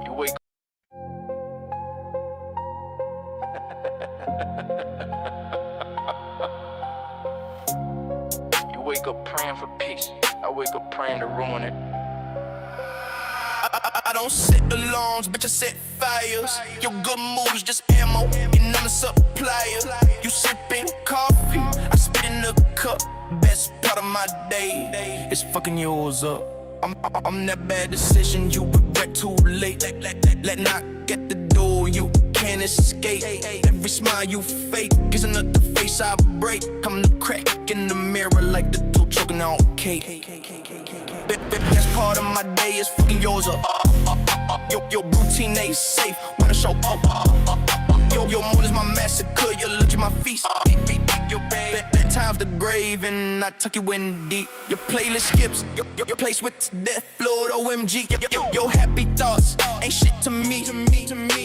You wake You wake up praying for peace. I wake up praying to ruin it. I don't set alarms, bitch, I set fires. Your good moves just ammo, and I'm a supplier. You sipping coffee, I spit in the cup. Best part of my day is fucking yours up. I'm that bad decision you regret too late. Let not get the door, you can't escape. Every smile you fake is another face I break. I'm the crack in the mirror like the dude choking on cake. Best part of my day is fucking yours up. Your routine ain't safe, wanna show up. Your mood is my massacre, your look at my feast. Your bedtime's the grave and I tuck you in deep. Your playlist skips, your place with death, Lord OMG. Your happy thoughts ain't shit to me.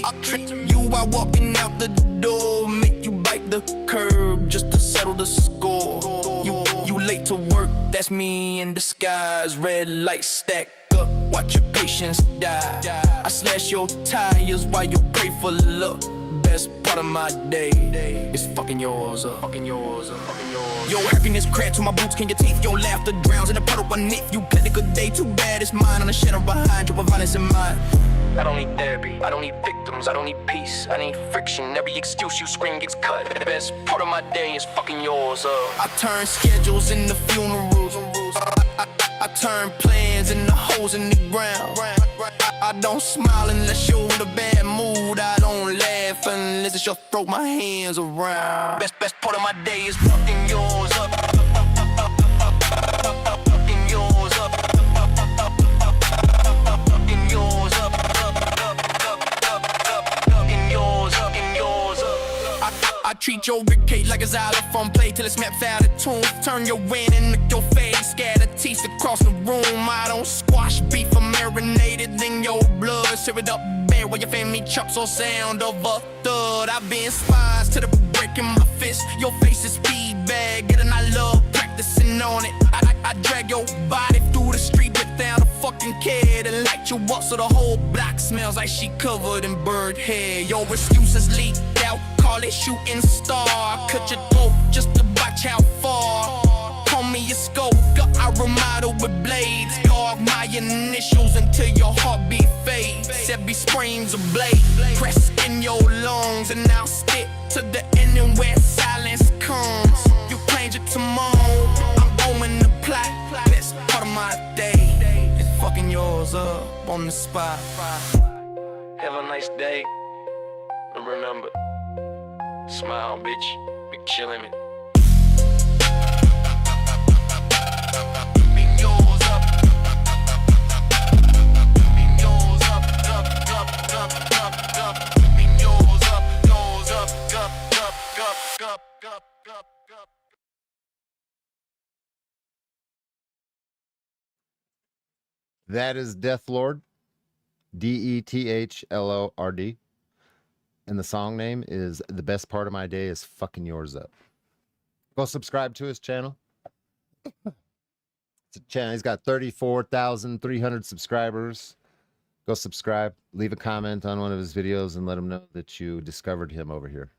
I'll trick you while walking out the door. Make you bite the curb just to settle the score. You late to work, that's me in disguise. Red light stack up, watch your patience die. I slash your tires while you pray for luck. Best part of my day is fucking yours up. Your happiness cracked to my boots, can your teeth? Your laughter drowns in a puddle beneath you. Played a good day, too bad it's mine. On the shadow behind you, with violence in mind. I don't need therapy, I don't need victims, I don't need peace, I need friction. Every excuse you scream gets cut. The best part of my day is fucking yours up. I turn schedules into funerals. I turn plans into holes in the ground. I don't smile unless you're in a bad mood. I don't laugh unless it's your throat my hands around. Best part of my day is fucking yours up. Fucking yours up. Fucking yours up. Fucking yours up. I treat your ribcage like a xylophone play till it snaps out of tune. Turn your wind into your face, scatter teeth across the room. I don't squash beef, I'm marinated in your blood. Serve it up bare while your family chops or sound of a thud. I've been spies to the break in my fist. Your face is feedback, and I love practicing on it. I drag your body through the street without a fucking care. And light you up so the whole block smells like she covered in bird hair. Your excuses leaked out, call it shooting star. I cut your throat just to watch how far. Call me a scope, I remodel with blades. Carve my initials until your heartbeat fades. Every spring's a blade, press in your lungs. And I'll stick to the ending where silence comes. You claimed it tomorrow, I'm going to plot. Best part of my day is fucking yours up on the spot. Have a nice day. And remember, smile, bitch. Be chillin' it. That is Death Lord, DETHLORD, and the song name is The Best Part of My Day is Fucking Yours Up. Go subscribe to his channel. It's a channel. He's got 34,300 subscribers. Go subscribe, leave a comment on one of his videos, and let him know that you discovered him over here.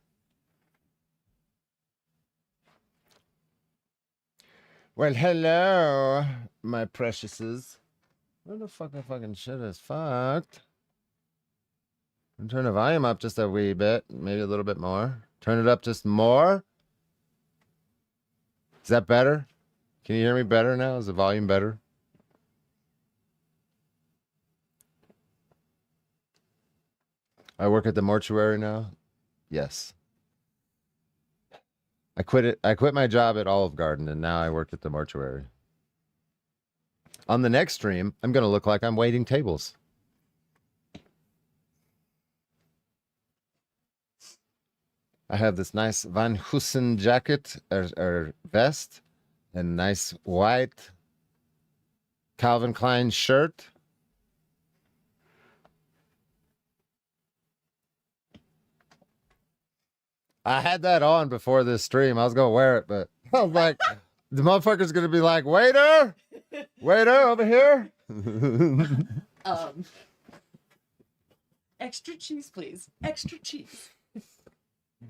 Well, hello, my preciouses. Where the fuck fucking shit is fucked? And turn the volume up just a wee bit, maybe a little bit more. Turn it up just more. Is that better? Can you hear me better now? Is the volume better? I work at the mortuary now. Yes. I quit my job at Olive Garden, and now I work at the mortuary. On the next stream, I'm going to look like I'm waiting tables. I have this nice Van Heusen jacket or vest and nice white Calvin Klein shirt. I had that on before this stream. I was going to wear it, but I was like, the motherfucker's going to be like, waiter, Waiter over here. Extra cheese, please. Extra cheese.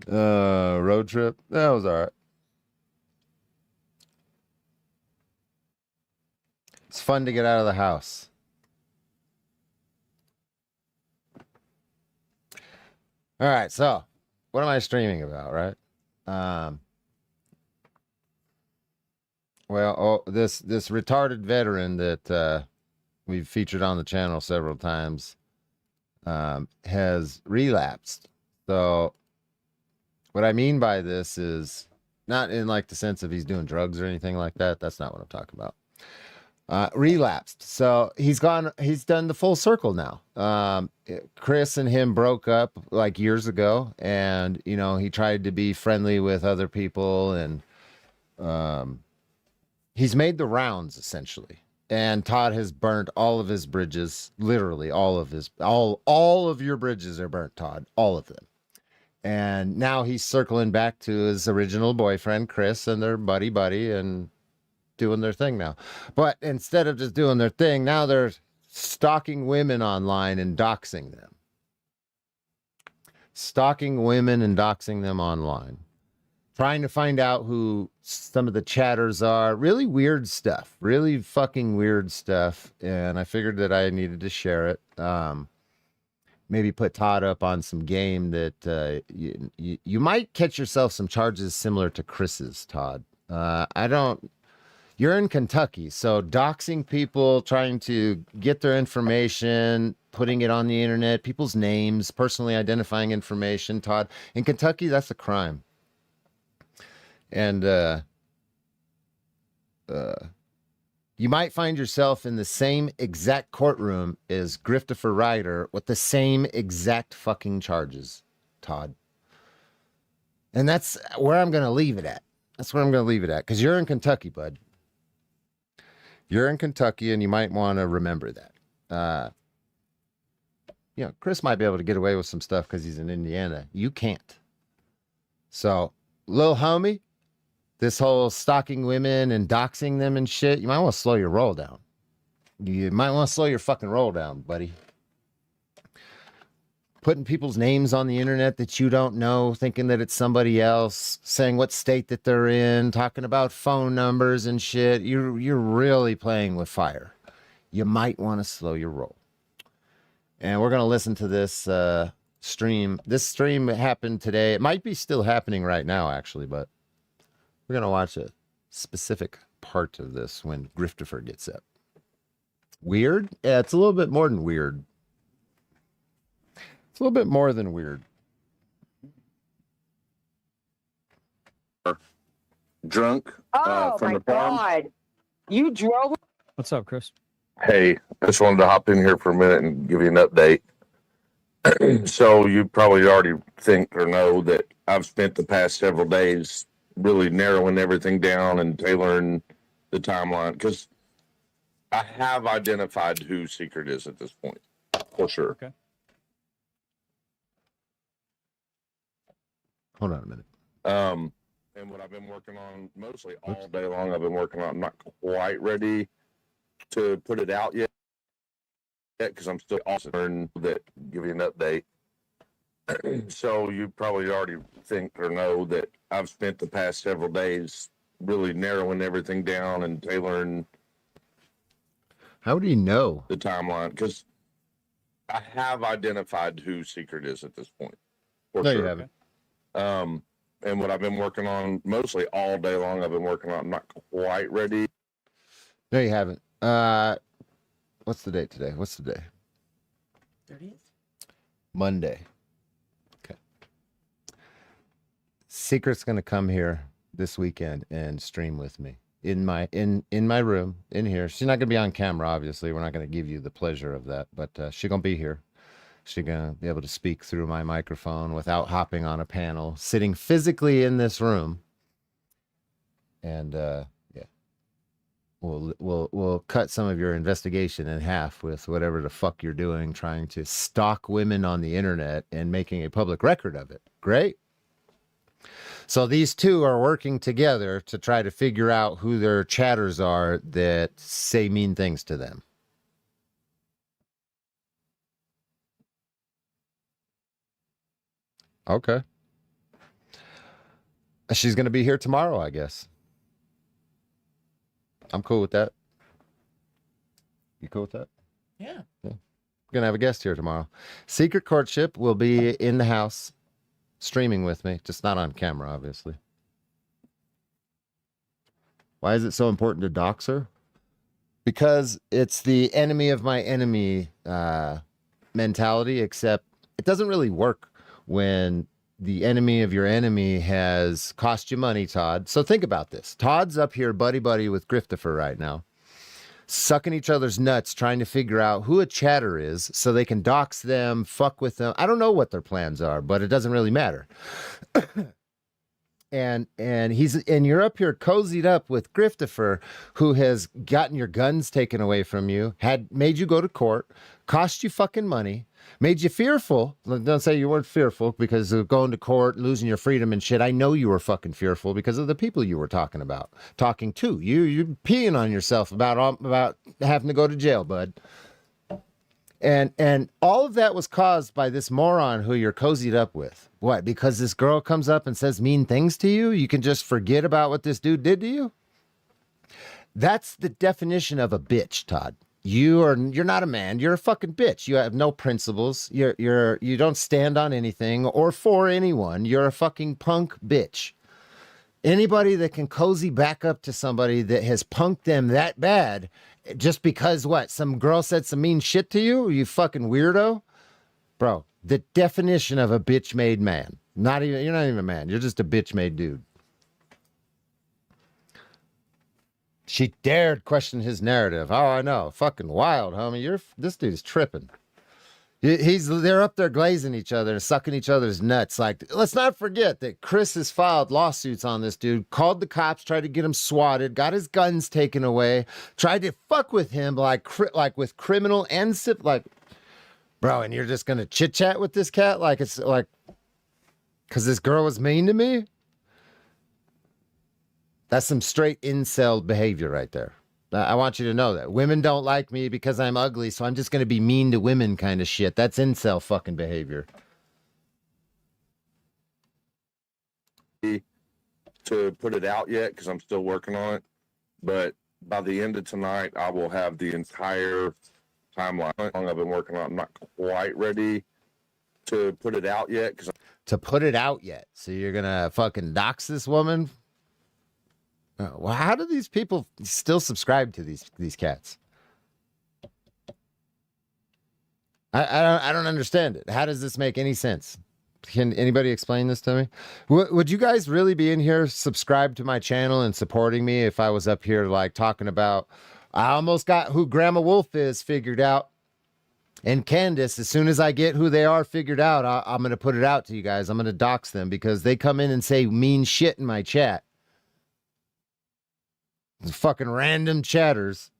Road trip. That was all right. It's fun to get out of the house. All right, so what am I streaming about, right? Well, this retarded veteran that we've featured on the channel several times has relapsed. So what I mean by this is not in like the sense of he's doing drugs or anything like that. That's not what I'm talking about. Relapsed. So he's done the full circle now. Chris and him broke up like years ago, and you know, he tried to be friendly with other people, and he's made the rounds essentially. And Todd has burnt all of his bridges, literally all of your bridges are burnt, Todd, all of them. And now he's circling back to his original boyfriend, Chris, and their buddy, and doing their thing now. But instead of just doing their thing, now they're stalking women online and doxing them. Stalking women and doxing them online. Trying to find out who some of the chatters are. Really weird stuff. Really fucking weird stuff. And I figured that I needed to share it. Maybe put Todd up on some game that you might catch yourself some charges similar to Chris's, Todd. You're in Kentucky, so doxing people, trying to get their information, putting it on the internet, people's names, personally identifying information, Todd. In Kentucky, that's a crime. And you might find yourself in the same exact courtroom as Christopher Ryder with the same exact fucking charges, Todd. And that's where I'm going to leave it at. That's where I'm going to leave it at, because you're in Kentucky, bud. You're in Kentucky, and you might want to remember that. You know, Chris might be able to get away with some stuff because he's in Indiana. You can't. So, little homie, this whole stalking women and doxing them and shit, you might want to slow your roll down. You might want to slow your fucking roll down, buddy. Putting people's names on the internet that you don't know, thinking that it's somebody else, saying what state that they're in, talking about phone numbers and shit. You're really playing with fire. You might want to slow your roll. And we're going to listen to this stream. This stream happened today. It might be still happening right now, actually, but we're going to watch a specific part of this when Christopher gets up. Weird? Yeah, it's a little bit more than weird. It's a little bit more than weird. Drunk Oh from my the farm. God. You drove? What's up, Chris? Hey, I just wanted to hop in here for a minute and give you an update. So you probably already think or know that I've spent the past several days really narrowing everything down and tailoring the timeline, because I have identified who Secret is at this point, for sure. Okay. Hold on a minute. And what I've been working on mostly all day long, I've been working on. I'm not quite ready to put it out yet because I'm still awesome that give you an update. So you probably already think or know that I've spent the past several days really narrowing everything down and tailoring. How do you know the timeline? Because I have identified who Secret is at this point. No, sure. You haven't. And what I've been working on mostly all day long, I've been working on. I'm not quite ready. No, you haven't. What's the date today? What's the day? 30th? Monday. Okay. Secret's gonna come here this weekend and stream with me in my room in here. She's not gonna be on camera, obviously. We're not gonna give you the pleasure of that, but she's gonna be here. She's gonna be able to speak through my microphone without hopping on a panel, sitting physically in this room. And we'll cut some of your investigation in half with whatever the fuck you're doing, trying to stalk women on the internet and making a public record of it. Great. So these two are working together to try to figure out who their chatters are that say mean things to them. Okay. She's going to be here tomorrow, I guess. I'm cool with that. You cool with that? Yeah. We're going to have a guest here tomorrow. Secret Courtship will be in the house streaming with me, just not on camera, obviously. Why is it so important to dox her? Because it's the enemy of my enemy mentality, except it doesn't really work when the enemy of your enemy has cost you money, Todd. So think about this. Todd's up here buddy with Griftifer right now, sucking each other's nuts, trying to figure out who a chatter is so they can dox them, fuck with them. I don't know what their plans are, but it doesn't really matter. And you're up here cozied up with Griftifer, who has gotten your guns taken away from you, had made you go to court, cost you fucking money, made you fearful. Don't say you weren't fearful because of going to court, losing your freedom and shit. I know you were fucking fearful because of the people you were talking to. You're peeing on yourself about having to go to jail, bud. And all of that was caused by this moron who you're cozied up with. What? Because this girl comes up and says mean things to you, you can just forget about what this dude did to you? That's the definition of a bitch, Todd. You're not a man. You're a fucking bitch. You have no principles. You don't stand on anything or for anyone. You're a fucking punk bitch. Anybody that can cozy back up to somebody that has punked them that bad just because what? Some girl said some mean shit to you? You fucking weirdo? Bro, the definition of a bitch made man. You're not even a man. You're just a bitch made dude. She dared question his narrative. Oh, I know. Fucking wild, homie. This dude is tripping. They're up there glazing each other and sucking each other's nuts. Like, let's not forget that Chris has filed lawsuits on this dude, called the cops, tried to get him swatted, got his guns taken away, tried to fuck with him like with criminal and bro, and you're just gonna chit chat with this cat like it's like because this girl was mean to me? That's some straight incel behavior right there. I want you to know that. Women don't like me because I'm ugly, so I'm just going to be mean to women kind of shit. That's incel fucking behavior. To put it out yet because I'm still working on it, but by the end of tonight, I will have the entire timeline. I've been working on. I'm not quite ready to put it out yet to put it out yet. So you're gonna fucking dox this woman? Well, how do these people still subscribe to these cats? I don't understand it. How does this make any sense? Can anybody explain this to me? Would you guys really be in here subscribed to my channel and supporting me if I was up here like talking about I almost got who Grandma Wolf is figured out? And Candace, as soon as I get who they are figured out, I'm going to put it out to you guys. I'm going to dox them because they come in and say mean shit in my chat. Fucking random chatters.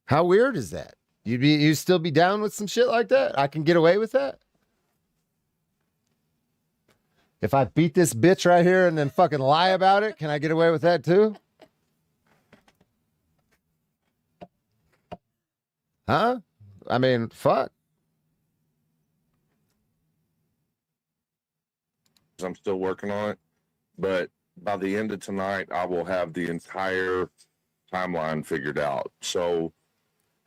How weird is that? You'd still be down with some shit like that? I can get away with that? If I beat this bitch right here and then fucking lie about it, can I get away with that too? Huh? I mean, fuck. I'm still working on it, but by the end of tonight, I will have the entire timeline figured out. So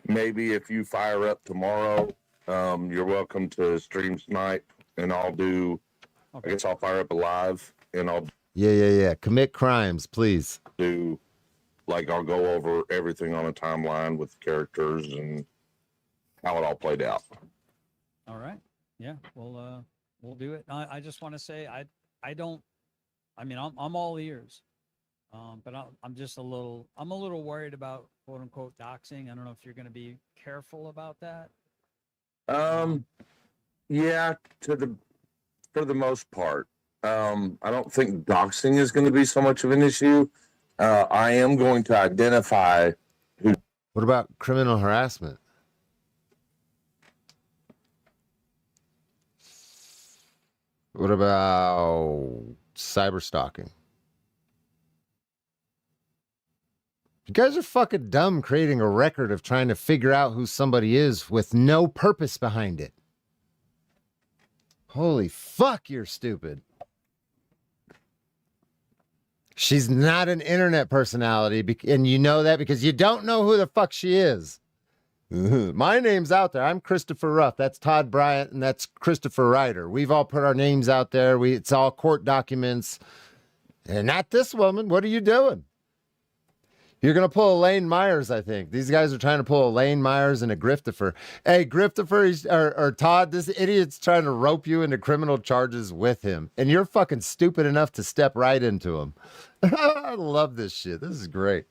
maybe if you fire up tomorrow, you're welcome to stream tonight, and I'll do. Okay. I guess I'll fire up a live, and I'll. Yeah. Commit crimes, please. I'll go over everything on a timeline with characters and how it all played out. All right. Yeah. We'll do it. I just want to say I'm all ears, but I'm just a little worried about quote unquote doxing. I don't know if you're going to be careful about that. Yeah, for the most part. I don't think doxing is going to be so much of an issue. I am going to identify who. What about criminal harassment? What about cyber stalking? You guys are fucking dumb creating a record of trying to figure out who somebody is with no purpose behind it. Holy fuck, you're stupid. She's not an internet personality, and you know that because you don't know who the fuck she is. My name's out there. I'm Christopher Ruff. That's Todd Bryant, and that's Christopher Ryder. We've all put our names out there. It's all court documents. And not this woman. What are you doing? You're going to pull Elaine Myers, I think. These guys are trying to pull Elaine Myers and a Griftifer. Hey, Griftifer, or Todd, this idiot's trying to rope you into criminal charges with him. And you're fucking stupid enough to step right into him. I love this shit. This is great.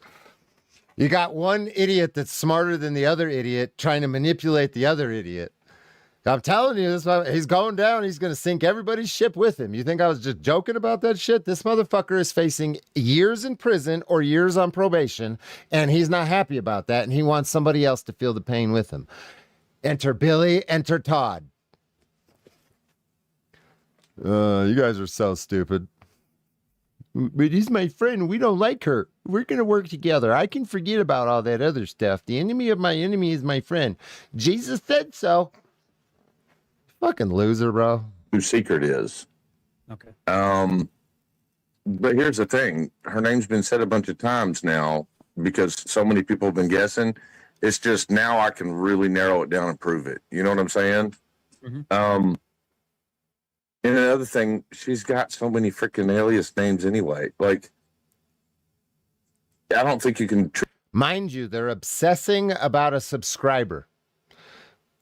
You got one idiot that's smarter than the other idiot trying to manipulate the other idiot. I'm telling you, he's going down. He's going to sink everybody's ship with him. You think I was just joking about that shit? This motherfucker is facing years in prison or years on probation, and he's not happy about that, and he wants somebody else to feel the pain with him. Enter Billy, enter Todd. You guys are so stupid. But he's my friend. We don't like her. We're going to work together. I can forget about all that other stuff. The enemy of my enemy is my friend. Jesus said so. Fucking loser, bro. Who Secret is. Okay. But here's the thing. Her name's been said a bunch of times now because so many people have been guessing. It's just now I can really narrow it down and prove it. You know what I'm saying? Mhm. And another thing, she's got so many freaking alias names anyway. Like, I don't think you can. Mind you, they're obsessing about a subscriber.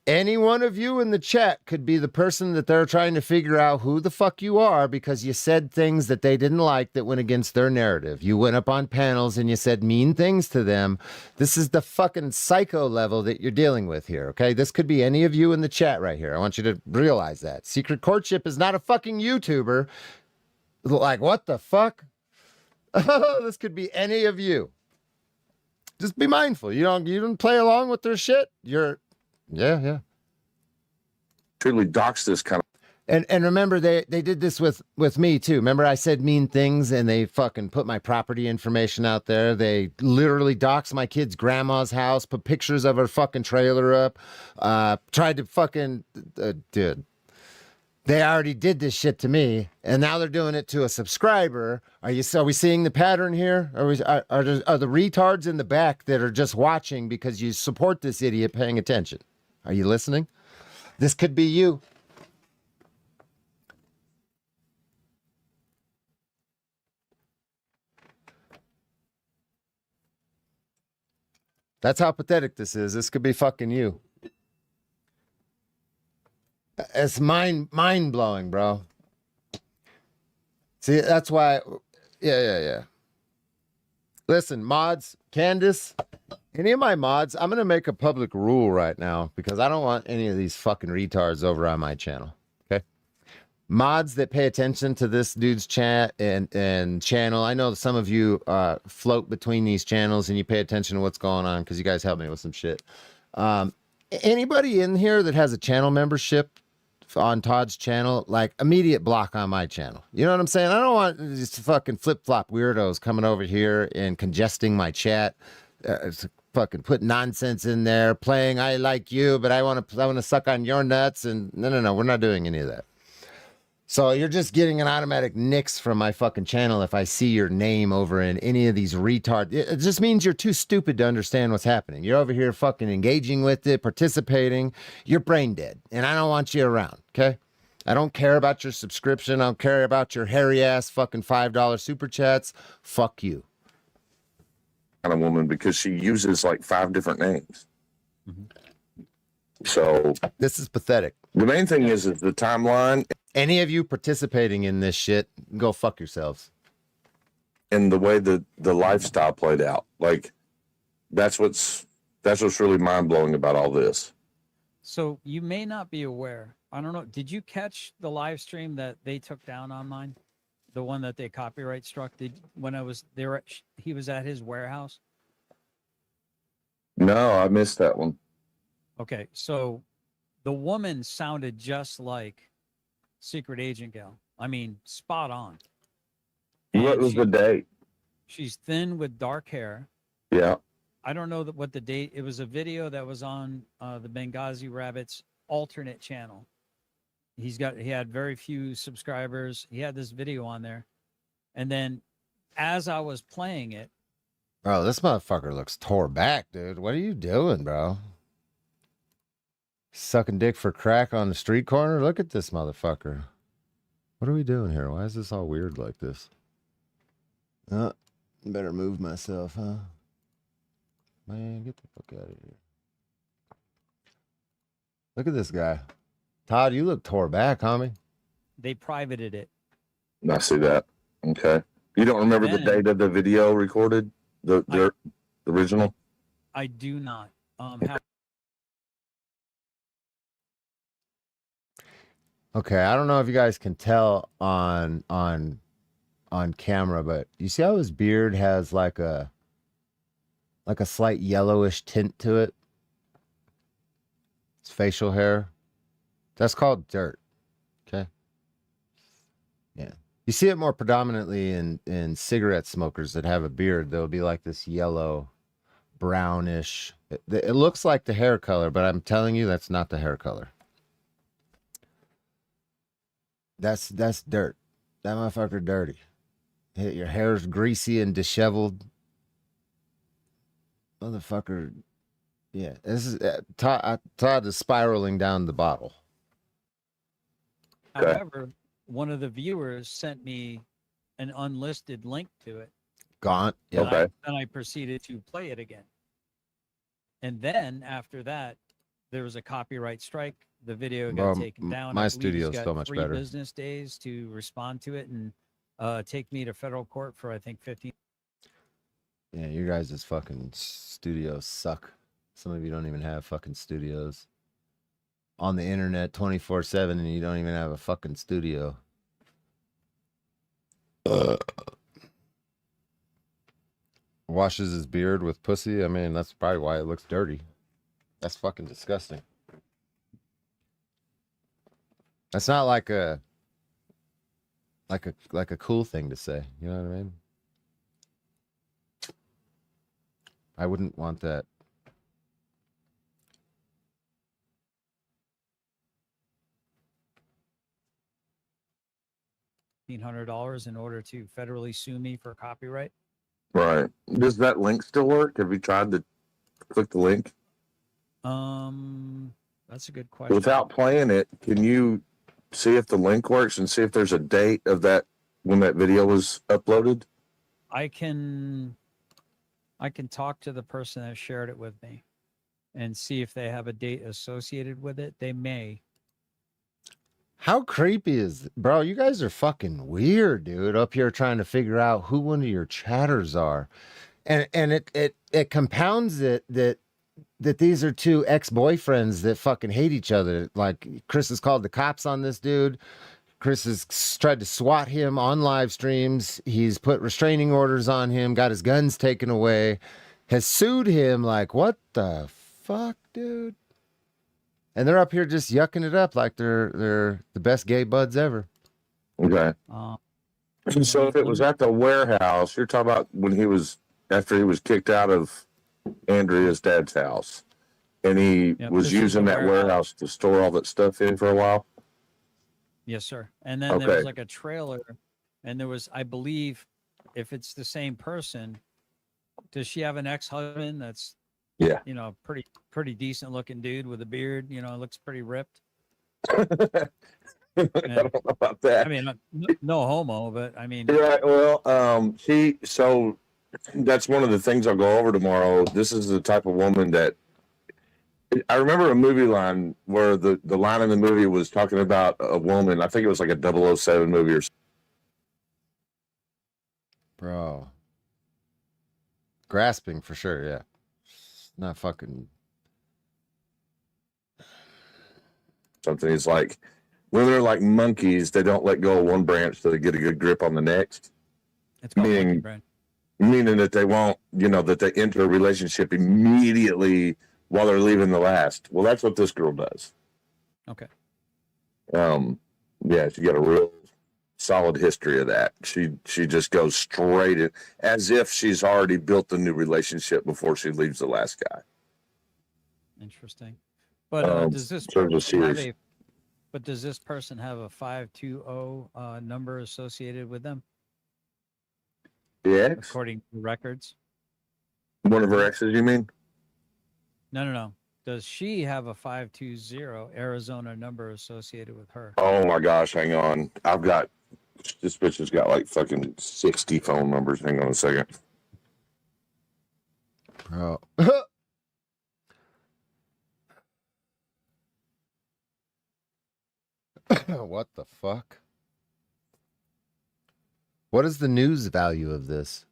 Any one of you in the chat could be the person that they're trying to figure out who the fuck you are because you said things that they didn't like that went against their narrative. You went up on panels and you said mean things to them. This is the fucking psycho level that you're dealing with here, okay? This could be any of you in the chat right here. I want you to realize that. Secret Courtship is not a fucking YouTuber. Like, what the fuck? This could be any of you. Just be mindful. You don't play along with their shit. Yeah. Truly dox this kind of. And remember, they did this with me too. Remember, I said mean things, and they fucking put my property information out there. They literally doxed my kid's grandma's house, put pictures of her fucking trailer up, tried to fucking dude. They already did this shit to me, and now they're doing it to a subscriber. Are we seeing the pattern here? Are the retards in the back that are just watching because you support this idiot paying attention? Are you listening? This could be you. That's how pathetic this is. This could be fucking you. It's mind blowing, bro. See, that's why. Yeah. Listen, mods, Candace, any of my mods, I'm gonna make a public rule right now because I don't want any of these fucking retards over on my channel. Okay, mods that pay attention to this dude's chat and channel. I know some of you float between these channels and you pay attention to what's going on because you guys help me with some shit. Anybody in here that has a channel membership on Todd's channel, like immediate block on my channel. You know what I'm saying? I don't want just fucking flip-flop weirdos coming over here and congesting my chat. Fucking put nonsense in there, playing I like you, but I want to suck on your nuts. And no, we're not doing any of that. So you're just getting an automatic nix from my fucking channel if I see your name over in any of these retard. It just means you're too stupid to understand what's happening. You're over here fucking engaging with it, participating. You're brain dead, and I don't want you around, okay? I don't care about your subscription. I don't care about your hairy ass fucking $5 super chats. Fuck you. Kind of woman because she uses like 5 different names. So this is pathetic. The main thing is the timeline. Any of you participating in this shit, go fuck yourselves. And the way the lifestyle played out, like that's what's really mind blowing about all this. So you may not be aware. I don't know. Did you catch the live stream that they took down online? The one that they copyright struck? He was at his warehouse. No, I missed that one. Okay, so the woman sounded just like secret agent gal. I mean, spot on. What And was the date? she's thin with dark hair. Yeah. I don't know what the date. It was a video that was on the Benghazi Rabbits alternate channel. He had very few subscribers. He had this video on there, and then as I was playing it, Bro, this motherfucker looks tore back, dude. What are you doing, bro? Sucking dick for crack on the street corner? Look at this motherfucker. What are we doing here? Why is this all weird like this? Better move myself, huh? Man, get the fuck out of here. Look at this guy. Todd, you look tore back, homie. they privated it. I see that. Okay. You don't remember the Then- date of the video recorded? The original? I do not. Okay, I don't know if you guys can tell on camera, but you see how his beard has like a slight yellowish tint to it? It's facial hair. That's called dirt. Okay. Yeah. You see it more predominantly in cigarette smokers that have a beard. There'll be like this yellow, brownish. It looks like the hair color, but I'm telling you that's not the hair color. That's dirt. That motherfucker dirty. Your hair's greasy and disheveled. Motherfucker. Yeah, this is Todd is spiraling down the bottle. Okay. However, one of the viewers sent me an unlisted link to it. Gaunt. Yeah. Okay. And I proceeded to play it again. And then after that, there was a copyright strike. The video got Bro, taken down. my I believe he's studio's got so much 3 better. business days to respond to it and take me to federal court for I think 15. Yeah, you guys' fucking studios suck. Some of you don't even have fucking studios. On the internet 24/7 and you don't even have a fucking studio. Washes his beard with pussy. I mean, that's probably why it looks dirty. That's fucking disgusting. That's not like a cool thing to say. You know what I mean? I wouldn't want that. $1,500 in order to federally sue me for copyright. Right. Does that link still work? Have you tried to click the link? That's a good question. Without playing it, can you see if the link works and see if there's a date of that when that video was uploaded? I can talk to the person that shared it with me and see if they have a date associated with it. They may. How creepy is bro? You guys are fucking weird, dude. Up here trying to figure out who one of your chatters are, and it compounds it that these are 2 ex-boyfriends that fucking hate each other. Like Chris has called the cops on this dude. Chris has tried to swat him on live streams. He's put restraining orders on him. Got his guns taken away. Has sued him. Like what the fuck, dude? And they're up here just yucking it up like they're the best gay buds ever. Okay. Uh, So if it was at the warehouse, you're talking about after he was kicked out of Andrea's dad's house, and he Yep, was this is using the that warehouse. warehouse to store all that stuff in for a while. yes, sir. And then there Okay. was like a trailer, and there was, I believe, if it's the same person, does she have an ex-husband that's, Yeah. you know, pretty decent looking dude with a beard? You know, looks pretty ripped. I don't know about that. I mean, no homo, but I mean, Right. Well, so that's one of the things I'll go over tomorrow. This is the type of woman that I remember a movie line where the line in the movie was talking about a woman. I think it was like a 007 movie or something. Bro. Grasping for sure, yeah. Not fucking. He's like, women are like monkeys. They don't let go of one branch till they get a good grip on the next. it's called meaning- monkey brain. Meaning that they won't, that they enter a relationship immediately while they're leaving the last. Well, that's what this girl does. Okay. Yeah, she got a real solid history of that. She just goes straight in, as if she's already built a new relationship before she leaves the last guy. Interesting. But does this sort of a person have series. but does this person have a 520 number associated with them The ex? according to records? One of her exes, you mean? No. Does she have a 520 Arizona number associated with her? Oh my gosh, hang on. This bitch has got like fucking 60 phone numbers. Hang on a second. Oh. What the fuck? What is the news value of this?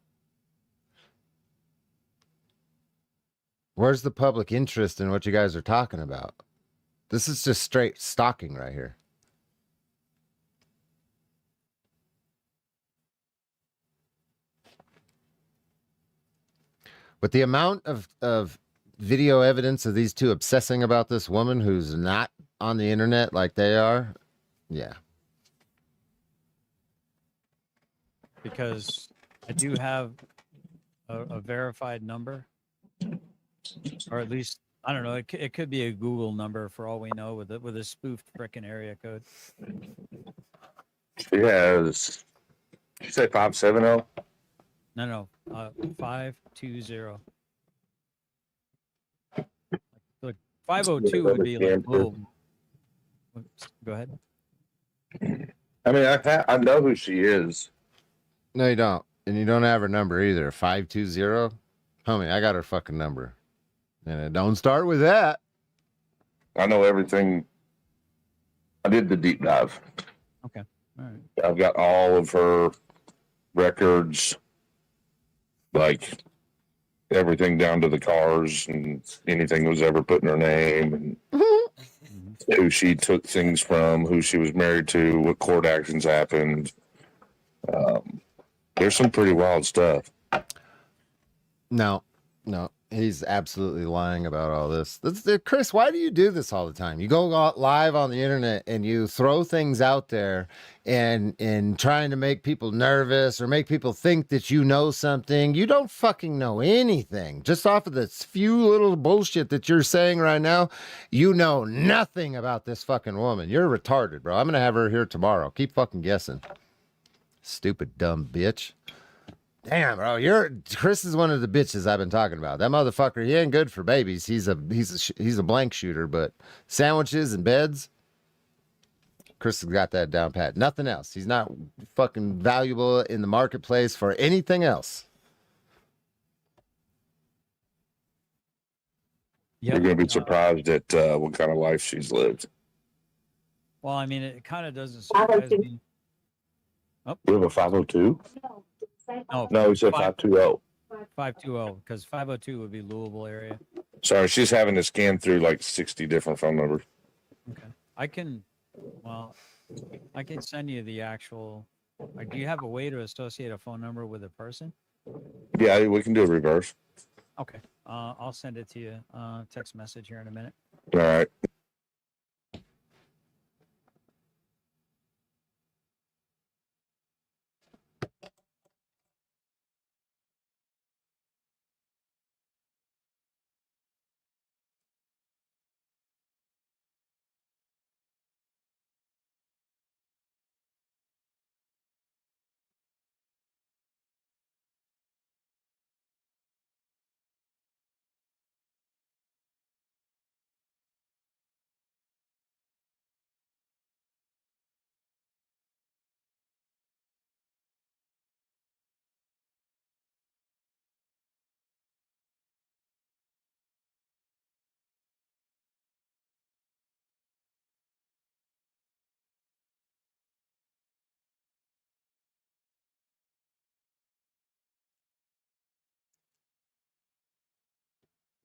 Where's the public interest in what you guys are talking about? This is just straight stalking right here. But the amount of video evidence of these two obsessing about this woman who's not on the internet like they are, yeah. Because I do have a verified number, or at least I don't know. It could be a Google number for all we know with a spoofed frickin' area code. She has, did you say 570? No, 520. Look, 502 would be like little. Go ahead. I mean, I know who she is. No, you don't. And you don't have her number either. 520? Homie, I got her fucking number. And it don't start with that. I know everything. I did the deep dive. Okay. All right. I've got all of her records, like everything down to the cars and anything that was ever put in her name, and who she took things from, who she was married to, what court actions happened. There's some pretty wild stuff. No, he's absolutely lying about all this. Chris, why do you do this all the time? You go live on the internet and you throw things out there and trying to make people nervous or make people think that you know something. You don't fucking know anything. Just off of this few little bullshit that you're saying right now, you know nothing about this fucking woman. You're retarded, bro. I'm going to have her here tomorrow. Keep fucking guessing. Stupid dumb bitch. Damn, bro, Chris is one of the bitches I've been talking about. That motherfucker, he ain't good for babies. He's a blank shooter, but sandwiches and beds, Chris has got that down pat. Nothing else. He's not fucking valuable in the marketplace for anything else. You're gonna be surprised at what kind of life she's lived. Well, I mean, it kind of doesn't surprise me. You have a 502? No, he said 520. 520, because 502 would be Louisville area. Sorry, she's having to scan through like 60 different phone numbers. Okay. I can send you the actual. Do you have a way to associate a phone number with a person? Yeah, we can do a reverse. Okay. I'll send it to you. Text message here in a minute. All right.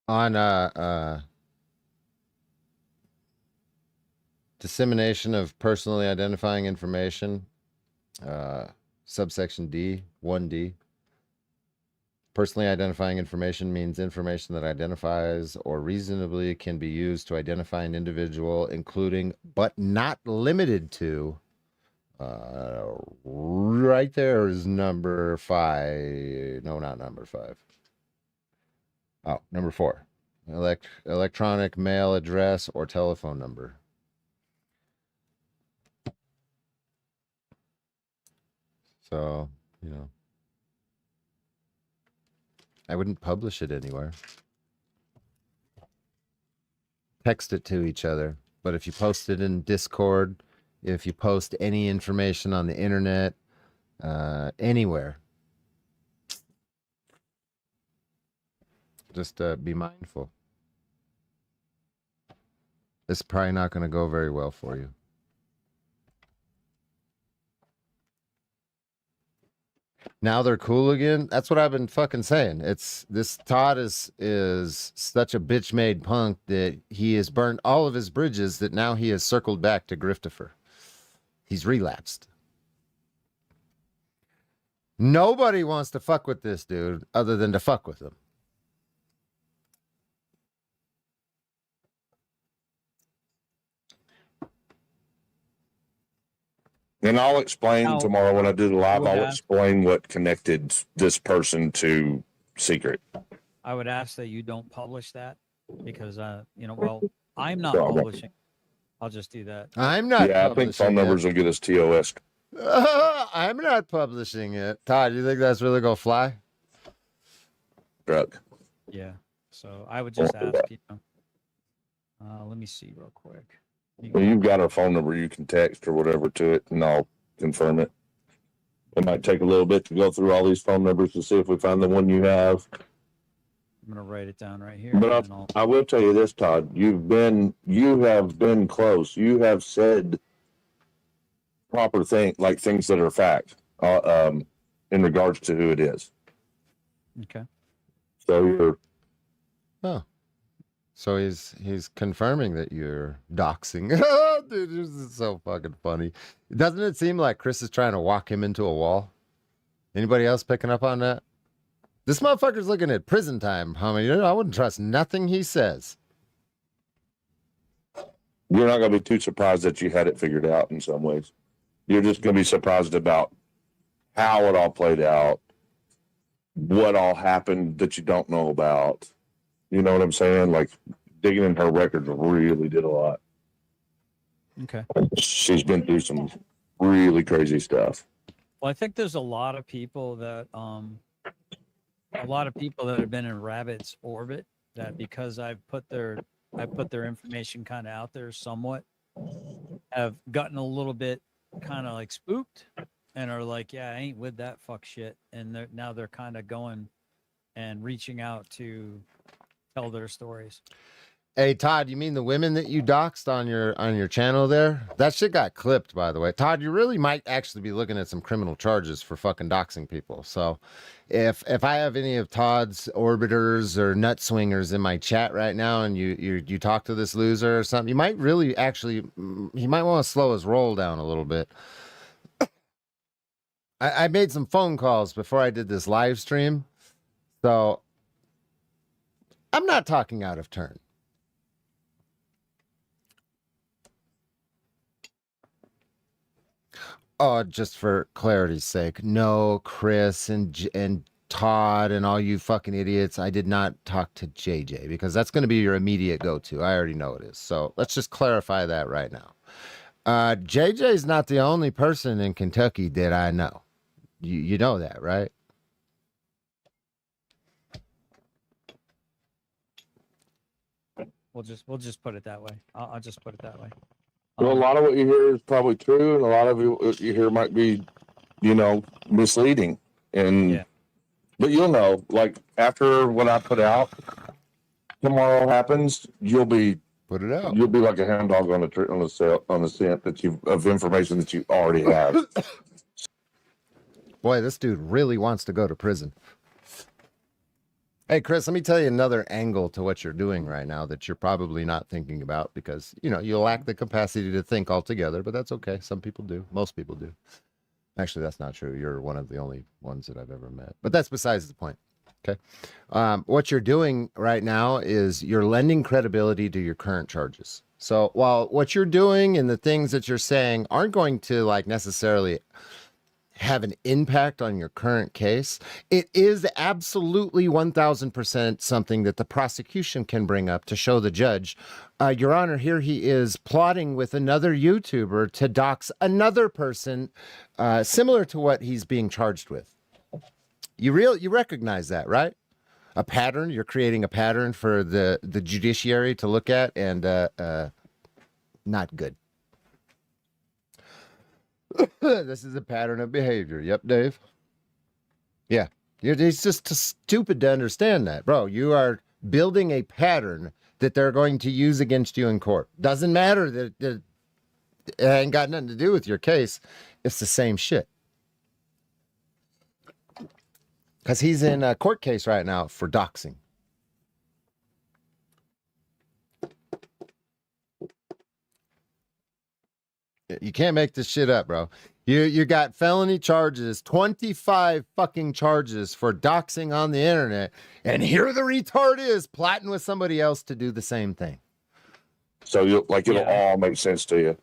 On dissemination of personally identifying information, subsection D, 1D. Personally identifying information means information that identifies or reasonably can be used to identify an individual, including but not limited to Right there is number 5. No, not number 5. Oh, number 4. Electronic mail address or telephone number. So, I wouldn't publish it anywhere. Text it to each other. But if you post it in Discord, if you post any information on the internet, anywhere, just be mindful. It's probably not going to go very well for you. Now they're cool again. That's what I've been fucking saying. It's this Todd is such a bitch made punk that he has burned all of his bridges that now he has circled back to Griftifer. He's relapsed. Nobody wants to fuck with this dude other than to fuck with him. And I'll explain Now, tomorrow when I do the live. would I'll ask- explain what connected this person to Secret. I would ask that you don't publish that because, well, I'm not Problem. publishing. I'll just do that. I'm not. Yeah, I think phone publishing numbers will get us TOS. I'm not publishing it. Todd, you think that's really gonna fly? Truck. Yeah. So I would just ask, let me see real quick. Well, you've got our phone number. You can text or whatever to it, and I'll confirm it. It might take a little bit to go through all these phone numbers to see if we find the one you have. I'm going to write it down right here. But and I'll- I will tell you this, Todd. You have been close. You have said proper things that are fact, in regards to who it is. Okay. So you're. Oh. So he's confirming that you're doxing. Dude, this is so fucking funny. Doesn't it seem like Chris is trying to walk him into a wall? Anybody else picking up on that? This motherfucker's looking at prison time, homie. I wouldn't trust nothing he says. You're not going to be too surprised that you had it figured out in some ways. You're just going to be surprised about how it all played out, what all happened that you don't know about. You know what I'm saying? Like digging in her records really did a lot. Okay. She's been through some really crazy stuff. Well, I think there's a lot of people that have been in Rabbit's orbit that because I put their information kind of out there somewhat, have gotten a little bit kind of like spooked and are like, yeah, I ain't with that fuck shit. And now they're kind of going and reaching out to tell their stories. Hey Todd, you mean the women that you doxed on your channel there? That shit got clipped, by the way. Todd, you really might actually be looking at some criminal charges for fucking doxing people. So if I have any of Todd's orbiters or nut swingers in my chat right now and you talk to this loser or something, you might really actually he might want to slow his roll down a little bit. I made some phone calls before I did this live stream. So I'm not talking out of turn. Oh, just for clarity's sake, no, Chris and Todd and all you fucking idiots, I did not talk to JJ because that's going to be your immediate go-to. I already know it is. So let's just clarify that right now. JJ's not the only person in Kentucky that I know. You know that, right? We'll just put it that way. I'll just put it that way. Well, a lot of what you hear is probably true, and a lot of what you hear might be, misleading. And Yeah. But you'll know, like after what I put out, tomorrow happens, you'll be Put it out. You'll be like a hound dog on the scent of information that you already have. Boy, this dude really wants to go to prison. Hey, Chris, let me tell you another angle to what you're doing right now that you're probably not thinking about because, you lack the capacity to think altogether, but that's okay. Some people do. Most people do. Actually, that's not true. You're one of the only ones that I've ever met. But that's besides the point. What you're doing right now is you're lending credibility to your current charges. So while what you're doing and the things that you're saying aren't going to like necessarily have an impact on your current case, it is absolutely 1000% something that the prosecution can bring up to show the judge, Your Honor, here he is plotting with another YouTuber to dox another person similar to what he's being charged with. You recognize that, right? A pattern. You're creating a pattern for the judiciary to look at, and not good. This is a pattern of behavior. Yep, Dave. Yeah. It's just too stupid to understand that. Bro, you are building a pattern that they're going to use against you in court. Doesn't matter that it ain't got nothing to do with your case. It's the same shit. Because he's in a court case right now for doxing. You can't make this shit up, bro. You got felony charges, 25 fucking charges for doxing on the internet, and here the retard is plotting with somebody else to do the same thing. So it'll all make sense to you.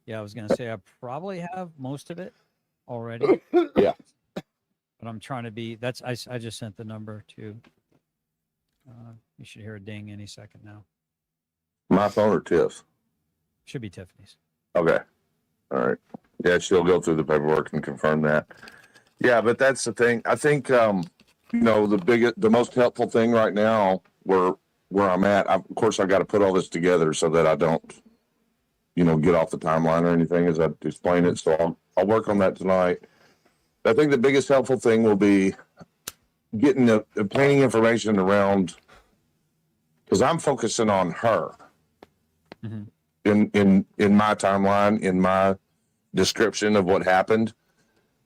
Yeah, I was gonna say I probably have most of it already. Yeah. But I'm trying to be. I just sent the number to. You should hear a ding any second now. My phone or Tiff's? Should be Tiffany's. Okay. All right. Yeah, she'll go through the paperwork and confirm that. Yeah, but that's the thing. I think the most helpful thing right now where I'm at. Of course, I got to put all this together so that I don't, get off the timeline or anything as I explain it. So I'll work on that tonight. I think the biggest helpful thing will be getting obtaining information around, because I'm focusing on her. Mm-hmm. In my timeline, in my description of what happened,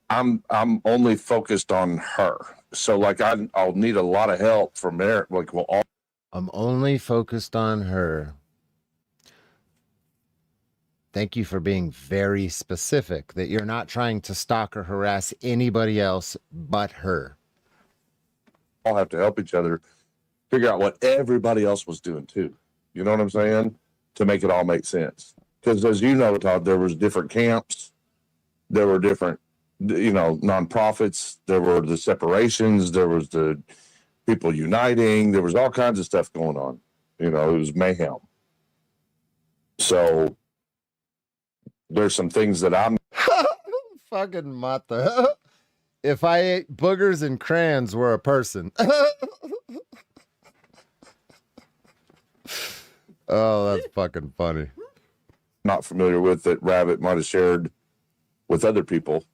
I'm only focused on her. So I'll need a lot of help from there. I'm only focused on her. Thank you for being very specific that you're not trying to stalk or harass anybody else but her. All have to help each other figure out what everybody else was doing too. You know what I'm saying? To make it all make sense. Because as you know, Todd, there was different camps. There were different, nonprofits. There were the separations. There was the people uniting. There was all kinds of stuff going on. It was mayhem. So there's some things that I'm fucking mata. If I ate boogers and crayons were a person. Oh, that's fucking funny. not familiar with that Rabbit might have shared with other people,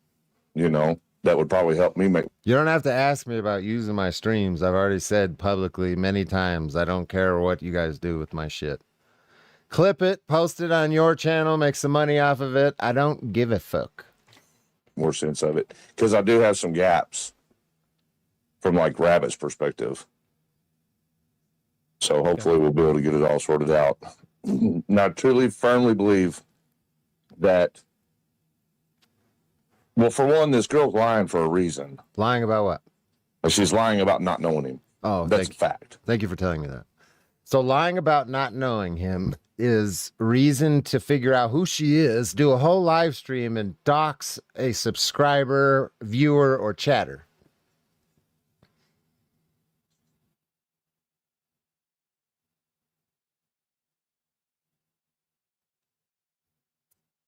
that would probably help me make. You don't have to ask me about using my streams. I've already said publicly many times, I don't care what you guys do with my shit. Clip it, post it on your channel, make some money off of it. I don't give a fuck. More sense of it, because I do have some gaps from Rabbit's perspective. So hopefully we'll be able to get it all sorted out. Now, I truly, firmly believe that, well, for one, this girl's lying for a reason. Lying about what? She's lying about not knowing him. Oh, that's a fact. Thank you for telling me that. So lying about not knowing him is reason to figure out who she is, do a whole live stream and dox a subscriber, viewer, or chatter.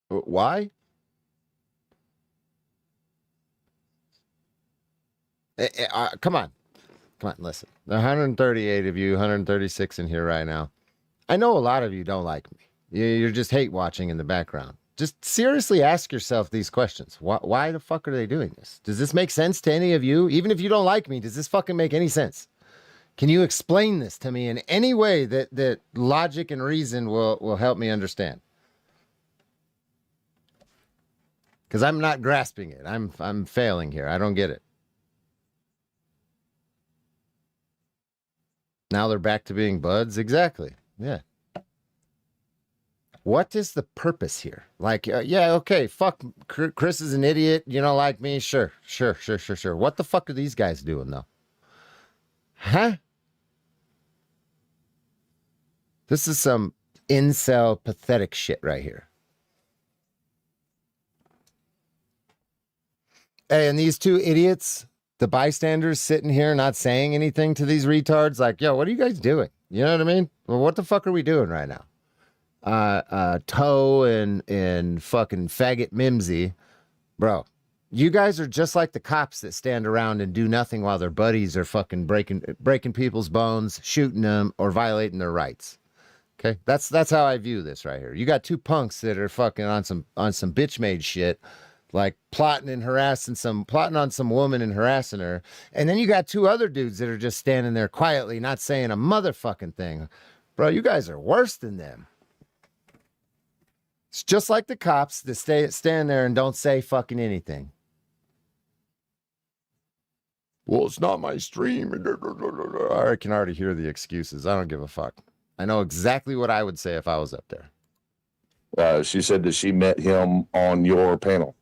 Why? Come on. Come on, listen. There are 138 of you, 136 in here right now. I know a lot of you don't like me. You're just hate watching in the background. Just seriously ask yourself these questions. Why the fuck are they doing this? Does this make sense to any of you? Even if you don't like me, does this fucking make any sense? Can you explain this to me in any way that logic and reason will help me understand? Because I'm not grasping it. I'm failing here. I don't get it. Now they're back to being buds? Exactly. Yeah. What is the purpose here? Like, yeah, okay, fuck, Chris is an idiot. You don't like me? Sure. What the fuck are these guys doing, though? Huh? This is some incel pathetic shit right here. Hey, and these two idiots, the bystanders sitting here not saying anything to these retards, like, yo, what are you guys doing? You know what I mean? Well, what the fuck are we doing right now? Toe and fucking faggot Mimsy, bro. You guys are just like the cops that stand around and do nothing while their buddies are fucking breaking people's bones, shooting them, or violating their rights. Okay, that's how I view this right here. You got two punks that are fucking on some bitch made shit, like plotting on some woman and harassing her, and then you got two other dudes that are just standing there quietly, not saying a motherfucking thing. Bro, you guys are worse than them. It's just like the cops that stand there and don't say fucking anything. Well, it's not my stream. I can already hear the excuses. I don't give a fuck. I know exactly what I would say if I was up there. She said that she met him on your panel.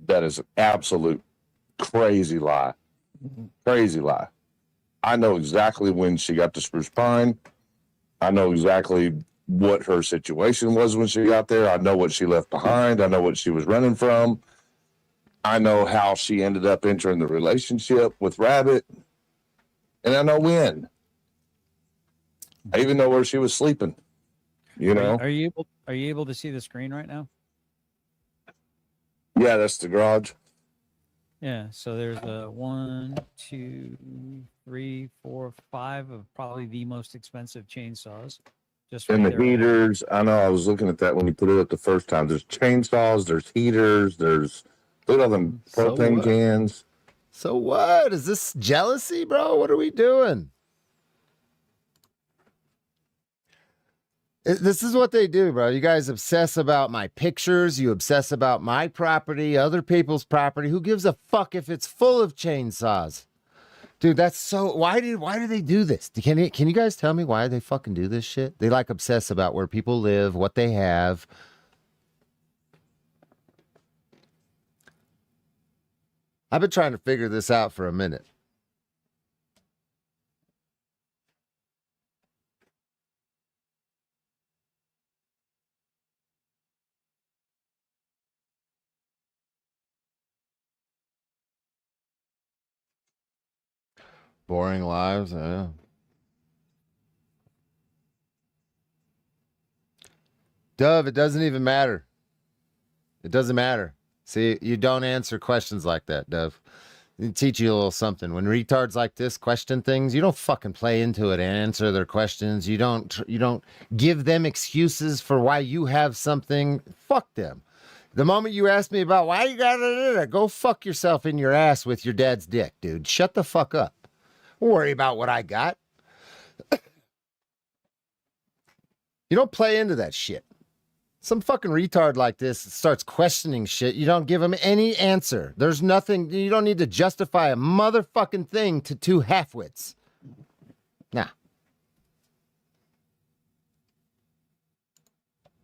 That is an absolute crazy lie. Crazy lie. I know exactly when she got to Spruce Pine. I know exactly what her situation was when she got there. I know what she left behind. I know what she was running from. I know how she ended up entering the relationship with Rabbit. And I know when. I even know where she was sleeping. You know? Are you able to see the screen right now? Yeah, that's the garage. Yeah, so there's a 1, 2, 3, 4, 5 of probably the most expensive chainsaws. Just And right the there. heaters. I know I was looking at that when you put it up the first time. There's chainsaws, there's heaters, there's look at all them So propane what? cans. So what? Is this jealousy, bro? What are we doing? This is what they do, bro. You guys obsess about my pictures. You obsess about my property, other people's property. Who gives a fuck if it's full of chainsaws? Dude, that's so... Why do they do this? Can you guys tell me why they fucking do this shit? They like obsess about where people live, what they have. I've been trying to figure this out for a minute. Boring lives, yeah. Dove, it doesn't even matter. It doesn't matter. See, you don't answer questions like that, Dove. It teach you a little something. When retards like this question things, you don't fucking play into it and answer their questions. You don't give them excuses for why you have something. Fuck them. The moment you ask me about why you got it, go fuck yourself in your ass with your dad's dick, dude. Shut the fuck up. Don't worry about what I got. You don't play into that shit. Some fucking retard like this starts questioning shit. You don't give him any answer. There's nothing. You don't need to justify a motherfucking thing to two halfwits. Nah.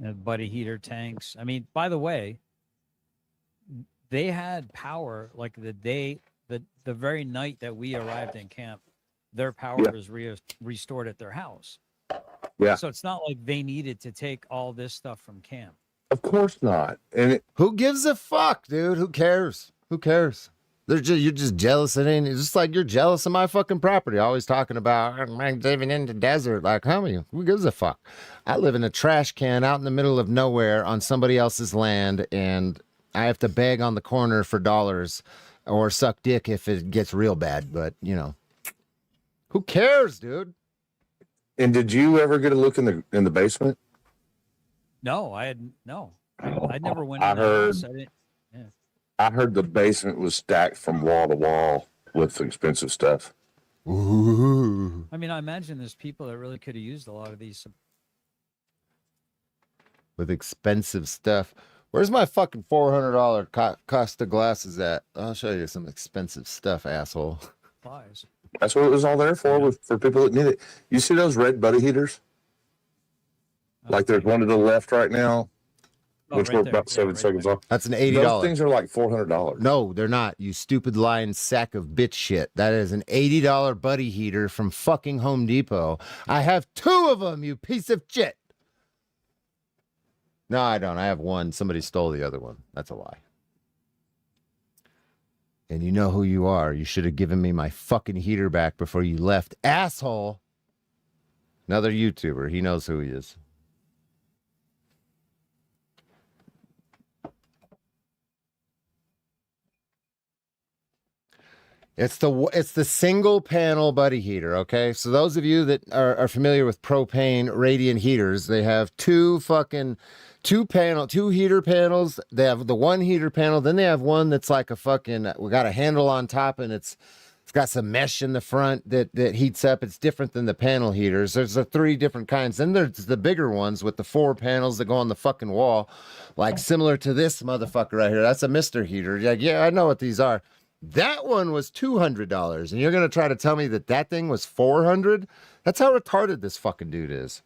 Buddy heater tanks. I mean, by the way, they had power like the very night that we arrived in camp. Their power was restored at their house. Yeah. So it's not like they needed to take all this stuff from camp. Of course not. And Who gives a fuck, dude? Who cares? Who cares? You're just jealous. It's just like you're jealous of my fucking property. Always talking about I'm living in the desert. Like, who gives a fuck? I live in a trash can out in the middle of nowhere on somebody else's land, and I have to beg on the corner for dollars or suck dick if it gets real bad. But who cares, dude? And did you ever get a look in the basement? No, I never went I in the heard- house. I didn't. I heard the basement was stacked from wall to wall with expensive stuff. Ooh. I mean, I imagine there's people that really could have used a lot of these. With expensive stuff. Where's my fucking $400 Costa glasses at? I'll show you some expensive stuff, asshole. Supplies. That's what it was all there for, for people that need it. You see those red buddy heaters? Like there's one to the left right now, Oh, which right we're there. about Yeah, 7 right seconds there. off. That's an Those $80. things are like $400. No, they're not. You stupid lying sack of bitch shit. That is an $80 buddy heater from fucking Home Depot. I have 2 of them, you piece of shit. No, I don't. I have one. Somebody stole the other one. That's a lie. And you know who you are. You should have given me my fucking heater back before you left, asshole. Another YouTuber. He knows who he is. It's the single panel buddy heater, okay? So those of you that are familiar with propane radiant heaters, they have two heater panels. They have the one heater panel, then they have one that's like a fucking, we got a handle on top, and it's got some mesh in the front that heats up. It's different than the panel heaters. There's the 3 different kinds. Then there's the bigger ones with the 4 panels that go on the fucking wall, like similar to this motherfucker right here. That's a Mr. Heater. Like, yeah, I know what these are. That one was $200, and you're gonna try to tell me that thing was $400? That's how retarded this fucking dude is.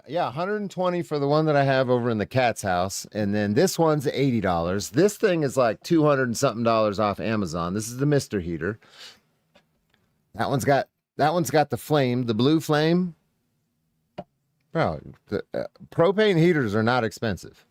Yeah, $120 for the one that I have over in the cat's house, and then this one's $80. This thing is like $200 and something off Amazon. This is the Mr. Heater. That one's got the flame, the blue flame. Bro, the propane heaters are not expensive.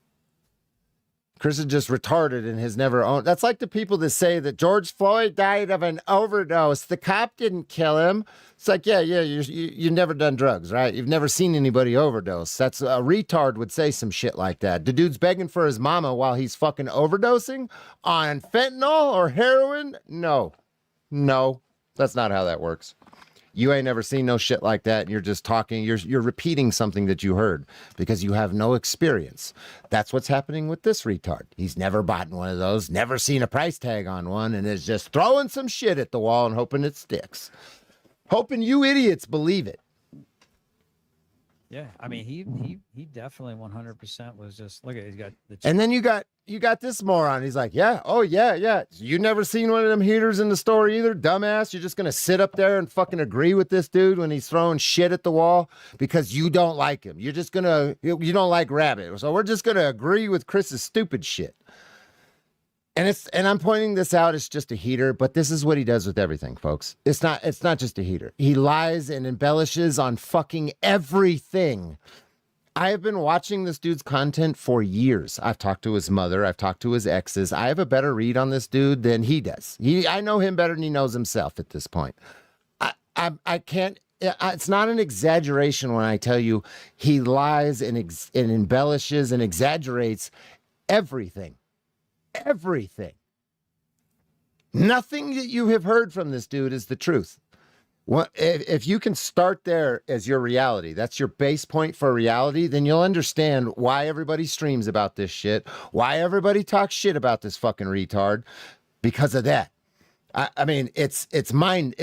Chris is just retarded and has never owned. That's like the people that say that George Floyd died of an overdose. The cop didn't kill him. It's like, yeah, you've never done drugs, right? You've never seen anybody overdose. That's a retard would say some shit like that. The dude's begging for his mama while he's fucking overdosing on fentanyl or heroin. No, that's not how that works. You ain't never seen no shit like that, and you're just talking, you're repeating something that you heard because you have no experience. That's what's happening with this retard. He's never bought one of those, never seen a price tag on one, and is just throwing some shit at the wall and hoping it sticks. Hoping you idiots believe it. Yeah, I mean, he definitely 100% was just, look at, he's got the. And then you got this moron. He's like, yeah, oh yeah. You never seen one of them heaters in the store either, dumbass. You're just gonna sit up there and fucking agree with this dude when he's throwing shit at the wall because you don't like him. You're just gonna, you don't like Rabbit, so we're just gonna agree with Chris's stupid shit. And I'm pointing this out. It's just a heater, but this is what he does with everything, folks. It's not just a heater. He lies and embellishes on fucking everything. I have been watching this dude's content for years. I've talked to his mother. I've talked to his exes. I have a better read on this dude than he does. I know him better than he knows himself at this point. I can't. It's not an exaggeration when I tell you he lies and embellishes and exaggerates everything. Everything. Nothing that you have heard from this dude is the truth. If you can start there as your reality, that's your base point for reality, then you'll understand why everybody streams about this shit, why everybody talks shit about this fucking retard, because of that. I mean, it's mind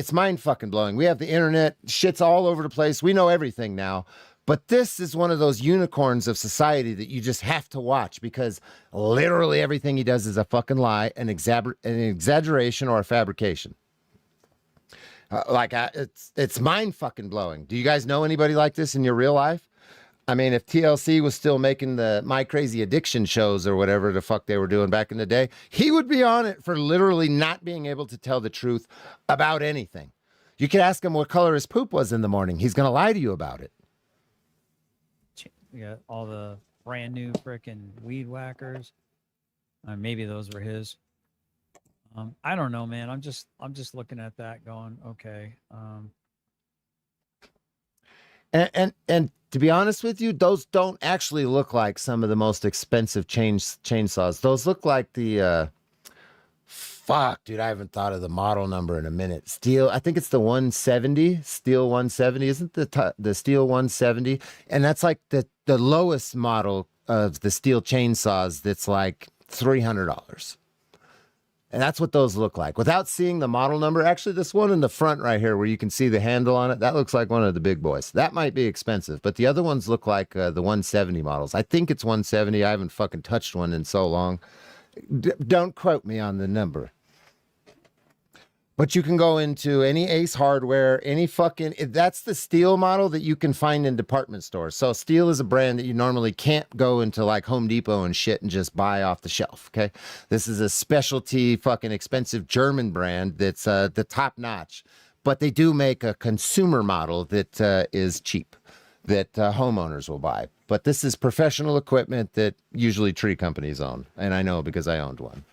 fucking blowing. We have the internet, shit's all over the place. We know everything now. But this is one of those unicorns of society that you just have to watch because literally everything he does is a fucking lie, an exaggeration, or a fabrication. It's mind fucking blowing. Do you guys know anybody like this in your real life? I mean, if TLC was still making the My Crazy Addiction shows or whatever the fuck they were doing back in the day, he would be on it for literally not being able to tell the truth about anything. You could ask him what color his poop was in the morning. He's going to lie to you about it. You got all the brand new frickin' weed whackers. Maybe those were his. I don't know, man. I'm just looking at that going, okay. And to be honest with you, those don't actually look like some of the most expensive chainsaws. Those look like the fuck, dude. I haven't thought of the model number in a minute. Steel, I think it's the 170, Steel 170. Isn't the Steel 170? And that's like the lowest model of the steel chainsaws. That's like $300. And that's what those look like. Without seeing the model number, actually, this one in the front right here where you can see the handle on it, that looks like one of the big boys. That might be expensive, but the other ones look like the 170 models. I think it's 170. I haven't fucking touched one in so long. Don't quote me on the number. But you can go into any Ace Hardware, any fucking, that's the steel model that you can find in department stores. So steel is a brand that you normally can't go into like Home Depot and shit and just buy off the shelf. Okay. This is a specialty fucking expensive German brand that's the top notch, but they do make a consumer model that is cheap that homeowners will buy. But this is professional equipment that usually tree companies own. And I know because I owned one.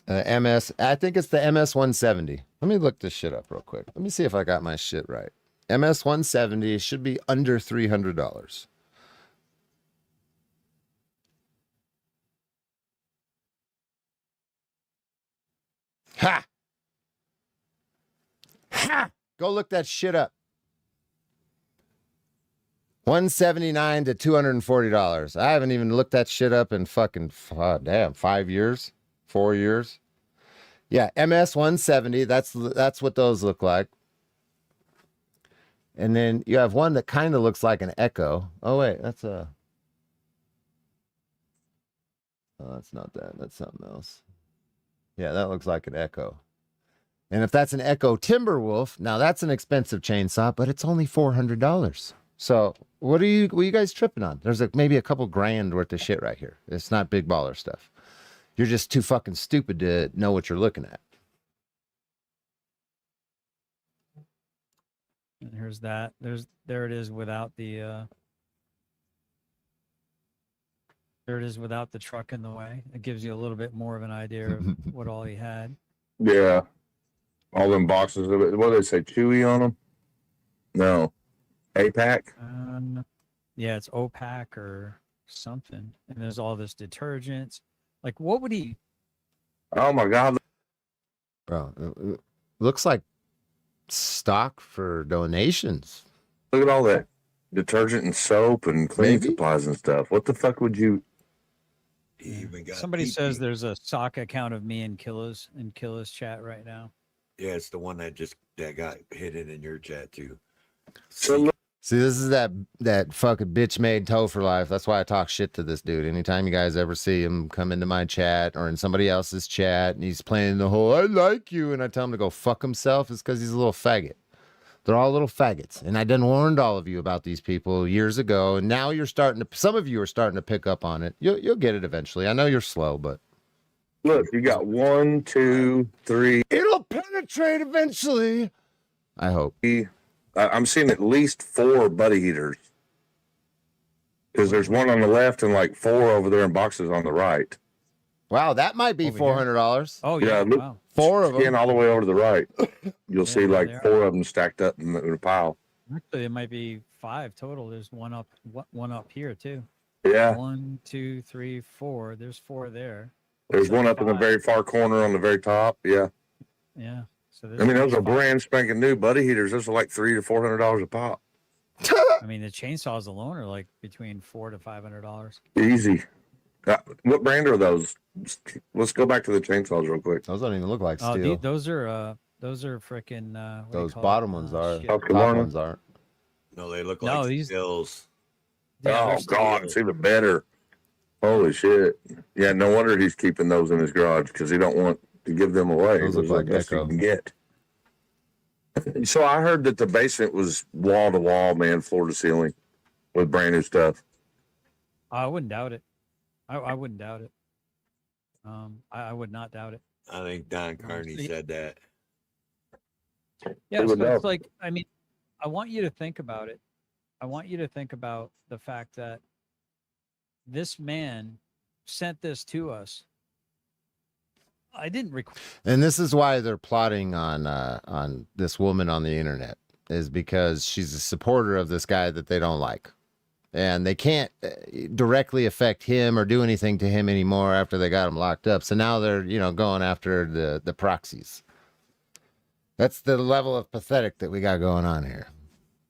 I think it's the MS 170. Let me look this shit up real quick. Let me see if I got my shit right. MS 170 should be under $300. Ha! Ha! Go look that shit up. $179 to $240. I haven't even looked that shit up in fucking 5 years. 4 years. Yeah, MS 170. That's what those look like. And then you have one that kind of looks like an Echo. Oh wait, that's a. Oh, that's not that. That's something else. Yeah, that looks like an Echo. And if that's an Echo Timberwolf, now that's an expensive chainsaw, but it's only $400. So what are you guys tripping on? There's maybe a couple grand worth of shit right here. It's not big baller stuff. You're just too fucking stupid to know what you're looking at. And here's that. There it is without the there it is without the truck in the way. It gives you a little bit more of an idea of what all he had. Yeah. All them boxes of it. What do they say? Chewy on them? No. APAC? Yeah, it's OPAC or something. And there's all this detergents. Like, what would he? Oh my God. Bro, it looks like stock for donations. Look at all that detergent and soap and cleaning supplies and stuff. What the fuck would you? Somebody says there's a sock account of me in Killa's chat right now. Yeah, it's the one that got hidden in your chat too. So See, this is that fucking bitch made toe for life. That's why I talk shit to this dude. Anytime you guys ever see him come into my chat or in somebody else's chat and he's playing the whole I like you and I tell him to go fuck himself, it's because he's a little faggot. They're all little faggots. And I done warned all of you about these people years ago. And now some of you are starting to pick up on it. You'll get it eventually. I know you're slow, but. Look, you got 1, 2, 3. It'll penetrate eventually. I hope. I'm seeing at least 4 buddy heaters. Because there's one on the left and like 4 over there in boxes on the right. Wow, that might be $400. Oh yeah, look, wow. 4 of them. Scan all the way over to the right. You'll see like there 4 of them stacked up in a pile. Actually, it might be 5 total. There's one up here too. Yeah. 1, 2, 3, 4. There's 4 there. There's one up in the 5. very far corner on the very top. Yeah. Yeah. So I mean, those are 5. brand spanking new buddy heaters. Those are like $300 to $400 a pop. I mean, the chainsaws alone are like between $400 to $500. Easy. What brand are those? Let's go back to the chainsaws real quick. Those don't even look like steel. Those are freaking. Those bottom ones are. shit. Top ones aren't. No, they look like these stills. Yeah, Oh they're God, it's even better. Holy shit! Yeah, no wonder he's keeping those in his garage because he don't want to give them away. Those look are the like best you Echo. can get. So I heard that the basement was wall to wall, man, floor to ceiling, with brand new stuff. I wouldn't doubt it. I wouldn't doubt it. I would not doubt it. I think Don Carney said that. Yeah, Who so would know? it's like, I mean, I want you to think about it. I want you to think about the fact that this man sent this to us. I didn't record. And this is why they're plotting on this woman on the internet, is because she's a supporter of this guy that they don't like. And they can't directly affect him or do anything to him anymore after they got him locked up. So now they're, going after the proxies. That's the level of pathetic that we got going on here.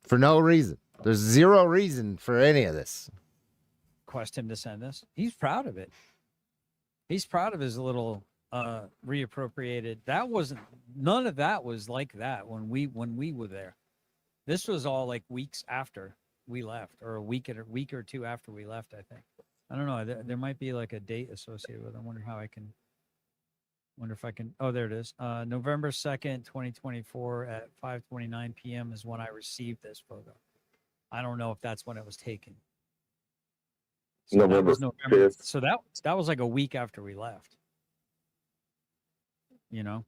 For no reason. There's zero reason for any of this. Request him to send this. He's proud of it. He's proud of his little reappropriated. None of that was like that when we were there. This was all like weeks after we left, or a week or 2 after we left, I think. I don't know. There might be like a date associated with it. I wonder how I can. Wonder if I can. Oh, there it is. November 2nd, 2024 at 5:29 p.m. is when I received this photo. I don't know if that's when it was taken. So that November was November. 5th. So that was like a week after we left. You know.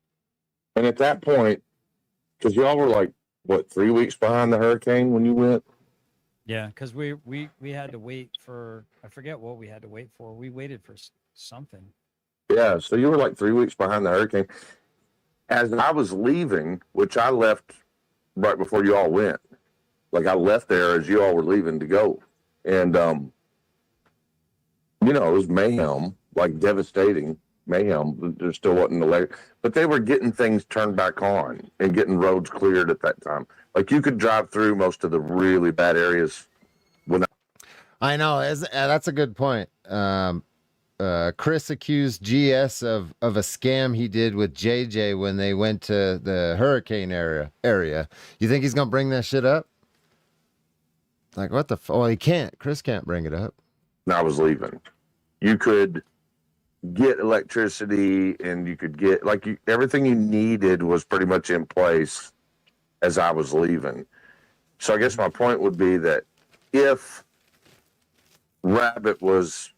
And at that point, because y'all were like, what, 3 weeks behind the hurricane when you went? Yeah, because we had to wait for, I forget what we had to wait for. We waited for something. Yeah, so you were like 3 weeks behind the hurricane. As I was leaving, which I left right before you all went, like I left there as you all were leaving to go. And, you know, it was mayhem, like devastating mayhem. There still wasn't but they were getting things turned back on and getting roads cleared at that time. Like you could drive through most of the really bad areas. I know. That's a good point. Chris accused GS of a scam he did with JJ when they went to the hurricane area. You think he's gonna bring that shit up? Like what the? Well, he can't. Chris can't bring it up. I was leaving. You could get electricity and you could get everything you needed was pretty much in place as I was leaving. So I guess my point would be that if Rabbit was,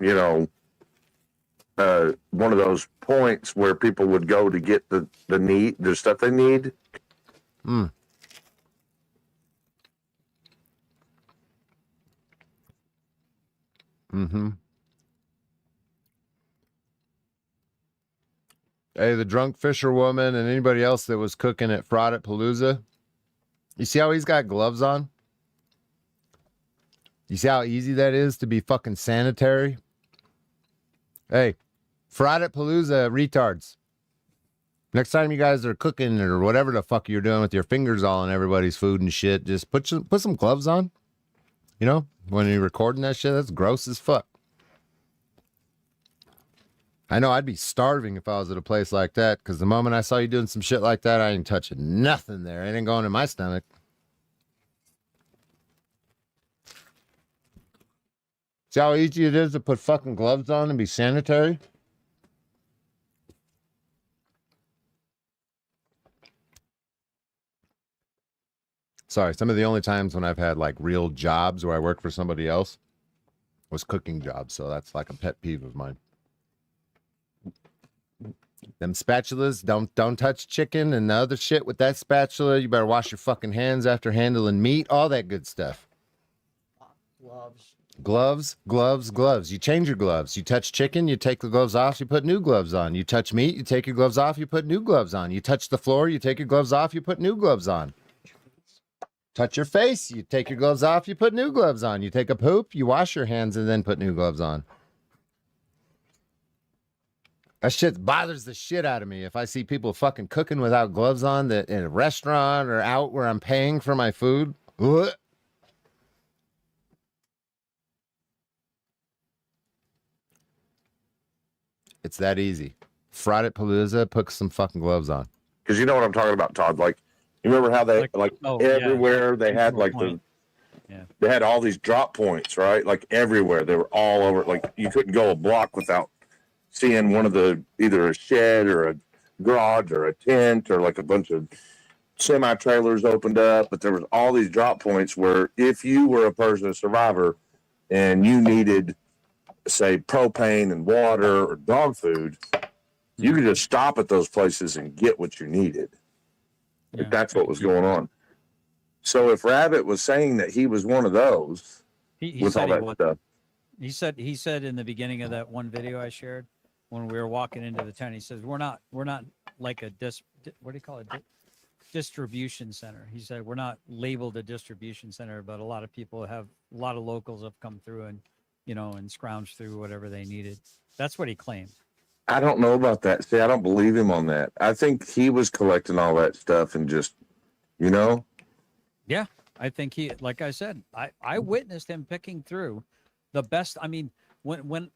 you know, one of those points where people would go to get the stuff they need. Hmm. Mm-hmm. Hey, the drunk fisherwoman and anybody else that was cooking at Fraud at Palooza. You see how he's got gloves on? You see how easy that is to be fucking sanitary? Hey, Fraud at Palooza retards. Next time you guys are cooking or whatever the fuck you're doing with your fingers all in everybody's food and shit, just put some gloves on. You know, when you're recording that shit, that's gross as fuck. I know I'd be starving if I was at a place like that, because the moment I saw you doing some shit like that, I ain't touching nothing there. It ain't going in my stomach. See how easy it is to put fucking gloves on and be sanitary? Sorry, some of the only times when I've had like real jobs where I work for somebody else was cooking jobs, so that's like a pet peeve of mine. Them spatulas, don't touch chicken and the other shit with that spatula. You better wash your fucking hands after handling meat, all that good stuff. Gloves. You change your gloves. You touch chicken, you take the gloves off, you put new gloves on. You touch meat, you take your gloves off, you put new gloves on. You touch the floor, you take your gloves off, you put new gloves on. Touch your face, you take your gloves off, you put new gloves on. You take a poop, you wash your hands and then put new gloves on. That shit bothers the shit out of me if I see people fucking cooking without gloves on that in a restaurant or out where I'm paying for my food. Ugh. It's that easy. Fraud at Palooza, put some fucking gloves on. Because you know what I'm talking about, Todd. Like, you remember how they everywhere yeah. they had like they had all these drop points, right? Like everywhere, they were all over. Like you couldn't go a block without seeing one of the either a shed or a garage or a tent or like a bunch of semi trailers opened up. But there was all these drop points where if you were a person, a survivor, and you needed, say, propane and water or dog food, you could just stop at those places and get what you needed. If that's what was going on. So if Rabbit was saying that he was one of those He with said all that stuff, he said in the beginning of that one video I shared when we were walking into the tent, he says we're not like a what do you call it, distribution center. He said we're not labeled a distribution center, but a lot of locals have come through and and scrounged through whatever they needed. That's what he claimed. I don't know about that. See, I don't believe him on that. I think he was collecting all that stuff and just, Yeah, I think he, like I said, I witnessed him picking through the best. I mean, when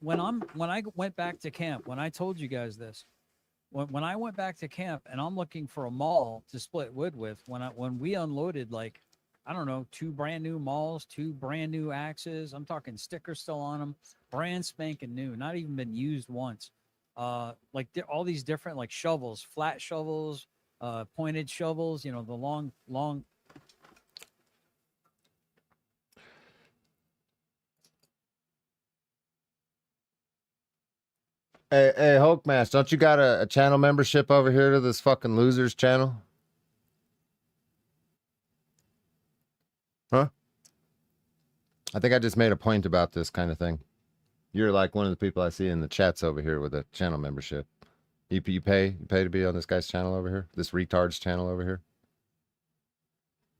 I went back to camp, when I told you guys this, when I went back to camp and I'm looking for a mall to split wood with, when we unloaded, like I don't know, 2 brand new mauls, 2 brand new axes. I'm talking stickers still on them, brand spanking new, not even been used once. Like all these different like shovels, flat shovels, pointed shovels. You know, the long. Hey, Hulkmash, don't you got a channel membership over here to this fucking losers channel? Huh? I think I just made a point about this kind of thing. You're like one of the people I see in the chats over here with a channel membership. You pay to be on this guy's channel over here, this retard's channel over here.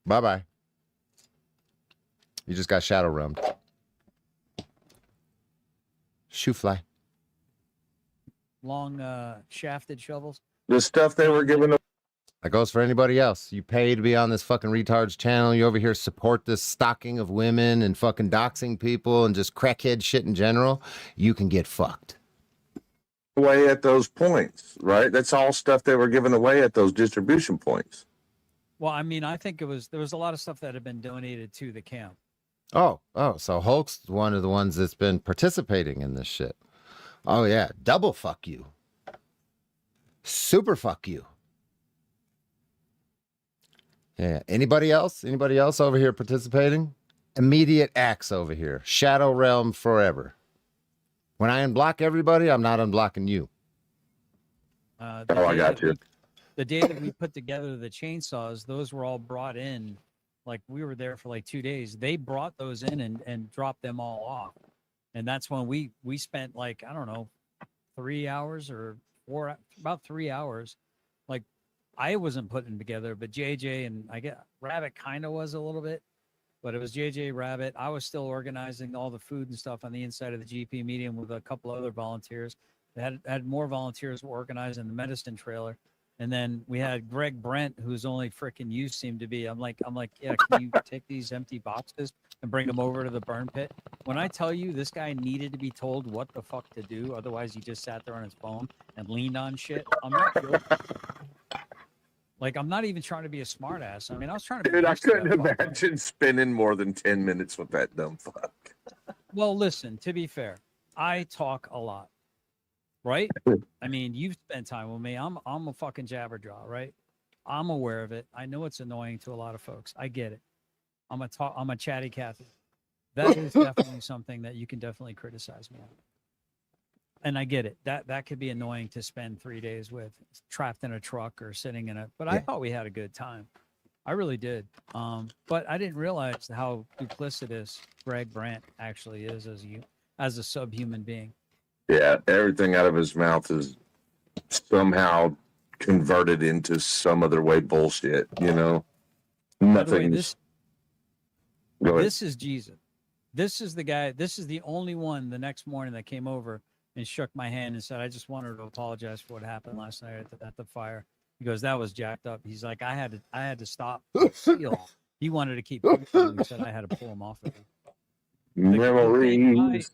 Bye bye. You just got shadow roamed. Shoe fly. Long shafted shovels. The stuff they were giving. That goes for anybody else. You pay to be on this fucking retard's channel. You over here support this stalking of women and fucking doxing people and just crackhead shit in general. You can get fucked. Away at those points, right? That's all stuff they were giving away at those distribution points. Well, I mean, I think there was a lot of stuff that had been donated to the camp. Oh, so Hulk's one of the ones that's been participating in this shit. Oh yeah, double fuck you. Super fuck you. Yeah. Anybody else? Anybody else over here participating? Immediate axe over here. Shadow Realm forever. When I unblock everybody, I'm not unblocking you. I got you. The day that we put together the chainsaws, those were all brought in. Like we were there for like 2 days. They brought those in and dropped them all off. And that's when we spent like, I don't know, 3 hours or about 3 hours. Like I wasn't putting together, but JJ and I get Rabbit kind of was a little bit, but it was JJ Rabbit. I was still organizing all the food and stuff on the inside of the GP medium with a couple other volunteers. They had more volunteers organizing the medicine trailer. And then we had Greg Brent, whose only freaking use seemed to be, I'm like, yeah, can you take these empty boxes and bring them over to the burn pit? When I tell you this guy needed to be told what the fuck to do, otherwise he just sat there on his phone and leaned on shit. I'm not joking. Like, I'm not even trying to be a smart ass. I mean, I was trying to be Dude, I nice to that couldn't fuck. imagine spending more than 10 minutes with that dumb fuck. Well, listen, to be fair, I talk a lot, right? I mean, you've spent time with me. I'm a fucking jabberjaw, right? I'm aware of it. I know it's annoying to a lot of folks. I get it. I'm a chatty Cathy. That is definitely something that you can definitely criticize me on. And I get it. That could be annoying to spend 3 days with, trapped in a truck or sitting in a. But I thought we had a good time. I really did. But I didn't realize how duplicitous Greg Brandt actually is as a subhuman being. Yeah, everything out of his mouth is somehow converted into some other way bullshit, you know? By the way, Nothing. this is Jesus. This is the guy. This is the only one the next morning that came over and shook my hand and said, I just wanted to apologize for what happened last night at the fire. He goes, that was jacked up. He's like, I had to stop the seal. He wanted to keep pushing. He said I had to pull him off of him. Memories.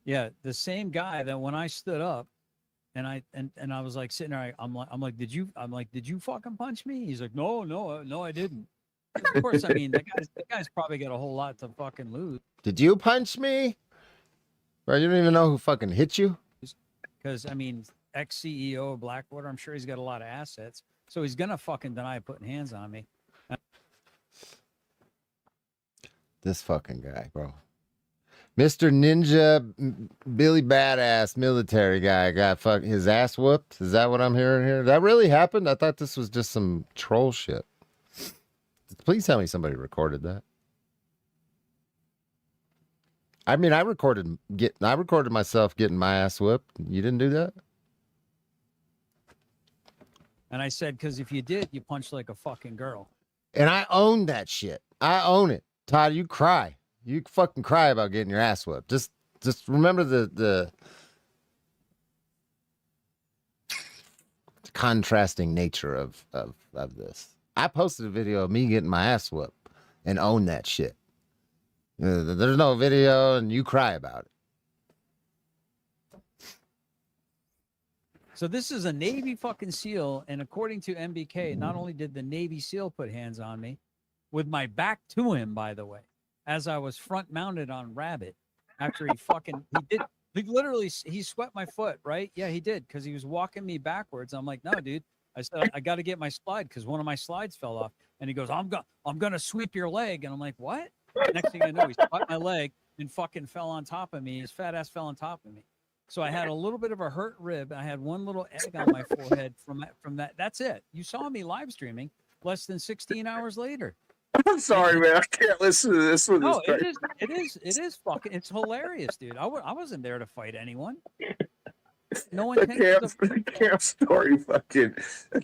The same guy that when I stood up and I was like sitting there, I'm like, did you fucking punch me? He's like, no, I didn't. Of course, I mean, that guy's probably got a whole lot to fucking lose. Did you punch me? Bro, you don't even know who fucking hit you? Because, I mean, ex-CEO of Blackwater, I'm sure he's got a lot of assets. So he's going to fucking deny putting hands on me. This fucking guy, bro. Mr. Ninja Billy Badass military guy got his ass whooped. Is that what I'm hearing here? That really happened? I thought this was just some troll shit. Please tell me somebody recorded that. I mean, I recorded myself getting my ass whooped. You didn't do that? And I said, because if you did, you punched like a fucking girl. And I own that shit. I own it. Todd, you cry. You fucking cry about getting your ass whooped. Just remember the contrasting nature of this. I posted a video of me getting my ass whooped and own that shit. There's no video and you cry about it. So this is a Navy fucking SEAL, and according to MBK, not only did the Navy SEAL put hands on me, with my back to him, by the way, as I was front mounted on Rabbit. After he literally he swept my foot, right? Yeah, he did, because he was walking me backwards. I'm like, no, dude. I said I got to get my slide because one of my slides fell off. And he goes, I'm gonna sweep your leg. And I'm like, what? Next thing I know, he swept my leg and fucking fell on top of me. His fat ass fell on top of me. So I had a little bit of a hurt rib. I had one little egg on my forehead from that. That's it. You saw me live streaming less than 16 hours later. I'm sorry, man. I can't listen to this one. No, it is fucking, it's hilarious, dude. I wasn't there to fight anyone. No one The takes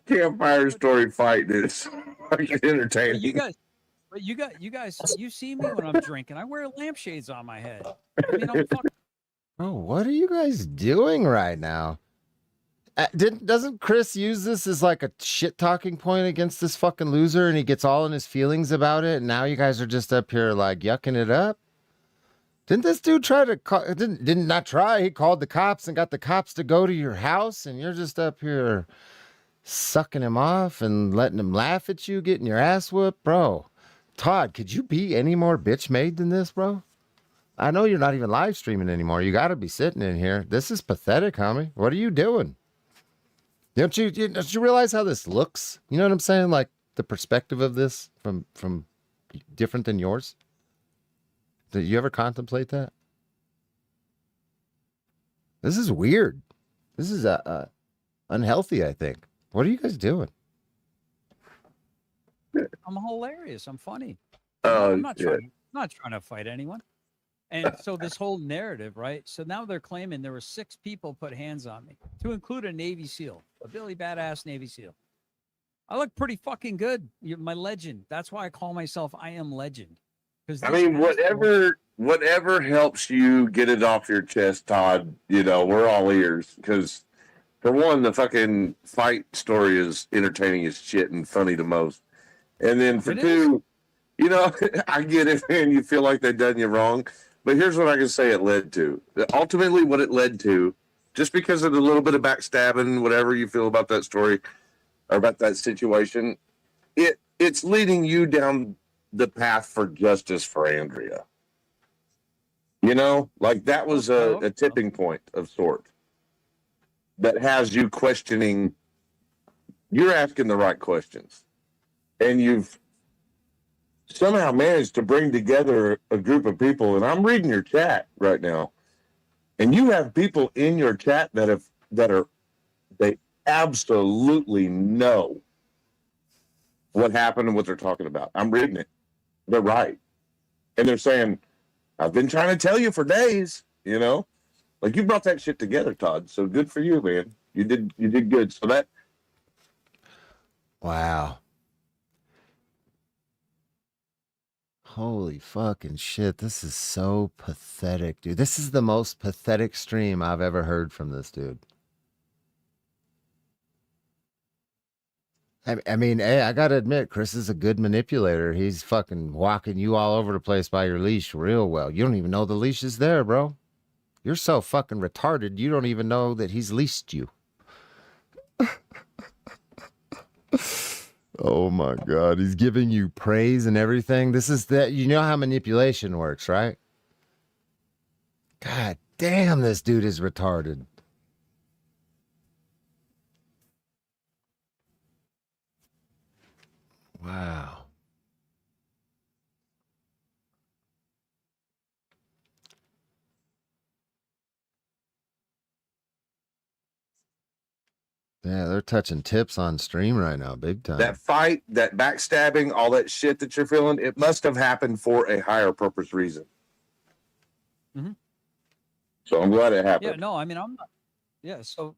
campfire story fight is fucking entertaining. you guys, you see me when I'm drinking. I wear lampshades on my head. I mean, I'm fucking. Oh, what are you guys doing right now? Doesn't Chris use this as like a shit talking point against this fucking loser, and he gets all in his feelings about it, and now you guys are just up here like yucking it up? Didn't this dude try to call? Didn't not try? He called the cops and got the cops to go to your house, and you're just up here sucking him off and letting him laugh at you, getting your ass whooped, bro. Todd, could you be any more bitch made than this, bro? I know you're not even live streaming anymore. You got to be sitting in here. This is pathetic, homie. What are you don't you realize how this looks? You know what I'm saying? Like the perspective of this from different than yours. Did you ever contemplate that? This is weird. This is unhealthy, I think. What are you guys doing? I'm hilarious. I'm funny. Oh, I'm not trying to fight anyone. And so this whole narrative, right? So now they're claiming there were 6 people put hands on me, to include a Navy SEAL, a Billy badass Navy SEAL. I look pretty fucking good. You're my legend. That's why I call myself I am legend. I mean, whatever helps you get it off your chest, Todd, we're all ears. Because, for one, the fucking fight story is entertaining as shit and funny the most. And then for two, I get it, man. You feel like they've done you wrong. But here's what I can say it led to. Ultimately, what it led to, just because of the little bit of backstabbing, whatever you feel about that story or about that situation, it's leading you down the path for justice for Andrea. Like that was a tipping point of sort that has you questioning. You're asking the right questions, and you've somehow managed to bring together a group of people. And I'm reading your chat right now, and you have people in your chat they absolutely know what happened and what they're talking about. I'm reading it. They're right. And they're saying, I've been trying to tell you for days, like you brought that shit together, Todd. So good for you, man. You did good. So that. Wow. Holy fucking shit. This is so pathetic, dude. This is the most pathetic stream I've ever heard from this dude. I mean, hey, I gotta admit, Chris is a good manipulator. He's fucking walking you all over the place by your leash real well. You don't even know the leash is there, bro. You're so fucking retarded, you don't even know that he's leashed you. Oh my God, he's giving you praise and everything. This is that. You know how manipulation works, right? God damn, this dude is retarded. Wow. Yeah, they're touching tips on stream right now, big time. That fight, that backstabbing, all that shit that you're feeling, it must have happened for a higher purpose reason. Mm-hmm. So I'm glad it happened. Yeah, no, I mean, I'm not. Yeah, so,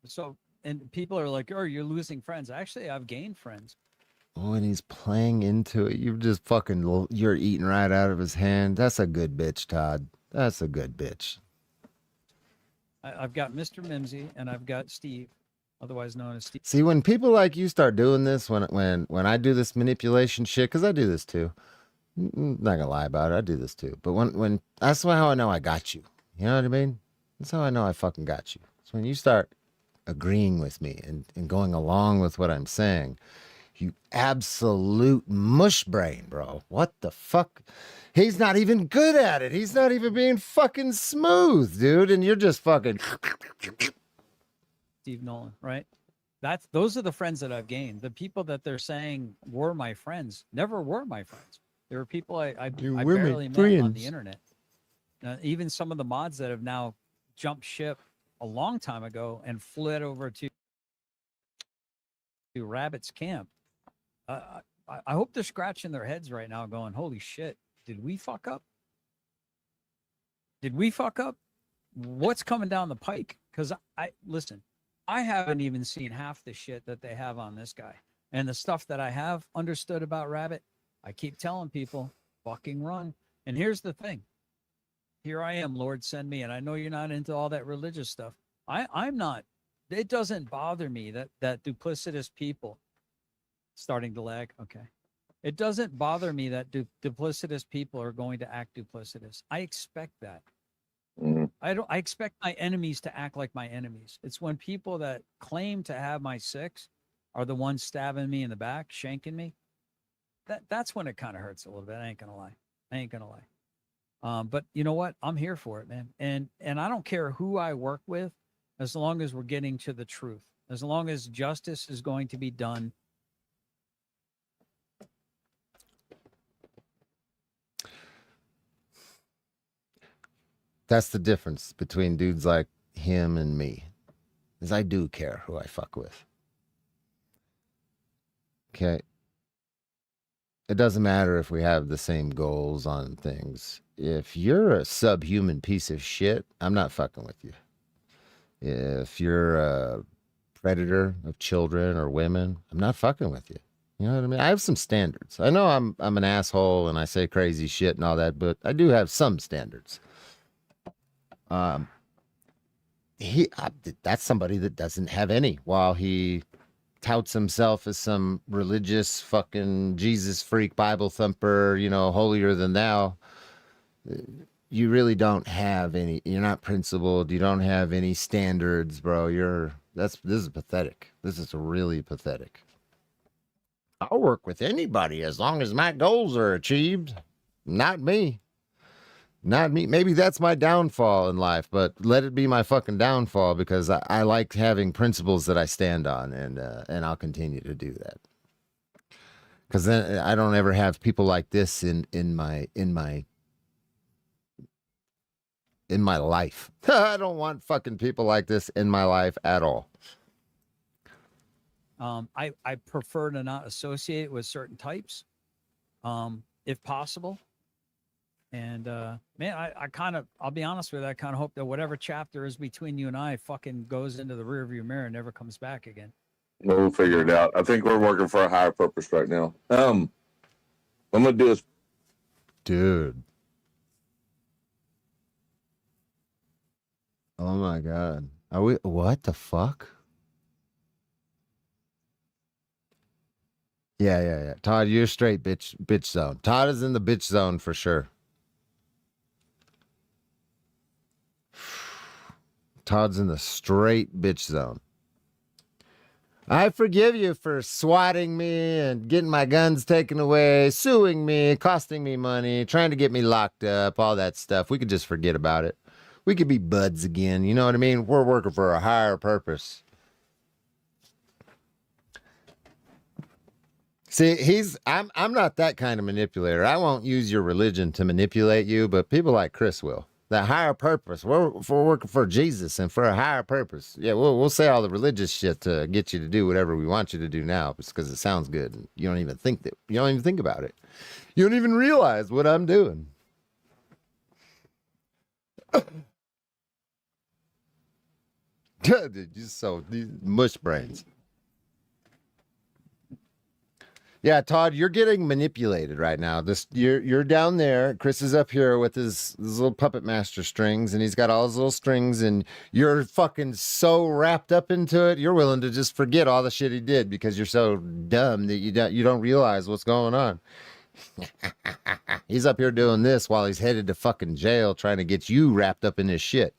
and people are like, oh, you're losing friends. Actually, I've gained friends. Oh, and he's playing into it. You've just fucking, you're eating right out of his hand. That's a good bitch, Todd. That's a good bitch. I've got Mr. Mimsy and I've got Steve, otherwise known as Steve. See, when people like you start doing this, when I do this manipulation shit, because I do this too. Not gonna lie about it, I do this too. But when that's how I know I got you. You know what I mean? That's how I know I fucking got you. It's when you start agreeing with me and going along with what I'm saying. You absolute mush brain, bro. What the fuck? He's not even good at it. He's not even being fucking smooth, dude. And you're just fucking. Steve Nolan, right? Those are the friends that I've gained. The people that they're saying were my friends never were my friends. There were people I barely met on the internet. Even some of the mods that have now jumped ship a long time ago and fled over to Rabbit's camp. I hope they're scratching their heads right now, going, "Holy shit! Did we fuck up? Did we fuck up? What's coming down the pike?" Because listen, I haven't even seen half the shit that they have on this guy, and the stuff that I have understood about Rabbit. I keep telling people, fucking run. And here's the thing. Here I am, Lord, send me. And I know you're not into all that religious stuff. I'm not. It doesn't bother me that duplicitous people starting to lag. Okay. It doesn't bother me that duplicitous people are going to act duplicitous. I expect that. I expect my enemies to act like my enemies. It's when people that claim to have my six are the ones stabbing me in the back, shanking me. That's when it kind of hurts a little bit. I ain't gonna lie. But you know what? I'm here for it, man. And I don't care who I work with, as long as we're getting to the truth, as long as justice is going to be done. That's the difference between dudes like him and me, is I do care who I fuck with. Okay. It doesn't matter if we have the same goals on things. If you're a subhuman piece of shit, I'm not fucking with you. If you're a predator of children or women, I'm not fucking with you. You know what I mean? I have some standards. I know I'm an asshole and I say crazy shit and all that, but I do have some standards. That's somebody that doesn't have any, while he touts himself as some religious fucking Jesus freak, Bible thumper, holier than thou. You really don't have any. You're not principled. You don't have any standards, bro. This is pathetic. This is really pathetic. I'll work with anybody as long as my goals are achieved. Not me. Not me. Maybe that's my downfall in life, but let it be my fucking downfall, because I like having principles that I stand on, and I'll continue to do that. Because then I don't ever have people like this in my life. I don't want fucking people like this in my life at all. I prefer to not associate with certain types, if possible. And man, I'll be honest with you, I kind of hope that whatever chapter is between you and I fucking goes into the rearview mirror and never comes back again. We'll figure it out. I think we're working for a higher purpose right now. What I'm gonna do is, dude. Oh my god. Are we? What the fuck? Yeah. Todd, you're straight bitch zone. Todd is in the bitch zone for sure. Todd's in the straight bitch zone. I forgive you for swatting me and getting my guns taken away, suing me, costing me money, trying to get me locked up, all that stuff. We could just forget about it. We could be buds again. You know what I mean? We're working for a higher purpose. See, I'm not that kind of manipulator. I won't use your religion to manipulate you, but people like Chris will. That higher purpose. We're working for Jesus and for a higher purpose. Yeah, we'll say all the religious shit to get you to do whatever we want you to do now, because it sounds good. And you don't even think about it. You don't even realize what I'm doing. Dude, these mush brains. Yeah, Todd, you're getting manipulated right now. You're down there. Chris is up here with his little puppet master strings, and he's got all his little strings, and you're fucking so wrapped up into it, you're willing to just forget all the shit he did because you're so dumb that you don't realize what's going on. He's up here doing this while he's headed to fucking jail, trying to get you wrapped up in his shit.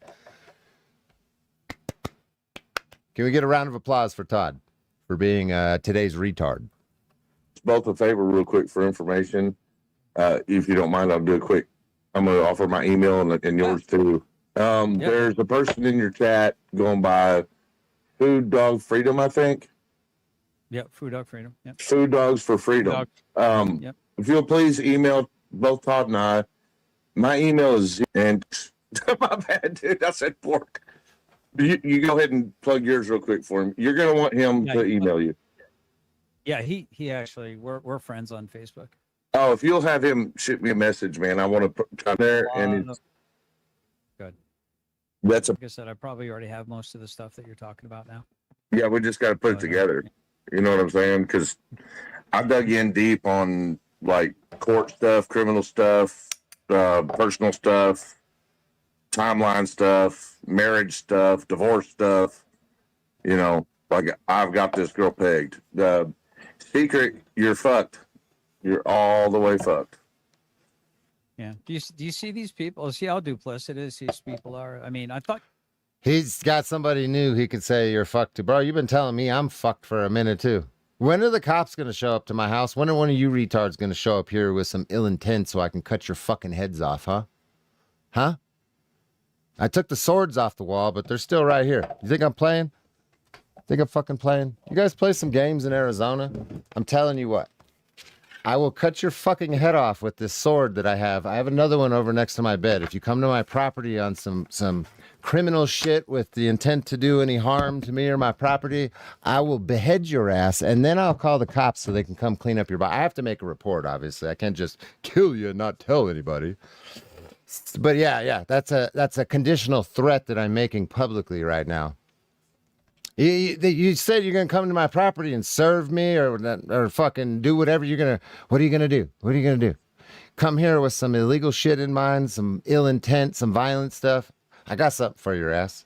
Can we get a round of applause for Todd for being today's retard? both a favor real quick for information. If you don't mind, I'll do a quick. I'm going to offer my email and yours too. There's a person in your chat going by Food Dog Freedom, I think. Yep, Food Dog Freedom. Yep. Food Dogs for Freedom. Yep. If you'll please email both Todd and I. My email is and my bad, dude. I said pork. You go ahead and plug yours real quick for him. You're gonna want him to email you. Yeah, he actually we're friends on Facebook. Oh, if you'll have him shoot me a message, man. I want to put on there and it's good. That's like I said, I probably already have most of the stuff that you're talking about now. Yeah, we just got to put it together. You know what I'm saying? Because I dug in deep on like court stuff, criminal stuff, personal stuff, timeline stuff, marriage stuff, divorce stuff. You know, like I've got this girl pegged. The secret, you're fucked. You're all the way fucked. Yeah. Do you see these people? See how duplicitous these people are? I mean, I thought he's got somebody new he could say you're fucked to. Bro, you've been telling me I'm fucked for a minute too. When are the cops going to show up to my house? When are one of you retards going to show up here with some ill intent so I can cut your fucking heads off, huh? Huh? I took the swords off the wall, but they're still right here. You think I'm playing? Think I'm fucking playing? You guys play some games in Arizona? I'm telling you what. I will cut your fucking head off with this sword that I have. I have another one over next to my bed. If you come to my property on some criminal shit with the intent to do any harm to me or my property, I will behead your ass, and then I'll call the cops so they can come clean up your body. I have to make a report, obviously. I can't just kill you and not tell anybody. But yeah, that's a conditional threat that I'm making publicly right now. You said you're gonna come to my property and serve me or fucking do whatever you're gonna. What are you gonna do? What are you gonna do? Come here with some illegal shit in mind, some ill intent, some violent stuff. I got something for your ass.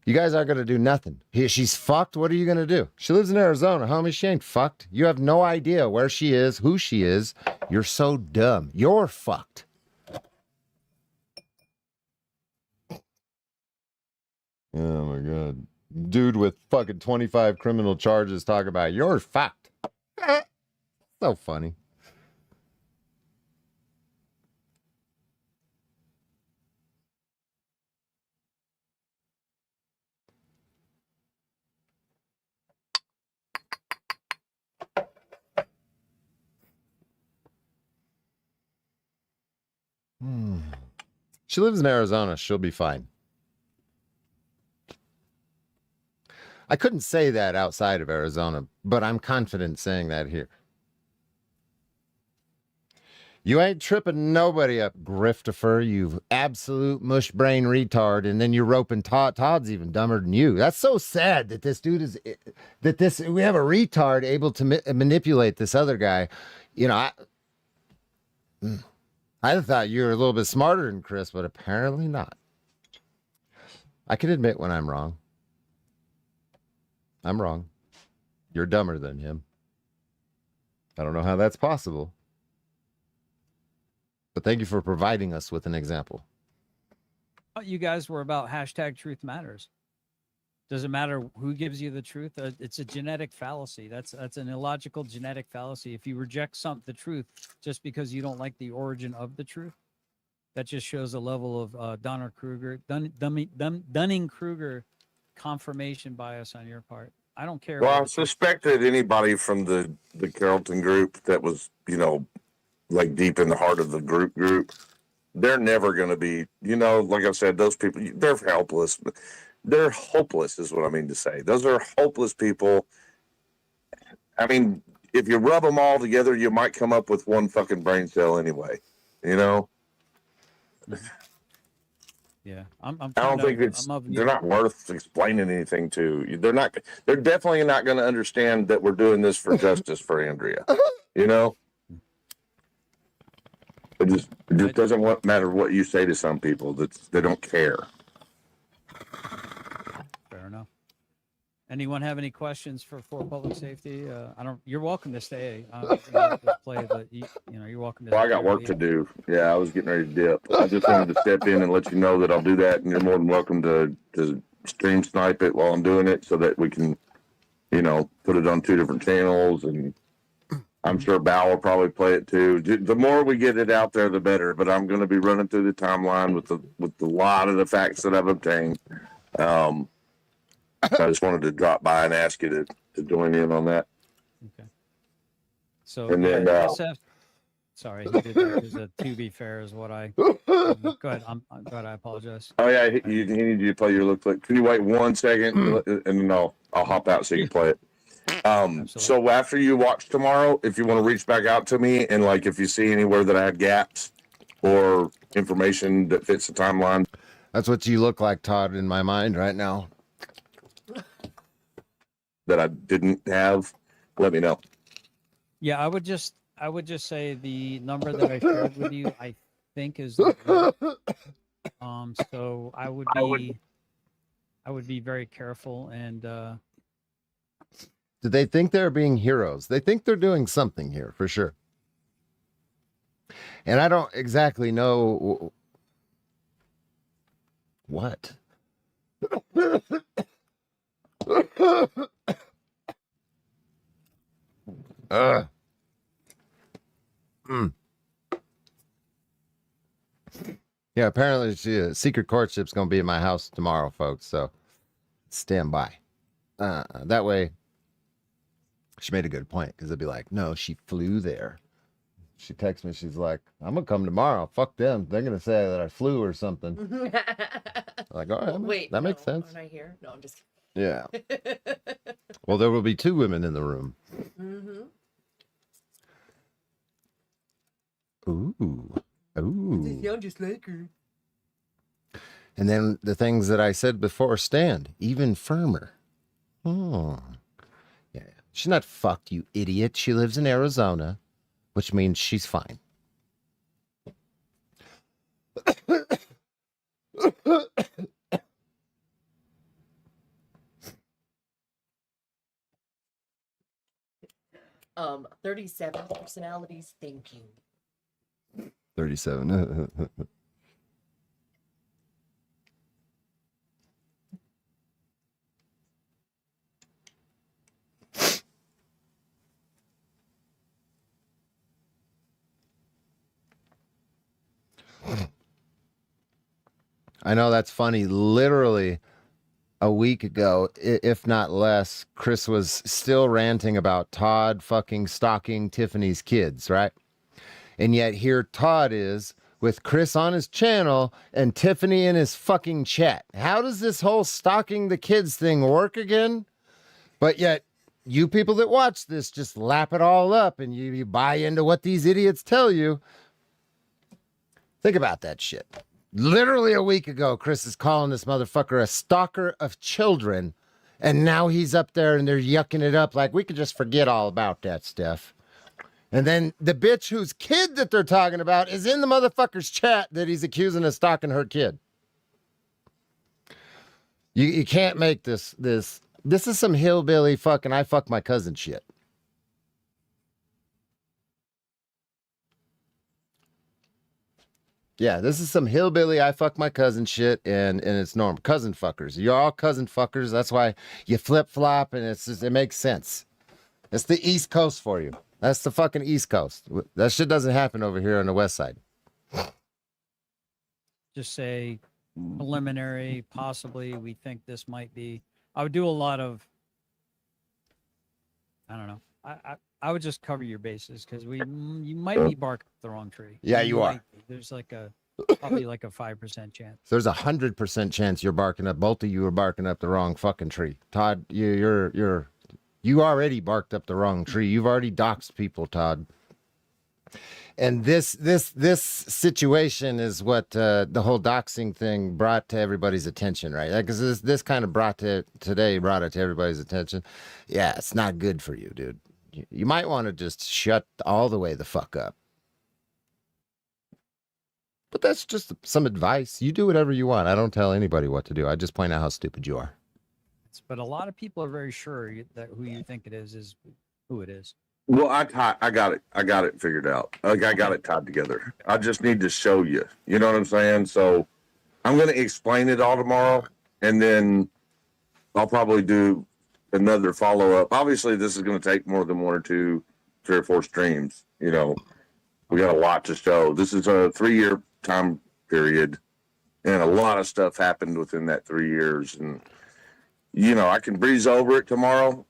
You guys aren't gonna do nothing. She's fucked. What are you gonna do? She lives in Arizona, homie. She ain't fucked. You have no idea where she is, who she is. You're so dumb. You're fucked. Oh my god. Dude with fucking 25 criminal charges talk about you're fucked. So funny. She lives in Arizona. She'll be fine. I couldn't say that outside of Arizona, but I'm confident saying that here. You ain't tripping nobody up, Griftifer, you absolute mush brain retard, and then you're roping Todd. Todd's even dumber than you. That's so sad that this dude is, we have a retard able to manipulate this other guy. You know, I thought you were a little bit smarter than Chris, but apparently not. I can admit when I'm wrong. I'm wrong. You're dumber than him. I don't know how that's possible. But thank you for providing us with an example. You guys were about hashtag truth matters. Doesn't matter who gives you the truth. It's a genetic fallacy. That's an illogical genetic fallacy. If you reject the truth just because you don't like the origin of the truth, that just shows a level of Dunning-Kruger confirmation bias on your part. I don't care. Well, I suspected anybody from the Carrollton group that was, you know, like deep in the heart of the group, they're never going to be, you know, like I said, those people, they're helpless. They're hopeless is what I mean to say. Those are hopeless people. I mean, if you rub them all together, you might come up with one fucking brain cell anyway, you know? Yeah, I don't think they're not worth explaining anything to. They're definitely not going to understand that we're doing this for justice for Andrea. You know, it just doesn't matter what you say to some people. They don't care. Fair enough. Anyone have any questions for public safety? You're welcome to stay. Just play, but you're welcome to. Well, I got work to do. Yeah, I was getting ready to dip. I just wanted to step in and let you know that I'll do that, and you're more than welcome to stream snipe it while I'm doing it, so that we can put it on 2 different channels, and I'm sure Bow will probably play it too. The more we get it out there, the better. But I'm going to be running through the timeline with a lot of the facts that I've obtained. I just wanted to drop by and ask you to join in on that. Okay. So And then, SF. Sorry, he did that because to be fair is what I. Go ahead. Go ahead. I apologize. Oh yeah, he needed you to play your look clip. Can you wait 1 second, and then I'll hop out so you can play it. So after you watch tomorrow, if you want to reach back out to me, and like if you see anywhere that I had gaps or information that fits the timeline, That's what you look like, Todd, in my mind right now. that I didn't have, let me know. Yeah, I would just say the number that I shared with you, I think is the right. So I would be very careful and Do they think they're being heroes? They think they're doing something here for sure. And I don't exactly know what. Yeah, apparently secret courtship's gonna be in my house tomorrow, folks. So stand by. That way, she made a good point because they'd be like, "No, she flew there." She texts me. She's like, "I'm gonna come tomorrow. Fuck them. They're gonna say that I flew or something." Like, all right, Wait, that makes no, sense. Aren't I here? No, I'm just Yeah. kidding. Well, there will be 2 women in the room. Mm-hmm. Ooh. Ooh. Sound just like her. And then the things that I said before stand even firmer. Oh. Yeah. She's not fucked, you idiot. She lives in Arizona, which means she's fine. 37 personalities thinking. 37. I know that's funny. Literally a week ago, if not less, Chris was still ranting about Todd fucking stalking Tiffany's kids, right? And yet here Todd is with Chris on his channel and Tiffany in his fucking chat. How does this whole stalking the kids thing work again? But yet you people that watch this just lap it all up and you buy into what these idiots tell you. Think about that shit. Literally a week ago, Chris is calling this motherfucker a stalker of children. And now he's up there and they're yucking it up like we could just forget all about that stuff. And then the bitch whose kid that they're talking about is in the motherfucker's chat that he's accusing of stalking her kid. You can't make this is some hillbilly fucking I fuck my cousin shit. Yeah, this is some hillbilly I fuck my cousin shit, and it's normal. Cousin fuckers. You're all cousin fuckers. That's why you flip flop, and it makes sense. It's the East Coast for you. That's the fucking East Coast. That shit doesn't happen over here on the West Side. Just say preliminary, possibly. We think this might be. I would do a lot of. I don't know. I would just cover your bases because you might be barking up the wrong tree. Yeah, you are. There's probably like a 5% chance. There's 100% chance you're barking up. Both of you are barking up the wrong fucking tree. Todd, you already barked up the wrong tree. You've already doxed people, Todd. And this situation is what the whole doxing thing brought to everybody's attention, right? Because this kind of brought it to everybody's attention. Yeah, it's not good for you, dude. You might want to just shut all the way the fuck up. But that's just some advice. You do whatever you want. I don't tell anybody what to do. I just point out how stupid you are. But a lot of people are very sure that who you think it is who it is. Well, I got it figured out. Like I got it tied together. I just need to show you. You know what I'm saying? So I'm going to explain it all tomorrow, and then I'll probably do another follow up. Obviously, this is going to take more than 1 or 2, 3 or 4 streams. You know, we got a lot to show. This is a 3-year time period, and a lot of stuff happened within that 3 years. And you know, I can breeze over it tomorrow,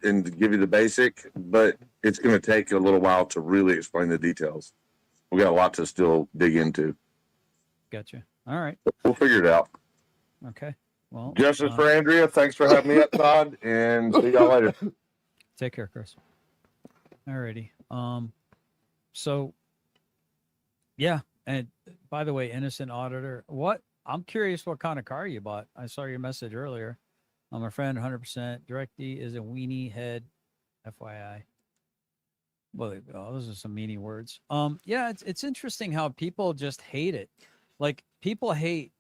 and give you the basic, but it's going to take a little while to really explain the details. We got a lot to still dig into. Gotcha. All right. We'll figure it out. Okay. Well, Justice for Andrea. Thanks for having me up, Todd, and see y'all later. take care, Chris. Alrighty. So yeah, and by the way, innocent auditor, what? I'm curious what kind of car you bought. I saw your message earlier. I'm a friend, 100%. Direct D is a weenie head, FYI. Well, those are some meaty words. Yeah, it's interesting how people just hate it. Like people hate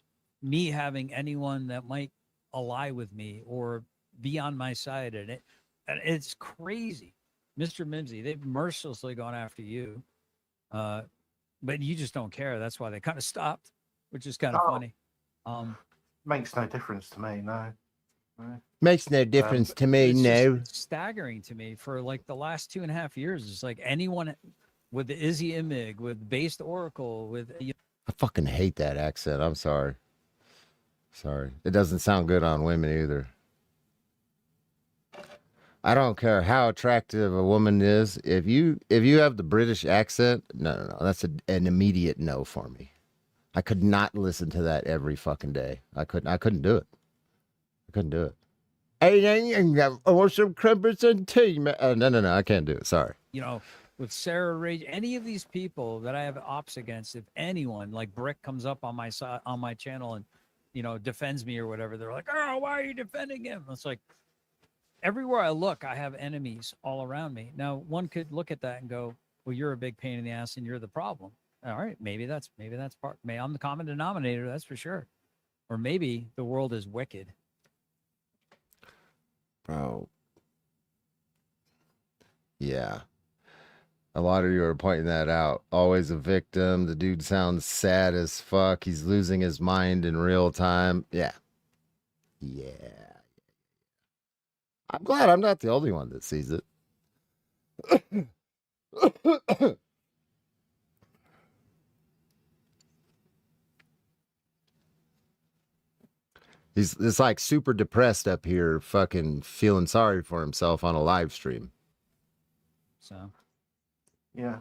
me having anyone that might ally with me or be on my side, and it's crazy. Mr. Mimsy, they've mercilessly gone after you, but you just don't care. That's why they kind of stopped, which is kind of funny. Makes no difference to me, no. Makes no difference to me, It's no. just staggering to me for like the last 2.5 years. It's like anyone with the Izzy Imig, with Based Oracle, with I fucking hate that accent. I'm sorry. Sorry. It doesn't sound good on women either. I don't care how attractive a woman is. If you have the British accent, no. That's an immediate no for me. I could not listen to that every fucking day. I couldn't do it. I couldn't do it. Hey, I want some crumpets and tea, man. No, I can't do it. Sorry. you know, with Sarah Rage, any of these people that I have ops against, if anyone like Brick comes up on my side on my channel and defends me or whatever, they're like, "Oh, why are you defending him?" It's like everywhere I look, I have enemies all around me. Now, one could look at that and go, "Well, you're a big pain in the ass, and you're the problem." All right, maybe that's part. Maybe I'm the common denominator. That's for sure. Or maybe the world is wicked. Bro. Yeah. A lot of you are pointing that out. Always a victim. The dude sounds sad as fuck. He's losing his mind in real time. Yeah. I'm glad I'm not the only one that sees it. It's like super depressed up here, fucking feeling sorry for himself on a live stream. So, yeah.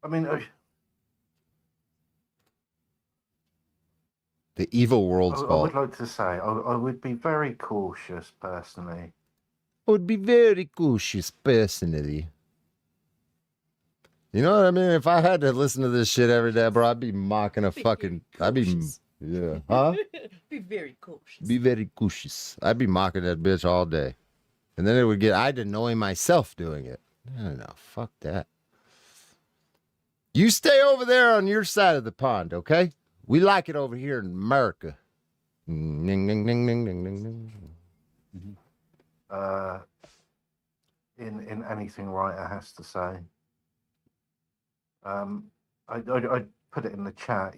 I mean, The evil world's I fault. would like to say I would be very cautious personally. I would be very cautious personally. You know what I mean? If I had to listen to this shit every day, bro, I'd be mocking a fucking. I'd be, yeah, huh? Be very cautious. Be very cautious. I'd be mocking that bitch all day, and then I'd annoy myself doing it. No, fuck that. You stay over there on your side of the pond, okay? We like it over here in America. Ding, ding, ding, ding, ding, ding, ding. In anything right, I has to say. I put it in the chat.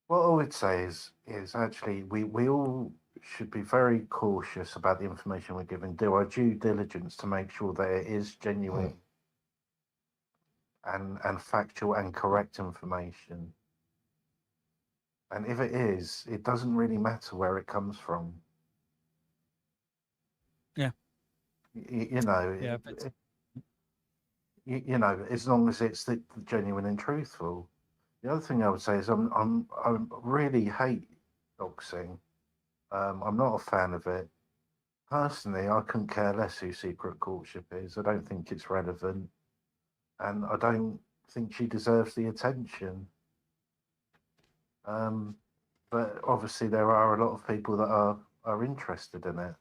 What I would say is actually we all should be very cautious about the information we're given. Do our due diligence to make sure that it is genuine and factual and correct information. And if it is, it doesn't really matter where it comes from. Yeah. Yeah. As long as it's the genuine and truthful. The other thing I would say is I really hate doxing. I'm not a fan of it. Personally, I couldn't care less who Secret Courtship is. I don't think it's relevant. And I don't think she deserves the attention. But obviously there are a lot of people that are interested in it.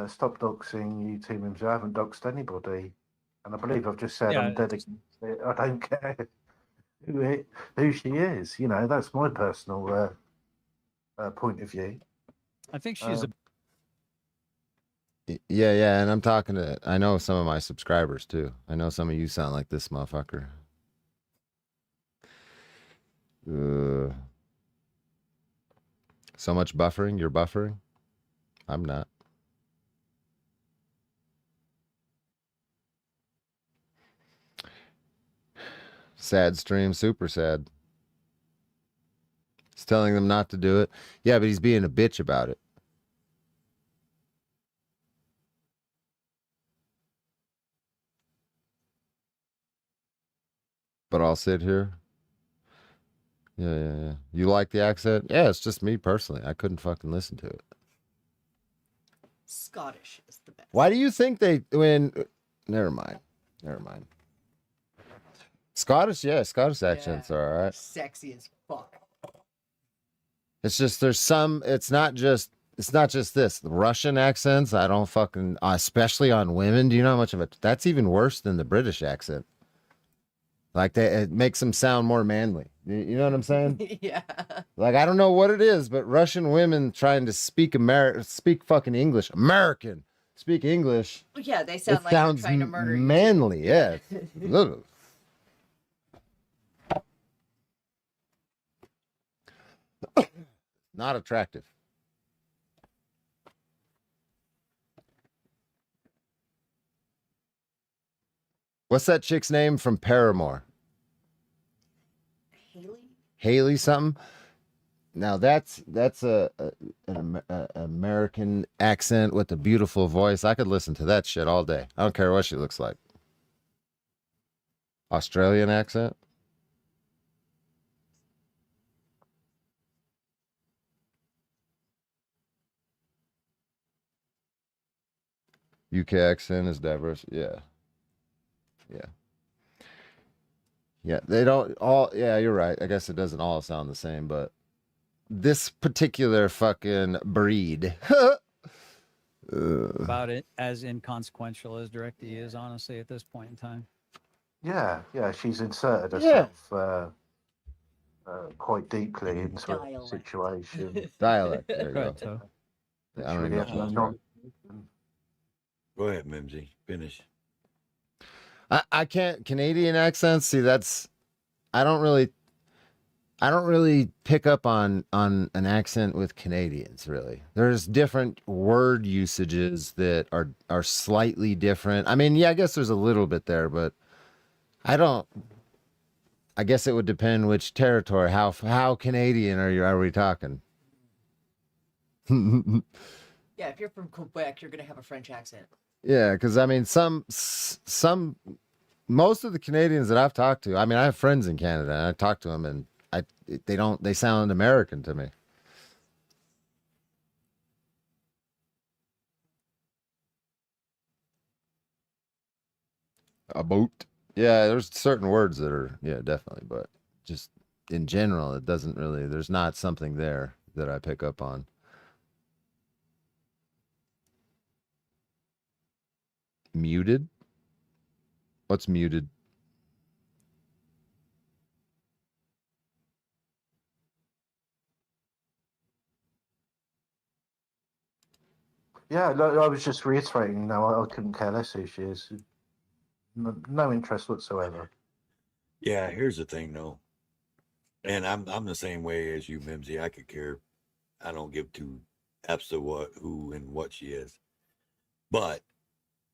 Stop doxing you two Mims. I haven't doxed anybody. And I believe I've just said I'm dedicated. I don't care who she is. That's my personal point of view. I think she's Yeah, and I know some of my subscribers too. I know some of you sound like this motherfucker. So much buffering? You're buffering? I'm not. Sad stream, super sad. He's telling them not to do it. Yeah, but he's being a bitch about it. But I'll sit here. Yeah. You like the accent? Yeah, it's just me personally. I couldn't fucking listen to it. Scottish is the best. Why do you think never mind. Scottish accents are all right. Sexy as fuck. It's just it's not just this. The Russian accents, I don't fucking, especially on women. Do you know how much of that's even worse than the British accent? Like it makes them sound more manly. You know what I'm saying? Yeah. Like, I don't know what it is, but Russian women trying to speak fucking English, speak English. Yeah, they sound like sounds they're trying to murder you. manly. Yeah. Ugh. Not attractive. What's that chick's name from Paramore? Haley something. Now that's an American accent with a beautiful voice. I could listen to that shit all day. I don't care what she looks like. Australian accent. UK accent is diverse. Yeah. They don't all. Yeah, you're right. I guess it doesn't all sound the same, but this particular fucking breed. About it as inconsequential as DirectD is, honestly, at this point in time. Yeah, she's inserted herself quite deeply into the situation. Dialect. There you go. Right, so. I don't even know. Go ahead, Mimsy. Finish. I can't Canadian accents. See, I don't really pick up on an accent with Canadians, really. There's different word usages that are slightly different. I mean, yeah, I guess there's a little bit there, but I guess it would depend which territory. How Canadian are we talking? Yeah, if you're from Quebec, you're gonna have a French accent. Yeah, because I mean, most of the Canadians that I've talked to, I mean, I have friends in Canada, and I talk to them, and they sound American to me. A boat. Yeah, there's certain words that are, yeah, definitely, but just in general, it doesn't really, there's not something there that I pick up on. Muted? What's muted? Yeah, I was just reiterating. No, I couldn't care less who she is. No interest whatsoever. Yeah, here's the thing, though, and I'm the same way as you, Mimsy. I could care. I don't give two f's to who and what she is, but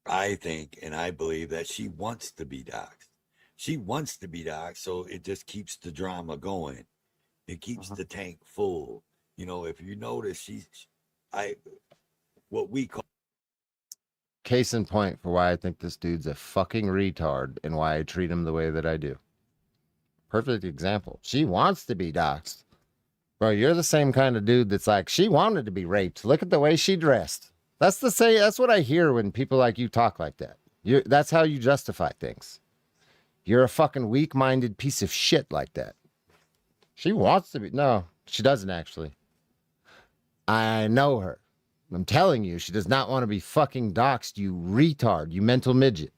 I think and I believe that she wants to be doxxed. She wants to be doxxed, so it just keeps the drama going. It keeps the tank full. You know, if you notice, what we call Case in point for why I think this dude's a fucking retard and why I treat him the way that I do. Perfect example. She wants to be doxxed. Bro, you're the same kind of dude that's like, she wanted to be raped. Look at the way she dressed. That's what I hear when people like you talk like that. That's how you justify things. You're a fucking weak-minded piece of shit like that. She wants to be. No, she doesn't actually. I know her. I'm telling you, she does not want to be fucking doxxed, you retard, you mental midget.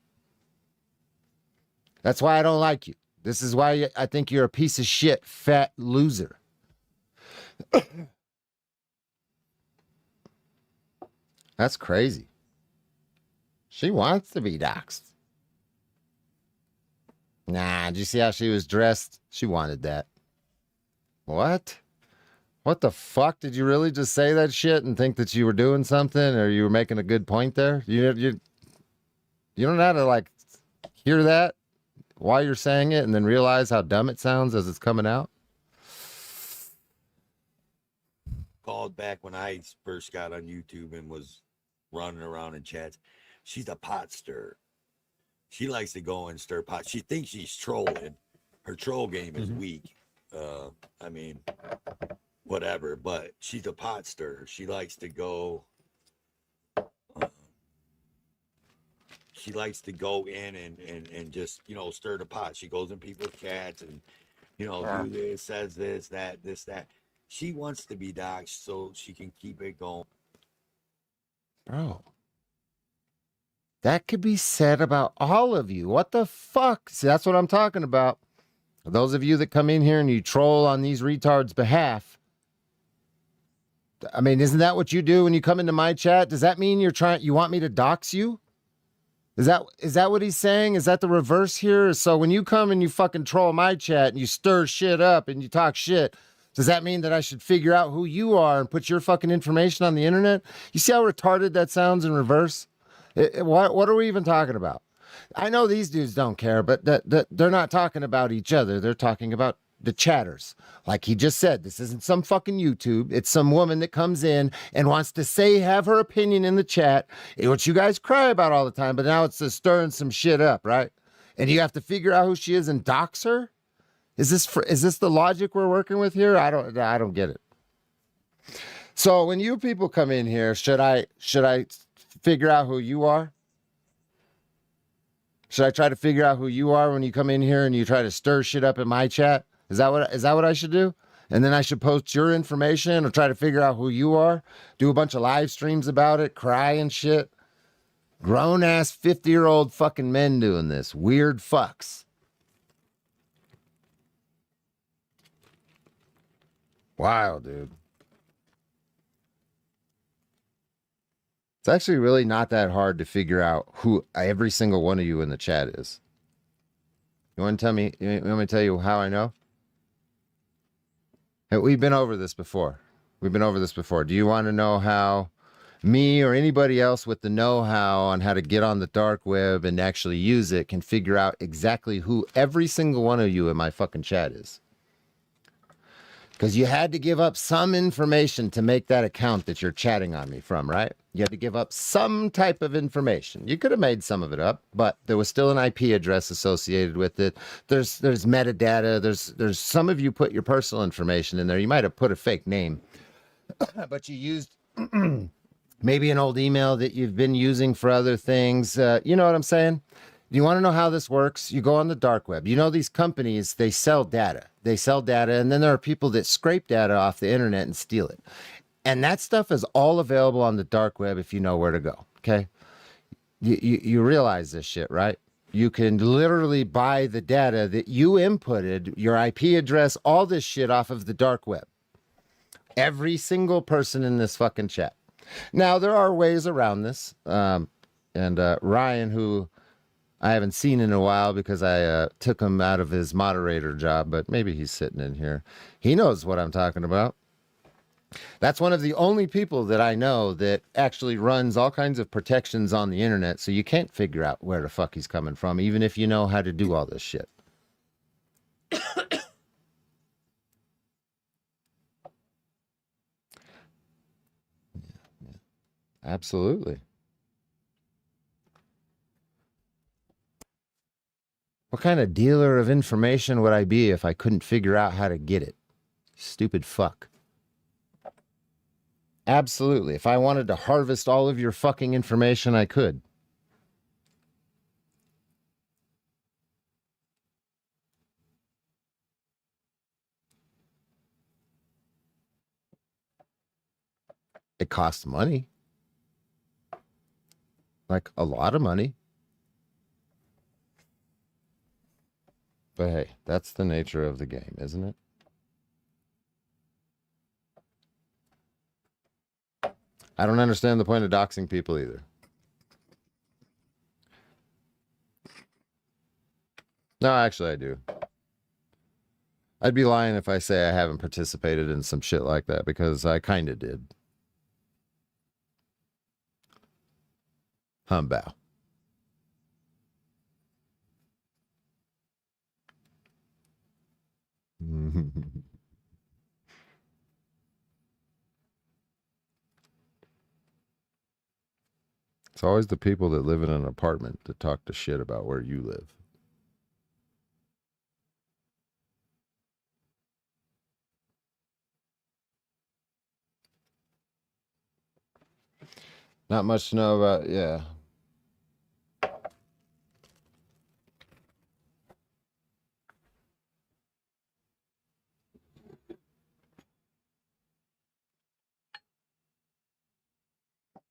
That's why I don't like you. This is why I think you're a piece of shit, fat loser. That's crazy. She wants to be doxxed. Nah, did you see how she was dressed? She wanted that. What? What the fuck? Did you really just say that shit and think that you were doing something or you were making a good point there? You don't know how to, like, hear that while you're saying it and then realize how dumb it sounds as it's coming out? Called back when I first got on YouTube and was running around in chats. She's a pot stirrer. She likes to go and stir pot. She thinks she's trolling. Her troll game is weak. I mean, whatever, but she's a pot stirrer. She likes to go. She likes to go in and just, you know, stir the pot. She goes in people's chats and, you know, do this, says this, that, this, that. She wants to be doxxed so she can keep it going. Bro. That could be said about all of you. What the fuck? See, that's what I'm talking about. Those of you that come in here and you troll on these retards' behalf. I mean, isn't that what you do when you come into my chat? Does that mean you want me to dox you? Is that what he's saying? Is that the reverse here? So when you come and you fucking troll my chat and you stir shit up and you talk shit, does that mean that I should figure out who you are and put your fucking information on the internet? You see how retarded that sounds in reverse? What are we even talking about? I know these dudes don't care, but they're not talking about each other. They're talking about the chatters. Like he just said, this isn't some fucking YouTube. It's some woman that comes in and wants to have her opinion in the chat, which you guys cry about all the time, but now it's just stirring some shit up, right? And you have to figure out who she is and dox her? Is this the logic we're working with here? I don't get it. So when you people come in here, should I figure out who you are? Should I try to figure out who you are when you come in here and you try to stir shit up in my chat? Is that what I should do? And then I should post your information or try to figure out who you are? Do a bunch of live streams about it, cry and shit? Grown ass 50-year-old fucking men doing this. Weird fucks. Wow, dude. It's actually really not that hard to figure out who every single one of you in the chat is. You want to tell me? You want me to tell you how I know? Hey, we've been over this before. Do you want to know how me or anybody else with the know-how on how to get on the dark web and actually use it can figure out exactly who every single one of you in my fucking chat is? Because you had to give up some information to make that account that you're chatting on me from, right? You had to give up some type of information. You could have made some of it up, but there was still an IP address associated with it. There's metadata. There's some of you put your personal information in there. You might have put a fake name, but you used maybe an old email that you've been using for other things. You know what I'm saying? You want to know how this works? You go on the dark web. You know, these companies, they sell data. And then there are people that scrape data off the internet and steal it. And that stuff is all available on the dark web if you know where to go, okay? You realize this shit, right? You can literally buy the data that you inputted, your IP address, all this shit off of the dark web. Every single person in this fucking chat. Now, there are ways around this. Ryan, who I haven't seen in a while because I took him out of his moderator job, but maybe he's sitting in here. He knows what I'm talking about. That's one of the only people that I know that actually runs all kinds of protections on the internet, so you can't figure out where the fuck he's coming from, even if you know how to do all this shit. Absolutely. What kind of dealer of information would I be if I couldn't figure out how to get it? Stupid fuck. Absolutely. If I wanted to harvest all of your fucking information, I could. It costs money. Like a lot of money. But hey, that's the nature of the game, isn't it? I don't understand the point of doxing people either. No, actually I do. I'd be lying if I say I haven't participated in some shit like that, because I kind of did. Humbow. It's always the people that live in an apartment that talk to shit about where you live. Not much to know about, yeah.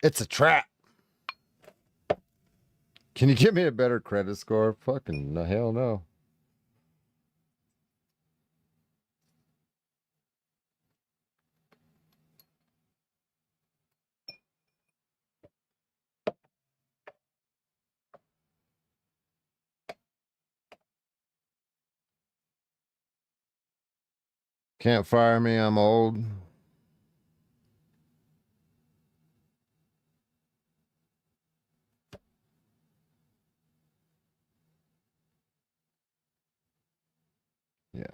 It's a trap. Can you give me a better credit score? Fucking the hell no. Can't fire me, I'm old. Yeah.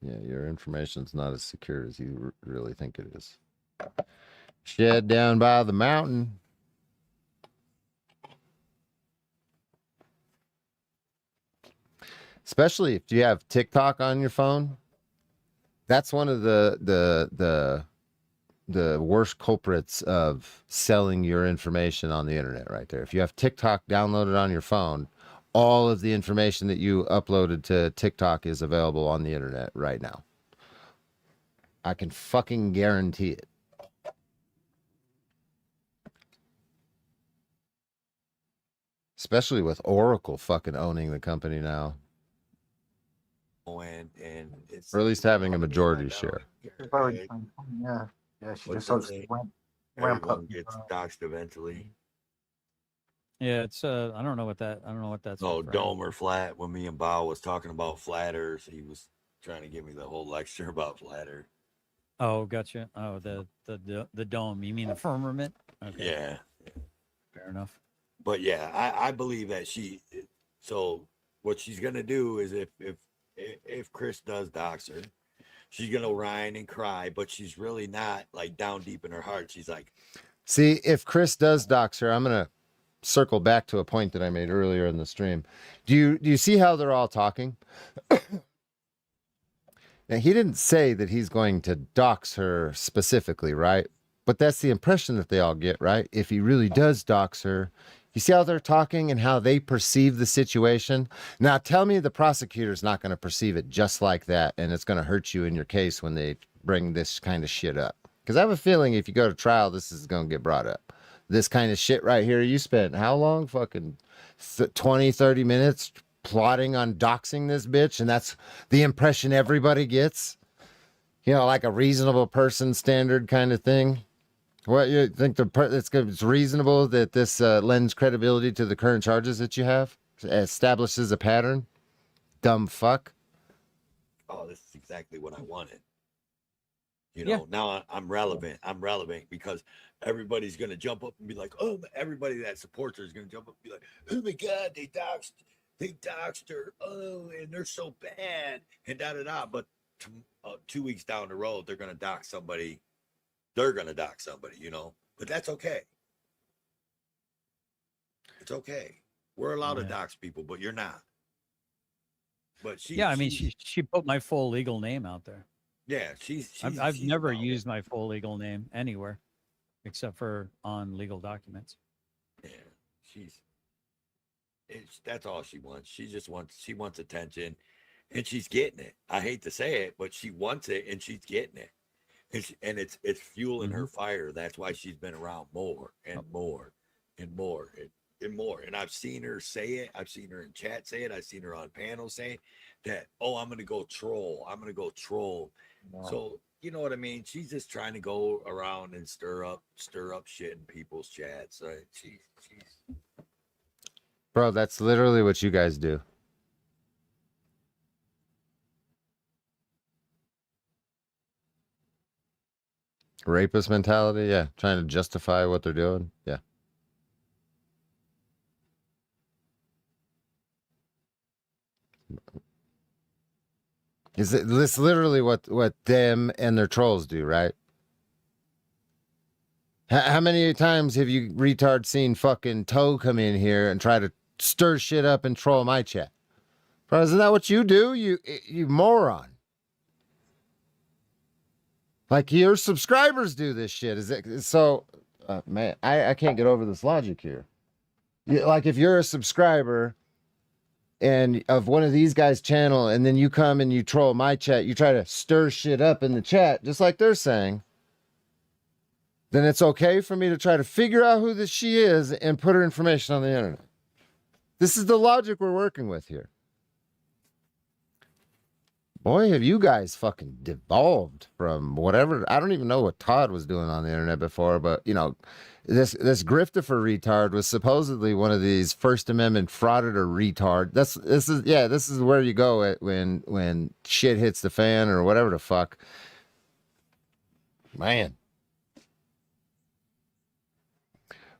Yeah, your information's not as secure as you really think it is. Shed down by the mountain. Especially if you have TikTok on your phone. That's one of the worst culprits of selling your information on the internet right there. If you have TikTok downloaded on your phone, all of the information that you uploaded to TikTok is available on the internet right now. I can fucking guarantee it. Especially with Oracle fucking owning the company now. And it's, Or at least having a majority share. Very, yeah. Yeah, she What's just the hopes to saying? ramp up. Everyone gets doxxed eventually. Yeah, it's I don't know what that's. No, referring- dome or flat. When me and Bao was talking about flat Earth, he was trying to give me the whole lecture about flat Earth. Oh, gotcha. Oh, the dome. You mean the firmament? Okay. Yeah. Fair enough. But yeah, I believe that she. So what she's gonna do is if Chris does dox her, she's gonna whine and cry, but she's really not like down deep in her heart. She's like, see, if Chris does dox her, I'm gonna circle back to a point that I made earlier in the stream. Do you see how they're all talking? Now, he didn't say that he's going to dox her specifically, right? But that's the impression that they all get, right? If he really does dox her, you see how they're talking and how they perceive the situation? Now, tell me the prosecutor's not going to perceive it just like that, and it's going to hurt you in your case when they bring this kind of shit up. Because I have a feeling if you go to trial, this is going to get brought up. This kind of shit right here, you spent how long? Fucking 20, 30 minutes plotting on doxing this bitch, and that's the impression everybody gets. You know, like a reasonable person standard kind of thing. What you think it's reasonable that this lends credibility to the current charges that you have? Establishes a pattern? Dumb fuck. oh, this is exactly what I wanted. You know, now I'm relevant. I'm relevant because everybody's gonna jump up and be like, oh, everybody that supports her is gonna jump up and be like, oh my god, they doxed her. Oh, and they're so bad and da da da. But 2 weeks down the road, they're gonna dox somebody. They're gonna dox somebody, you know. But that's okay. It's okay. We're allowed to dox people, but you're not. But Yeah, I mean, she put my full legal name out there. Yeah, I've never used my full legal name anywhere, except for on legal documents. Yeah, that's all she wants. She wants attention, and she's getting it. I hate to say it, but she wants it, and she's getting it, and it's fueling her fire. That's why she's been around more and more and more and more. And I've seen her say it. I've seen her in chat say it. I've seen her on panels say that. Oh, I'm gonna go troll. I'm gonna go troll. Yeah. So you know what I mean? She's just trying to go around and stir up shit in people's chats. She's Bro, that's literally what you guys do. Rapist mentality, yeah. Trying to justify what they're doing, yeah. Is it this literally what them and their trolls do, right? How many times have you retards seen fucking Toe come in here and try to stir shit up and troll my chat? Bro, isn't that what you do? You moron. Like your subscribers do this shit. Is it so? Man, I can't get over this logic here. Like if you're a subscriber and of one of these guys' channel, and then you come and you troll my chat, you try to stir shit up in the chat, just like they're saying, then it's okay for me to try to figure out who this she is and put her information on the internet. This is the logic we're working with here. Boy, have you guys fucking devolved from whatever. I don't even know what Todd was doing on the internet before, but you know, this Griftifer retard was supposedly one of these First Amendment frauditor retard. This is where you go at when shit hits the fan or whatever the fuck. Man.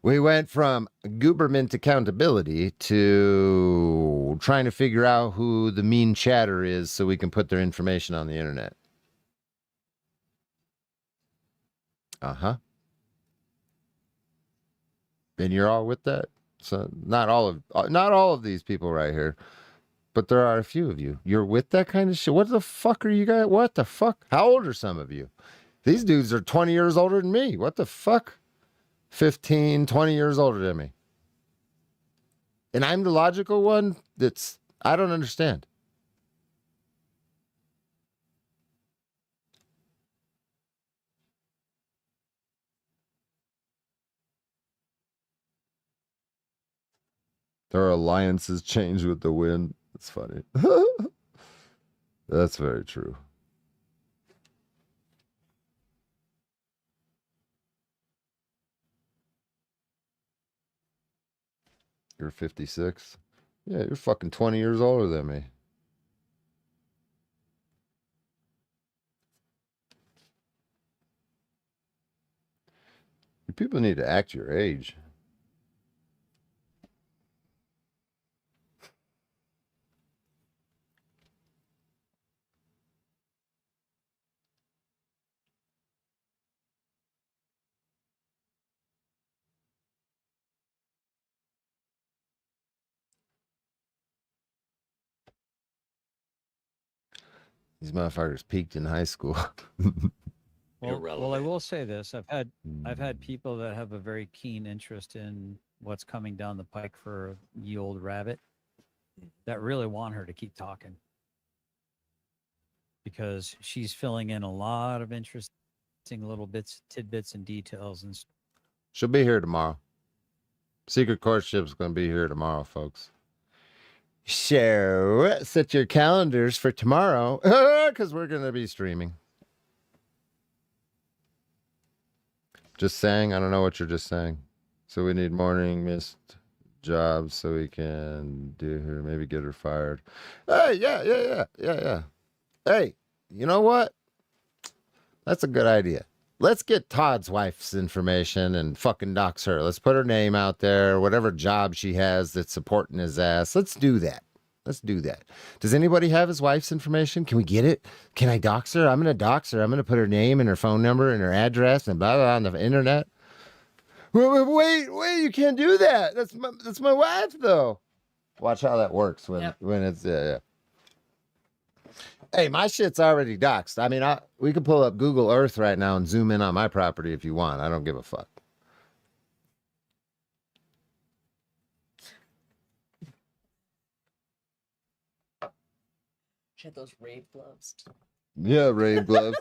We went from government accountability to trying to figure out who the mean chatter is so we can put their information on the internet. Uh-huh. And you're all with that? So not all of these people right here, but there are a few of you. You're with that kind of shit? What the fuck are you guys? What the fuck? How old are some of you? These dudes are 20 years older than me. What the fuck? 15, 20 years older than me. And I'm the logical one I don't understand. Their alliances change with the wind. It's funny. That's very true. You're 56? Yeah, you're fucking 20 years older than me. You people need to act your age. These motherfuckers peaked in high school. Well, I will say this: I've had people that have a very keen interest in what's coming down the pike for Ye Old Rabbit that really want her to keep talking because she's filling in a lot of interesting little tidbits, and details. And She'll be here tomorrow. Secret Courtship's going to be here tomorrow, folks. So, set your calendars for tomorrow because we're going to be streaming. Just saying, I don't know what you're just saying. So we need morning missed jobs so we can do her, maybe get her fired. Hey, yeah. Hey, you know what? That's a good idea. Let's get Todd's wife's information and fucking dox her. Let's put her name out there, whatever job she has that's supporting his ass. Let's do that. Does anybody have his wife's information? Can we get it? Can I dox her? I'm going to dox her. I'm going to put her name and her phone number and her address and blah, blah, on the internet. Wait, you can't do that. That's my wife, though. Watch how that works when it's, yeah. Hey, my shit's already doxed. I mean, we can pull up Google Earth right now and zoom in on my property if you want. I don't give a fuck. She had those rave gloves. Yeah, rave gloves.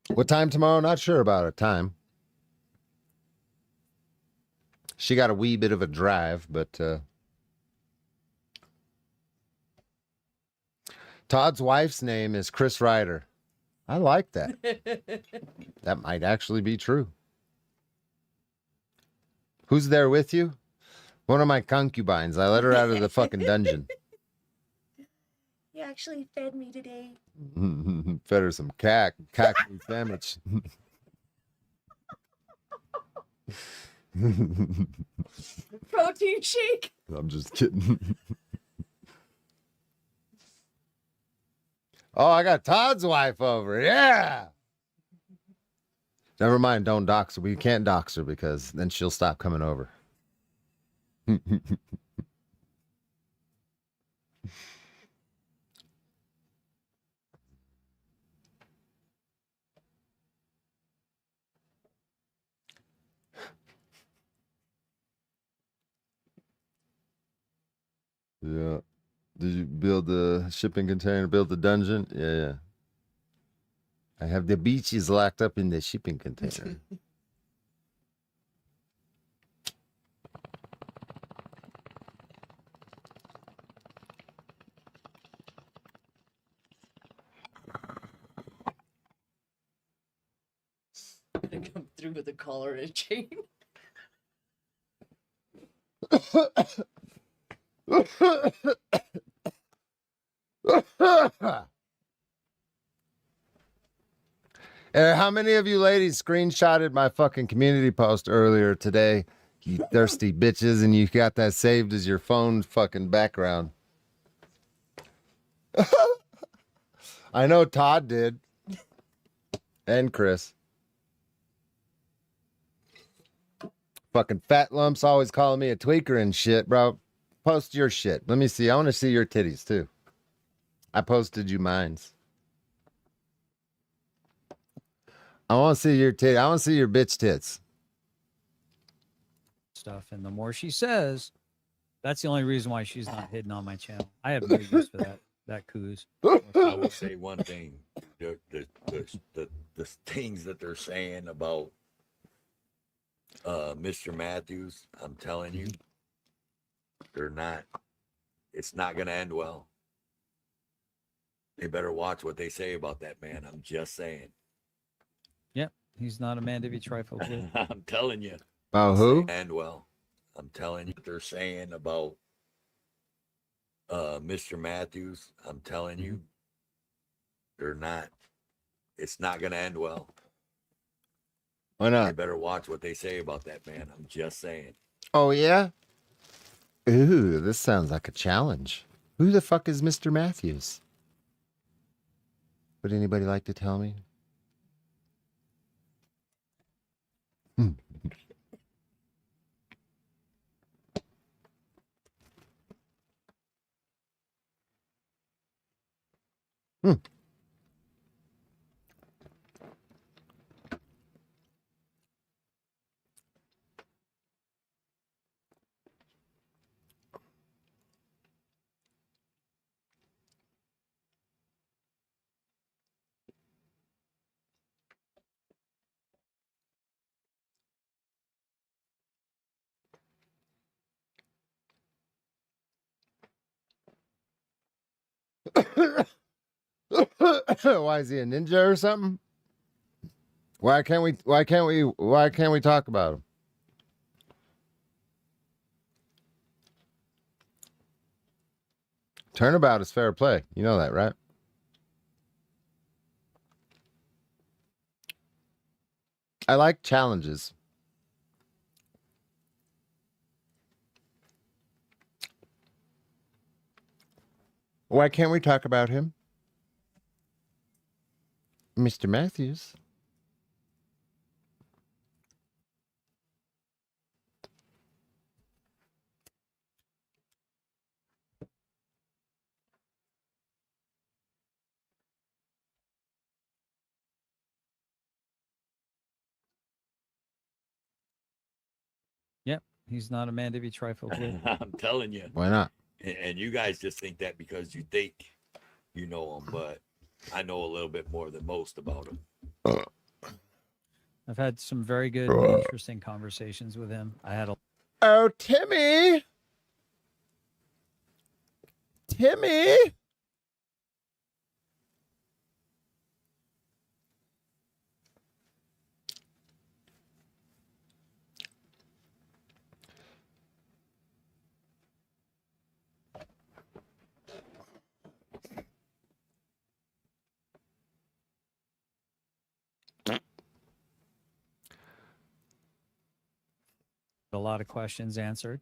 What time tomorrow? Not sure about a time. She got a wee bit of a drive, but Todd's wife's name is Chris Ryder. I like that. That might actually be true. Who's there with you? One of my concubines. I let her out of the fucking dungeon. You actually fed me today. Fed her some cack sandwich. Protein shake. I'm just kidding. Oh, I got Todd's wife over. Yeah. Never mind. Don't dox her. We can't dox her because then she'll stop coming over. Yeah. Did you build the shipping container, build the dungeon? Yeah, yeah. I have the beaches locked up in the shipping container. Gonna come through with a collar and a chain. How many of you ladies screenshotted my fucking community post earlier today? You thirsty bitches, and you got that saved as your phone fucking background. I know Todd did. And Chris. Fucking fat lumps always calling me a tweaker and shit, bro. Post your shit. Let me see. I want to see your titties too. I posted you mines. I want to see your tit. I want to see your bitch tits. Stuff, and the more she says, that's the only reason why she's not hidden on my channel. I have no use for that coos. I will say one thing: the things that they're saying about Mr. Matthews, I'm telling you, they're not. It's not going to end well. They better watch what they say about that man. I'm just saying. Yep, he's not a man to be trifled with. I'm telling you. About who? And well, I'm telling you what they're saying about Mr. Matthews. I'm telling you, they're not. It's not going to end well. Why They not? better watch what they say about that man. I'm just saying. Oh, yeah? Ooh, this sounds like a challenge. Who the fuck is Mr. Matthews? Would anybody like to tell me? Hmm. Hmm. Why is he a ninja or something? Why can't we talk about him? Turnabout is fair play. You know that, right? I like challenges. Why can't we talk about him? Mr. Matthews. Yep, he's not a man to be trifled with. I'm telling you. Why not? And you guys just think that because you think you know him, but I know a little bit more than most about him. I've had some very good, interesting conversations with him. I had a Oh, Timmy. Timmy. A lot of questions answered.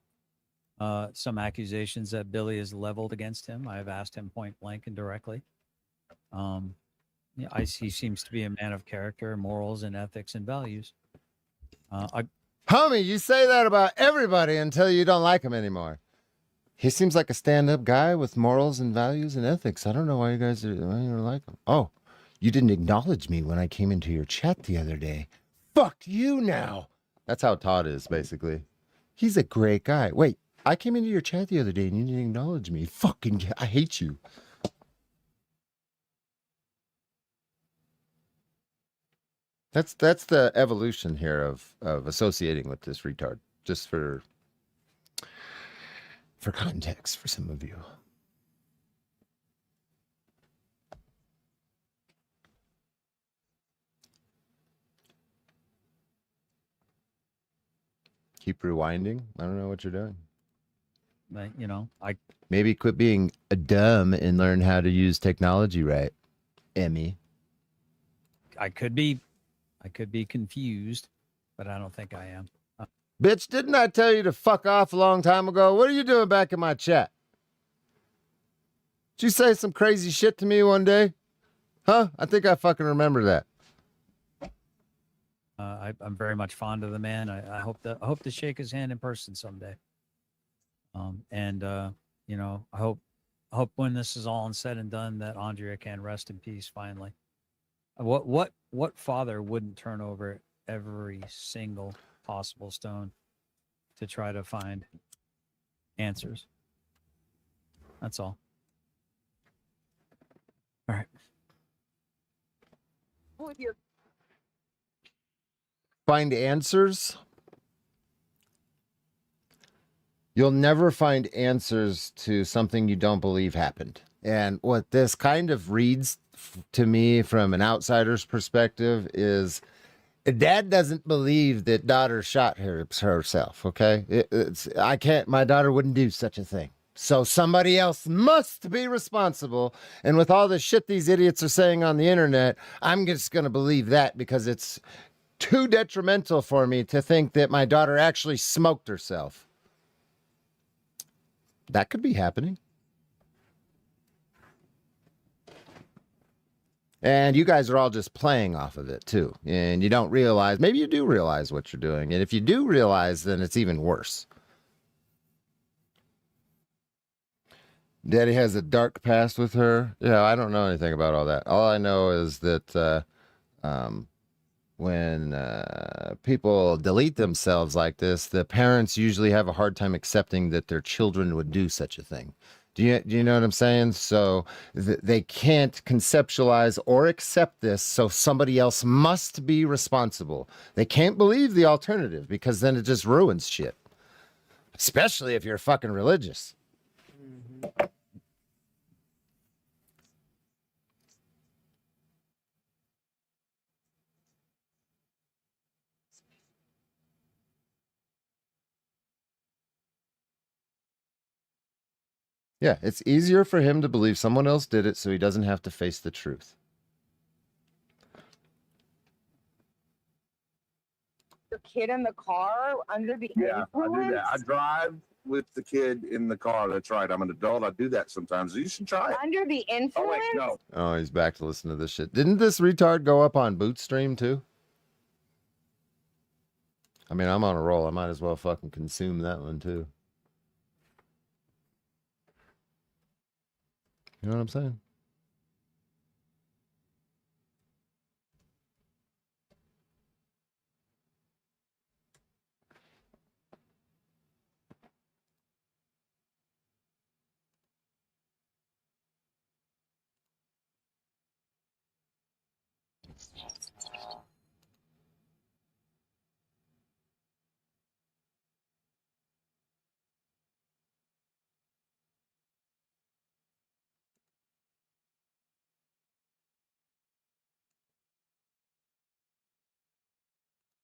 Some accusations that Billy has leveled against him. I have asked him point blank and directly. Yeah, he seems to be a man of character, morals, and ethics and values. Homie, you say that about everybody until you don't like him anymore. He seems like a stand-up guy with morals and values and ethics. I don't know why you guys why you don't like him. Oh, you didn't acknowledge me when I came into your chat the other day. Fuck you now. That's how Todd is, basically. He's a great guy. Wait, I came into your chat the other day and you didn't acknowledge me. Fucking, I hate you. That's the evolution here of associating with this retard. Just for context for some of you. Keep rewinding. I don't know what you're doing. But, you know, maybe quit being a dumb and learn how to use technology right, Emmy. I could be confused, but I don't think I am. Bitch, didn't I tell you to fuck off a long time ago? What are you doing back in my chat? Did you say some crazy shit to me one day? Huh? I think I fucking remember that. I'm very much fond of the man. I hope to shake his hand in person someday. You know, I hope when this is all said and done that Andrea can rest in peace finally. What father wouldn't turn over every single possible stone to try to find answers? That's all. All right. Find answers? You'll never find answers to something you don't believe happened. And what this kind of reads to me from an outsider's perspective is dad doesn't believe that daughter shot herself, okay? My daughter wouldn't do such a thing. So somebody else must be responsible. And with all the shit these idiots are saying on the internet, I'm just going to believe that because it's too detrimental for me to think that my daughter actually smoked herself. That could be happening. And you guys are all just playing off of it too. And you don't realize, maybe you do realize what you're doing. And if you do realize, then it's even worse. Daddy has a dark past with her. Yeah, I don't know anything about all that. All I know is that when people delete themselves like this, the parents usually have a hard time accepting that their children would do such a thing. Do you know what I'm saying? So they can't conceptualize or accept this, so somebody else must be responsible. They can't believe the alternative because then it just ruins shit. Especially if you're fucking religious. Mm-hmm. Yeah, it's easier for him to believe someone else did it so he doesn't have to face the truth. Your kid in the car under the influence? I do that. I drive with the kid in the car. That's right. I'm an adult. I do that sometimes. You should try it. Under the influence? Oh, wait, no. Oh, he's back to listen to this shit. Didn't this retard go up on Bootstream too? I mean, I'm on a roll. I might as well fucking consume that one too. You know what I'm saying?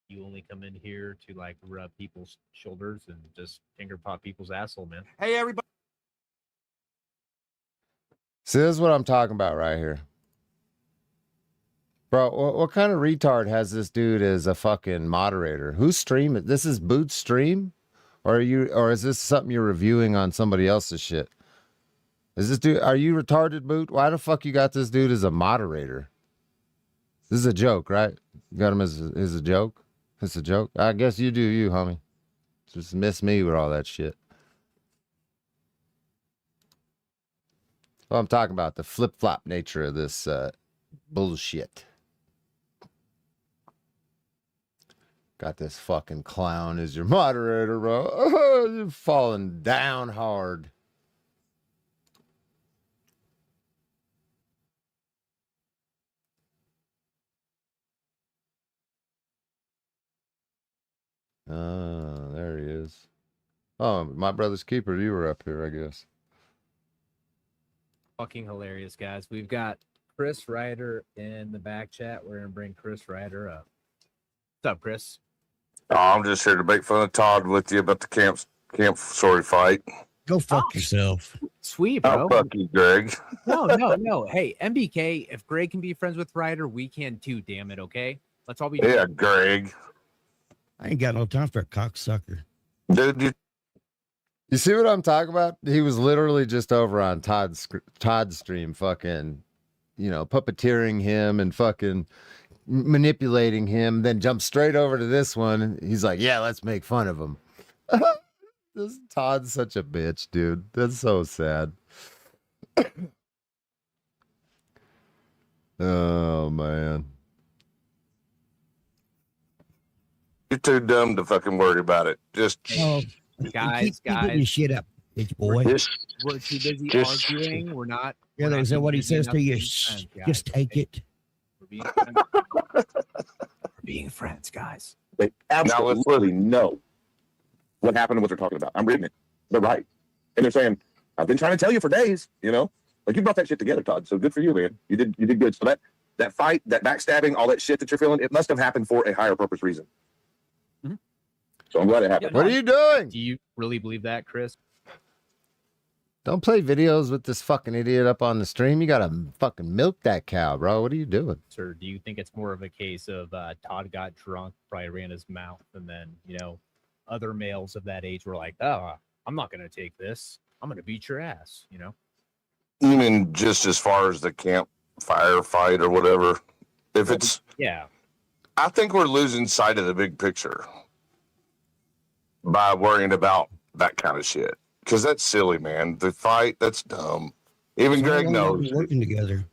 You only come in here to like rub people's shoulders and just finger pop people's asshole, man. Hey, everybody. See, this is what I'm talking about right here. Bro, what kind of retard has this dude as a fucking moderator? Whose stream? This is Boot's stream? Or is this something you're reviewing on somebody else's shit? Is this dude, are you retarded, Boot? Why the fuck you got this dude as a moderator? This is a joke, right? You got him as a joke? It's a joke? I guess you do you, homie. Just miss me with all that shit. Well, I'm talking about the flip-flop nature of this bullshit. Got this fucking clown as your moderator, bro. You're falling down hard. Oh, there he is. Oh, my brother's keeper. You were up here, I guess. Fucking hilarious, guys. We've got Chris Ryder in the back chat. We're gonna bring Chris Ryder up. What's up, Chris? Oh, I'm just here to make fun of Todd with you about the camp sorry fight. Go fuck yourself. Sweet, bro. Oh, fuck you, Greg. No. Hey, MBK, if Greg can be friends with Ryder, we can too, damn it, okay? Let's all be Yeah, Greg. I ain't got no time for a cocksucker. Dude, You see what I'm talking about? He was literally just over on Todd's stream, fucking, puppeteering him and fucking manipulating him, then jumped straight over to this one. He's like, yeah, let's make fun of him. This Todd's such a bitch, dude. That's so sad. Oh, man. you're too dumb to fucking worry about it. Just guys, keep getting your shit up, bitch boy. we're too busy arguing. We're not. Yeah, we're is not that what he busy says enough to you? be friends, guys, Just take okay? it. We're being friends. We're being friends, guys. they absolutely know what happened and what they're talking about. I'm reading it. They're right. And they're saying, I've been trying to tell you for days, Like you brought that shit together, Todd. So good for you, man. You did good. So that fight, that backstabbing, all that shit that you're feeling, it must have happened for a higher purpose reason. Mhm. So I'm glad it happened. What are you doing? Do you really believe that, Chris? Don't play videos with this fucking idiot up on the stream. You gotta fucking milk that cow, bro. What are you doing? Or do you think it's more of a case of Todd got drunk, probably ran his mouth, and then, other males of that age were like, oh, I'm not going to take this. I'm going to beat your ass, Even just as far as the campfire fight or whatever, if it's, Yeah. I think we're losing sight of the big picture by worrying about that kind of shit. Because that's silly, man. The fight, that's dumb. Even So Greg how long knows. y'all been working together.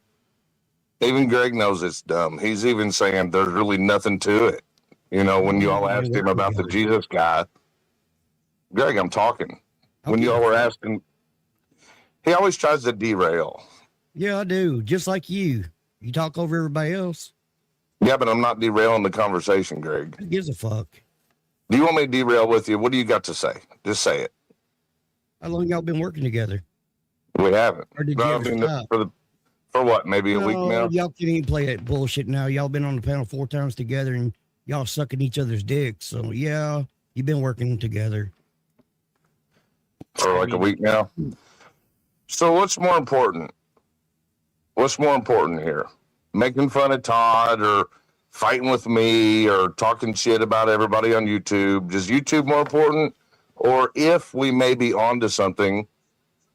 Even Greg knows it's dumb. He's even saying there's really nothing to it. When you all asked him about the Jesus guy, Greg, I'm talking. When you all were asking, he always tries to derail. Yeah, I do. Just like you. You talk over everybody else. Yeah, but I'm not derailing the conversation, Greg. Who gives a fuck? Do you want me to derail with you? What do you got to say? Just say it. How long y'all been working together? We haven't. Or did you No, I ever mean, stop? for what? Maybe a week No, now? y'all can't even play that bullshit now. Y'all been on the panel 4 times together and y'all sucking each other's dicks. So yeah, you've been working together. Or like a week now? So what's more important? What's more important here? Making fun of Todd or fighting with me or talking shit about everybody on YouTube? Is YouTube more important? Or if we may be onto something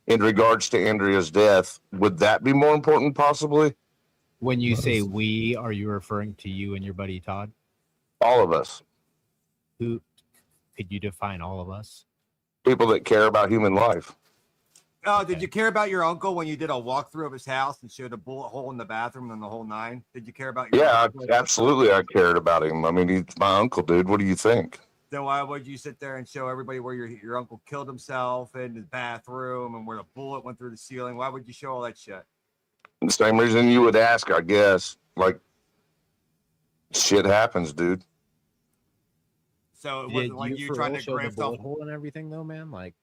in regards to Andrea's death, would that be more important possibly? When you say we, are you referring to you and your buddy Todd? All of us. Who could you define all of us? People that care about human life. Oh, did you care about your uncle when you did a walkthrough of his house and showed a bullet hole in the bathroom and the whole 9? Did you care about your Yeah, uncle? absolutely. I cared about him. I mean, he's my uncle, dude. What do you think? Then why would you sit there and show everybody where your uncle killed himself in the bathroom and where the bullet went through the ceiling? Why would you show all that shit? The same reason you would ask, I guess. Like, shit happens, dude. So it Did wasn't like you you for trying real to show the graft bullet off. hole and everything, though, man? Like,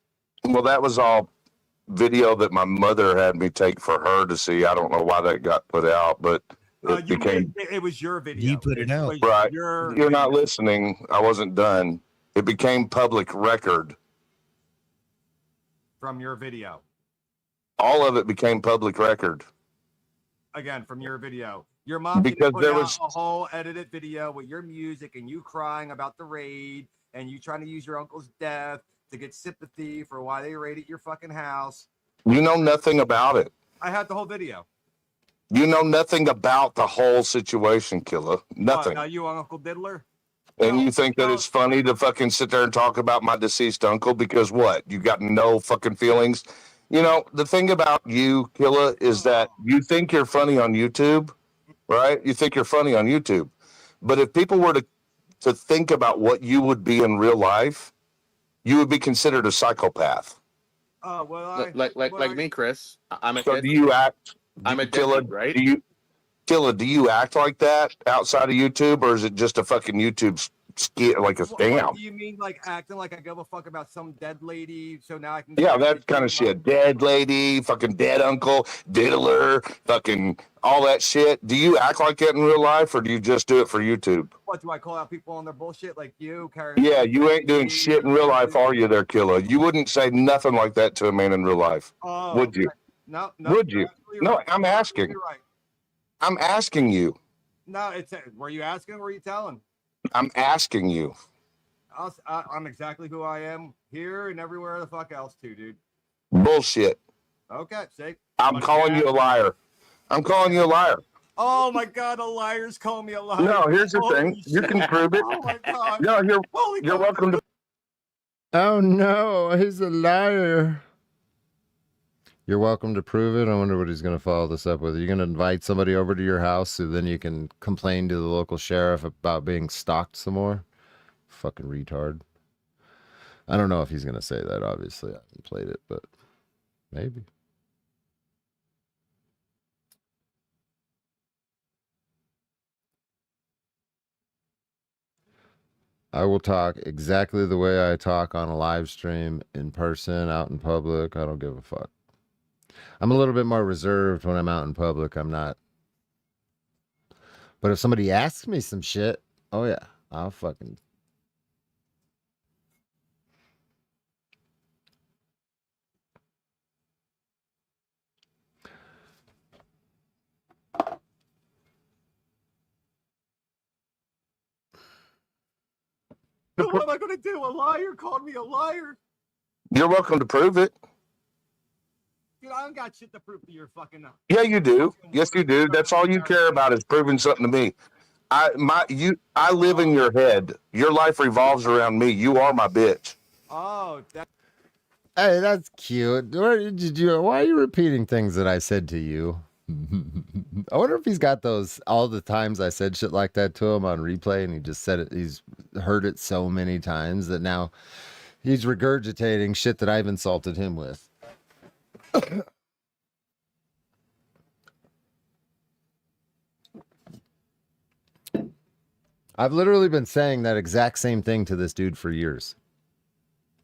Well, that was all video that my mother had me take for her to see. I don't know why that got put out, but it became It was your video. You put it out. was right. your You're not video. listening. I wasn't done. It became public record. From your video. All of it became public record. Again, from your video. Your mom Because put there out was a whole edited video with your music and you crying about the raid and you trying to use your uncle's death to get sympathy for why they raided your fucking house. you know nothing about it. I had the whole video. You know nothing about the whole situation, Killer. Nothing. Now you Uncle Diddler? And you think that it's funny to fucking sit there and talk about my deceased uncle because what? You got no fucking feelings. You know, the thing about you, Killa, is that you think you're funny on YouTube, right? You think you're funny on YouTube. But if people were to think about what you would be in real life, you would be considered a psychopath. Oh, well, like me, Chris. I'm a So kid. do you act I'm a Killa, deadbeat, right? Do you act like that outside of YouTube, or is it just a fucking YouTube like a What scam? do you mean, like acting like I give a fuck about some dead lady? So now I can. Yeah, that kind of shit. Dead lady, fucking dead uncle, diddler, fucking all that shit. Do you act like that in real life, or do you just do it for YouTube? What do I call out people on their bullshit like you? Yeah, you ain't doing shit in real life, are you, there, Killer? You wouldn't say nothing like that to a man in real life, would you? No, Would you? No, right. I'm asking. You're right. I'm asking you. No, it's were you asking? Or were you telling? I'm asking you. I'm exactly who I am here and everywhere the fuck else too, dude. Bullshit. Okay, see. I'm calling you a liar. I'm calling you a liar. Oh my god, a liar's calling me a liar. No, here's the thing. You can prove it. Oh my god. No, you're welcome to. Oh no, he's a liar. You're welcome to prove it. I wonder what he's going to follow this up with. Are you going to invite somebody over to your house so then you can complain to the local sheriff about being stalked some more? Fucking retard. I don't know if he's going to say that, obviously. I haven't played it, but maybe. I will talk exactly the way I talk on a live stream, in person, out in public. I don't give a fuck. I'm a little bit more reserved when I'm out in public. I'm not. But if somebody asks me some shit, oh yeah, I'll fucking. What am I gonna do? A liar called me a liar. You're welcome to prove it. Dude, I don't got shit to prove to your fucking. Yeah, you do. Yes, you do. That's all you care about is proving something to me. I live in your head. Your life revolves around me. You are my bitch. Oh, that. Hey, that's cute. Why are you repeating things that I said to you? I wonder if he's got those all the times I said shit like that to him on replay, and he just said it. He's heard it so many times that now he's regurgitating shit that I've insulted him with. I've literally been saying that exact same thing to this dude for years.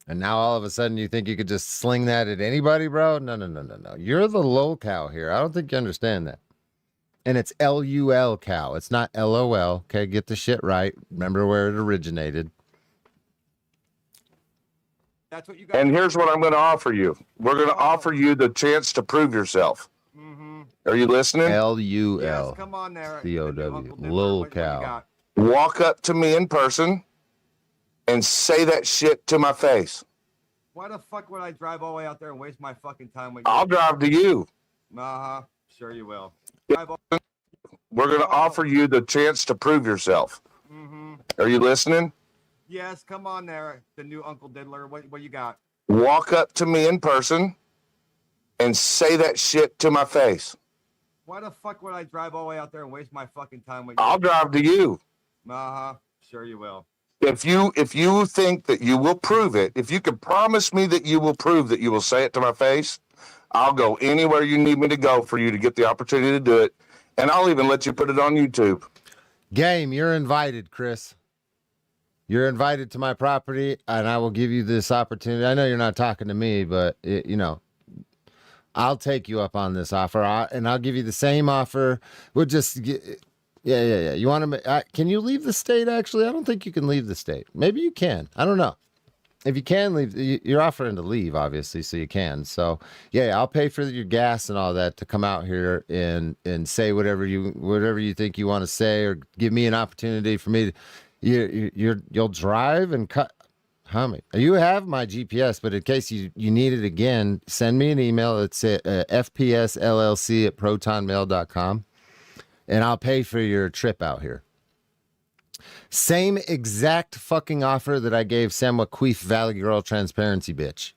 And now all of a sudden you think you could just sling that at anybody, bro? No. You're the locale here. I don't think you understand that. And it's LUL cow. It's not LOL. Okay, get the shit right. Remember where it originated. That's what you got. And here's what I'm going to offer you. We're going to offer you the chance to prove yourself. Mm-hmm. Are you listening? LUL. Yes, come on there. COW. Lil cow. Walk up to me in person and say that shit to my face. Why the fuck would I drive all the way out there and waste my fucking time with you? I'll drive to you. Uh-huh. Sure you will. We're going to offer you the chance to prove yourself. Mm-hmm. Are you listening? Yes, come on there, the new Uncle Diddler. What you got? Walk up to me in person and say that shit to my face. Why the fuck would I drive all the way out there and waste my fucking time with you? I'll drive to you. Uh-huh. Sure you will. If you think that you will prove it, if you can promise me that you will prove that you will say it to my face, I'll go anywhere you need me to go for you to get the opportunity to do it. And I'll even let you put it on YouTube. Game, you're invited, Chris. You're invited to my property, and I will give you this opportunity. I know you're not talking to me, but, I'll take you up on this offer, and I'll give you the same offer. We'll just get... Yeah. You want to? Can you leave the state? Actually, I don't think you can leave the state. Maybe you can. I don't know. if you can leave, you're offering to leave, obviously, so you can. So yeah, I'll pay for your gas and all that to come out here and say whatever you think you want to say, or give me an opportunity for me to. You'll drive and cut. How many? You have my GPS, but in case you need it again, send me an email. It's at fpsllc@protonmail.com, and I'll pay for your trip out here. Same exact fucking offer that I gave Sam Queef Valley Girl Transparency bitch.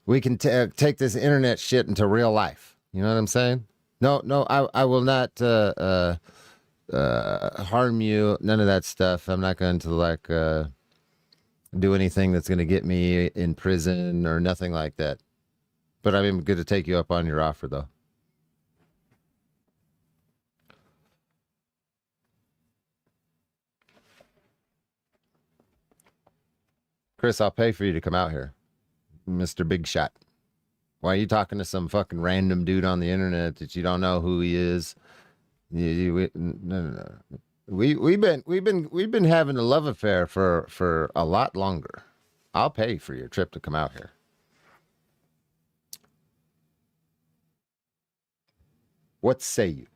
We can take this internet shit into real life. You know what I'm saying? No, I will not harm you. None of that stuff. I'm not going to like do anything that's going to get me in prison or nothing like that. But I'm good to take you up on your offer, though. Chris, I'll pay for you to come out here, Mr. Big Shot. Why are you talking to some fucking random dude on the internet that you don't know who he is? No. We've been having a love affair for a lot longer. I'll pay for your trip to come out here. What say you?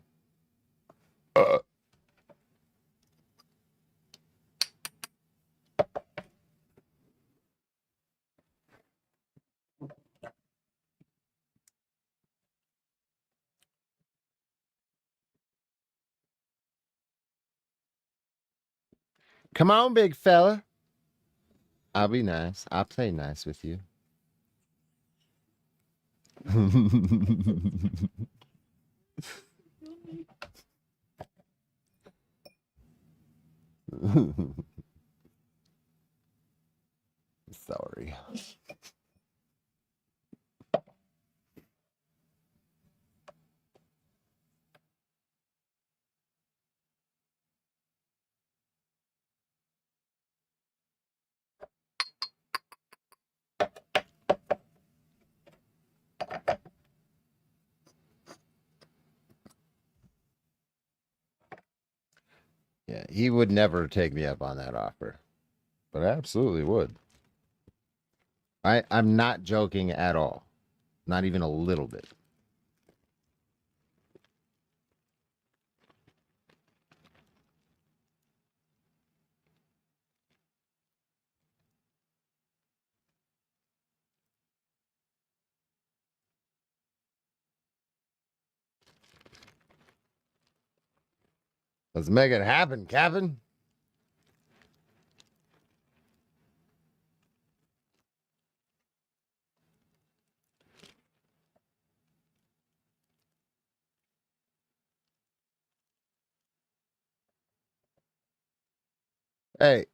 Come on, big fella. I'll be nice. I'll play nice with you. Sorry. Yeah, he would never take me up on that offer, but I absolutely would. I'm not joking at all. Not even a little bit. Let's make it happen, Captain. Hey,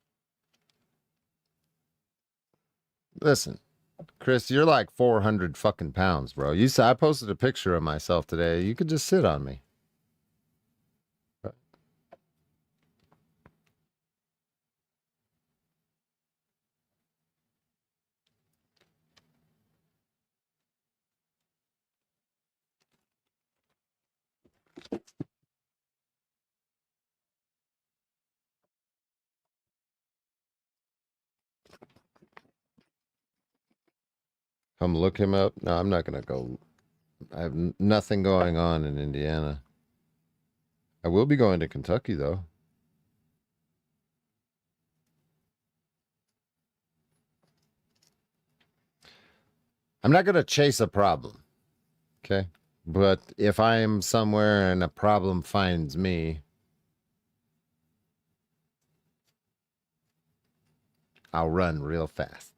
listen, Chris, you're like 400 fucking pounds, bro. I posted a picture of myself today. You could just sit on me. Come look him up. No, I'm not gonna go. I have nothing going on in Indiana. I will be going to Kentucky though. I'm not gonna chase a problem. Okay. But if I am somewhere and a problem finds me, I'll run real fast.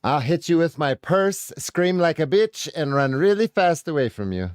I'll hit you with my purse, scream like a bitch, and run really fast away from you.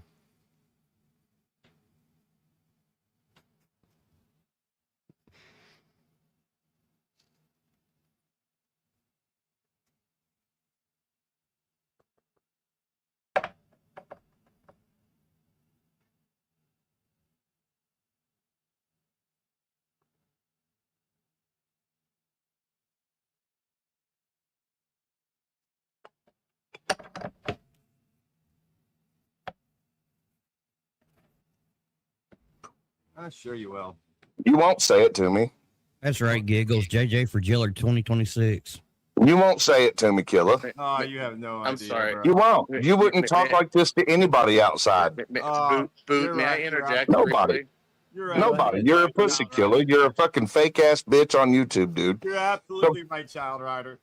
I'm sure you will. You won't say it to me. That's right, Giggles. JJ for Jiller 2026. You won't say it to me, Killer. Oh, you have no idea. I'm sorry. Bro. You won't. You wouldn't talk like this to anybody outside. Boot, may I interject? Nobody. briefly? You're right. Nobody. You're a pussy killer. You're a fucking fake ass bitch on YouTube, dude. You're absolutely my child rider.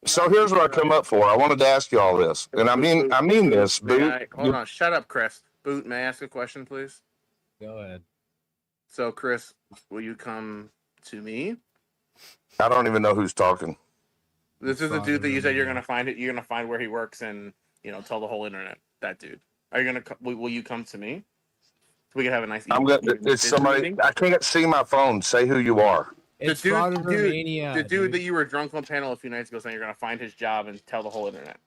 So here's what I come up for. I wanted to ask you all this, and I mean this, May Boot. I, hold on. Shut up, Chris. Boot, may I ask a question, please? Go ahead. So, Chris, will you come to me? I don't even know who's talking. This is the dude that you said you're gonna find it. You're gonna find where he works and tell the whole internet. That dude. Are you gonna? Will you come to me? So we can have a nice. I'm gonna. It's somebody. meeting? I can't see my phone. Say who you are. The It's Fraud in dude, Romania. the dude that you were drunk on panel a few nights ago saying you're gonna find his job and tell the whole internet.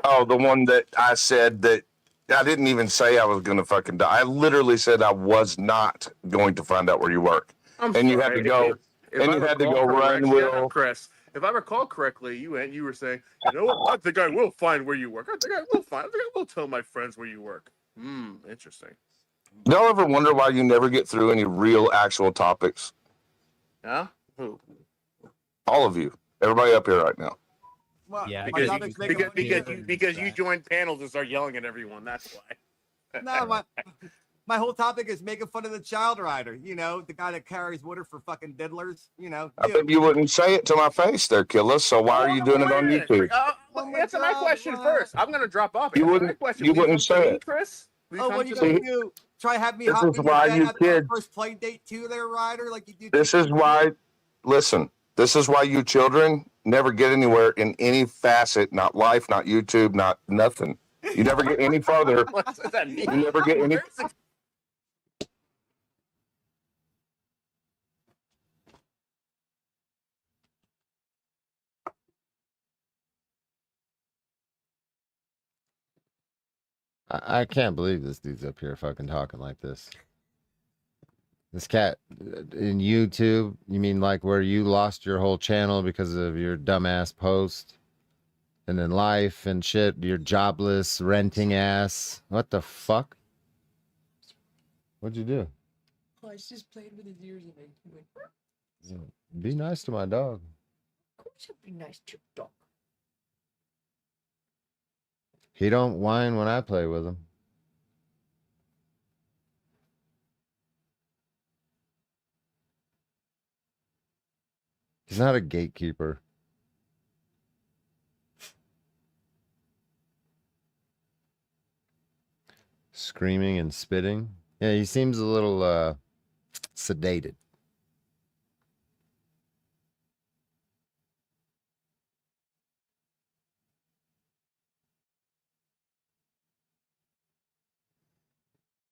Oh, the one that I said that I didn't even say I was gonna fucking die. I literally said I was not going to find out where you work, and you had to go. If And I you had to recall go run, correct- shut Will. up, Chris. If I recall correctly, you were saying, you know what? I think I will find where you work. I think I will tell my friends where you work. Interesting. Do y'all ever wonder why you never get through any real, actual topics? Yeah? Who? All of you, everybody up here right now. Well, Yeah, my Because topic's you, making because, fun of because you joined panels and start yelling at everyone. That's why. No, my whole topic is making fun of the child rider. You know, the guy that carries water for fucking diddlers. You know. I bet you wouldn't say it to my face there, killer. So why are you doing it on YouTube? Answer my question first. I'm gonna drop off. You Answer wouldn't- my question. you Will wouldn't come to say me, it. Chris? Will you Oh, come what are you to gonna me? do? Try have me This hop is in your why bed you after our kids- first play date too, there, rider? Like you do. This is why. Listen, this is why you children never get anywhere in any facet. Not life, not YouTube, not nothing. You never get any farther. What does that mean? You never get any. I can't believe this dude's up here fucking talking like this. This cat in YouTube, you mean like where you lost your whole channel because of your dumbass post? And then life and shit, you're jobless, renting ass. What the fuck? What'd you do? Oh, I was just playing with his ears and he went, Be nice to my dog. of course it'd be nice to dog. He don't whine when I play with him. He's not a gatekeeper. Screaming and spitting. Yeah, he seems a little sedated.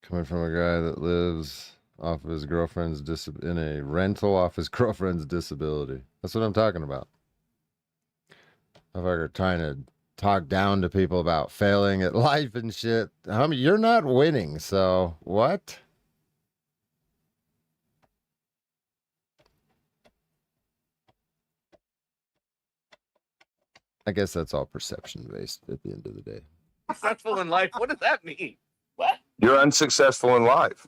Coming from a guy that lives off of his girlfriend's in a rental off his girlfriend's disability. That's what I'm talking about. Motherfucker trying to talk down to people about failing at life and shit. You're not winning, so what? I guess that's all perception based at the end of the day. Successful in life. What does that mean? What? You're unsuccessful in life.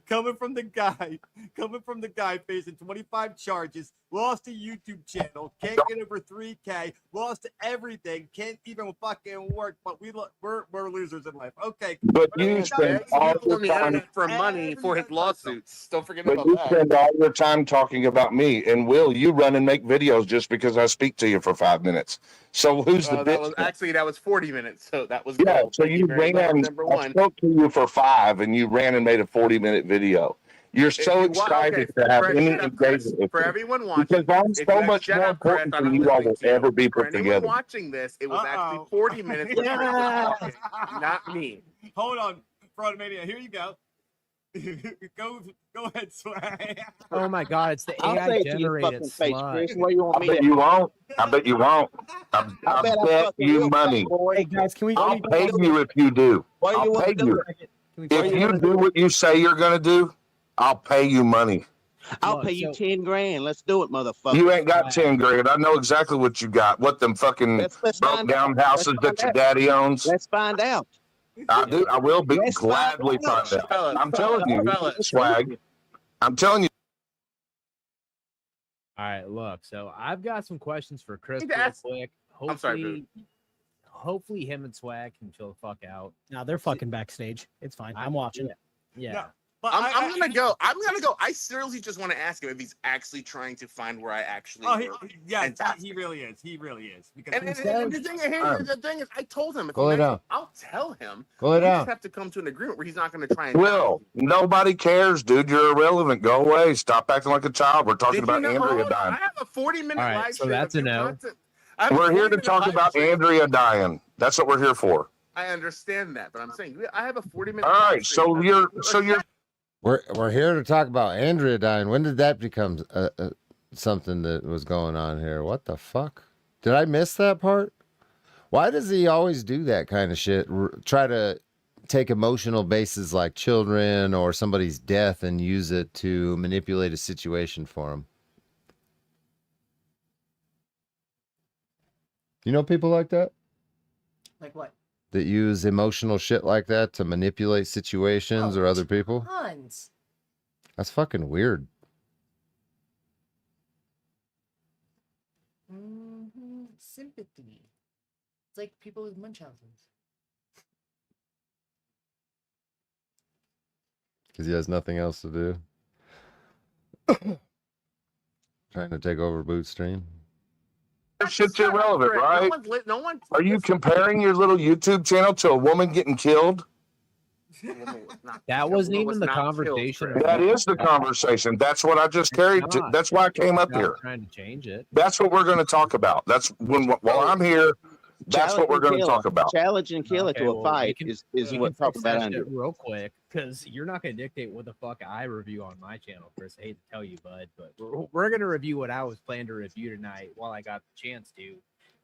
coming from the guy facing 25 charges, lost a YouTube channel, can't get over 3K, lost everything, can't even fucking work, but we're losers in life. Okay. But you spend all People on your the time. internet for money for his lawsuits. Don't forget But about you that. spend all your time talking about me. And Will, you run and make videos just because I speak to you for 5 minutes. So who's the bitch? That was 40 minutes. So that was Yeah, gold. so Thank you very ran. much. Number I one. spoke to you for 5, and you ran and made a 40-minute video. You're so excited to have any engagement with For me. everyone watching, Because I'm if so you much shut more up, Chris, important I'm than not you all will listening to you. ever be For put anyone together. watching this, it was actually 40 minutes. where Chris was talking, not me. Hold on, Fraud Mania. Here you go. go ahead, Swag. Oh my God, it's the I'll say AI it to your generated fucking face, slut. Chris. Where you want I me bet at? you won't. I bet you won't. I bet I bet fucking you will, money. boy. Hey guys, can we? I'll pay you if you do. What do you I'll want pay to do? you. Can we If you do what you say you're going to do, I'll pay you money. I'll Look, pay you so- 10 grand. Let's do it, motherfucker. You ain't got 10 grand. I know exactly what you got. What them fucking Let's broke find down out. houses Let's that your find daddy owns. Let's find out. I do. I will be Let's gladly find out. find out. I'm telling you, Fellas, swag. I'm telling you. All right, look. So I've got some questions for Chris Need real to ask- quick. I'm sorry, Boo. Hopefully him and Swag can chill the fuck out. No, they're fucking backstage. It's fine. I'm watching. Yeah. No, but I'm gonna go. I'm gonna go. I seriously just want to ask him if he's actually trying to find where I actually. Oh, work. yeah, And he really is. He really is. Because And the thing is, I told him if Go he lay messes- down. I'll tell him. Go lay We just down. have to come to an agreement where he's not going to try and. Will, nobody cares, dude. You're irrelevant. Go away. Stop acting like a child. We're talking Did you about know? Andrea I dying. have a 40-minute All right, live so stream. that's of a new no. content. I have a We're here to 40-minute talk live about stream. Andrea dying. That's what we're here for. I understand that, but I'm saying I have a 40-minute. All right, so you're We're here to talk about Andrea dying. When did that become something that was going on here? What the fuck? Did I miss that part? Why does he always do that kind of shit? Try to take emotional bases like children or somebody's death and use it to manipulate a situation for him. You know people like that? Like what? That use emotional shit like that to manipulate situations or other people? Tons. That's fucking weird. Sympathy. It's like people with Munchausen's. Because he has nothing else to do. Trying to take over Boot Stream. That shit's irrelevant, right? No one. Are you comparing your little YouTube channel to a woman getting killed? That wasn't even was the not killed, conversation. Chris. That is the conversation. That's what I just carried. not. That's why I came up Not here. trying to change it. That's what we're going to talk about. That's while I'm here. That's what we're going to talk about. Challenge and kill it Okay, to a well, fight we is can what fix talks about that Andrew. shit real quick, because you're not going to dictate what the fuck I review on my channel, Chris. I hate to tell you, bud, but we're going to review what I was planning to review tonight while I got the chance to.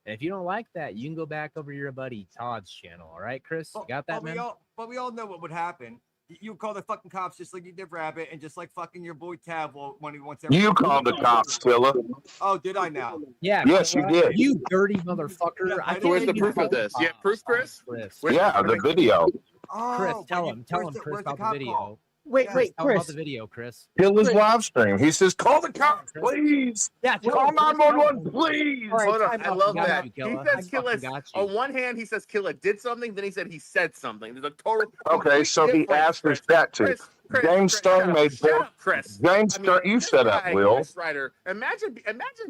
And if you don't like that, you can go back over to your buddy Todd's channel. All right, Chris? You got that, man? But we all know what would happen. You call the fucking cops just like you did Rabbit, and just like fucking your boy Tav when he wants You called the cops, Tilla. Oh, did I now? Yeah. Yes, you did. You dirty motherfucker. I So where's the told you proof to of this? call You have proof, Chris? Chris. Yeah, the video. Chris, Oh, tell but him, Chris, where's the about the cop video. call? Wait, Tell him about Chris. the video, Chris. Tilla's live stream. He says, "Call the cops, please. Yeah, Call 911, please." All right, Hold on, time I out. love Got that. you, He Killa. says I Killa. fucking got you. On one hand, he says Killa did something. Then he said he said something. There's a total. Okay, so he asked his chat to. James Stone made shut four. up, Chris. James Stone, you this shut up, guy, Will. Chris Ryder. Imagine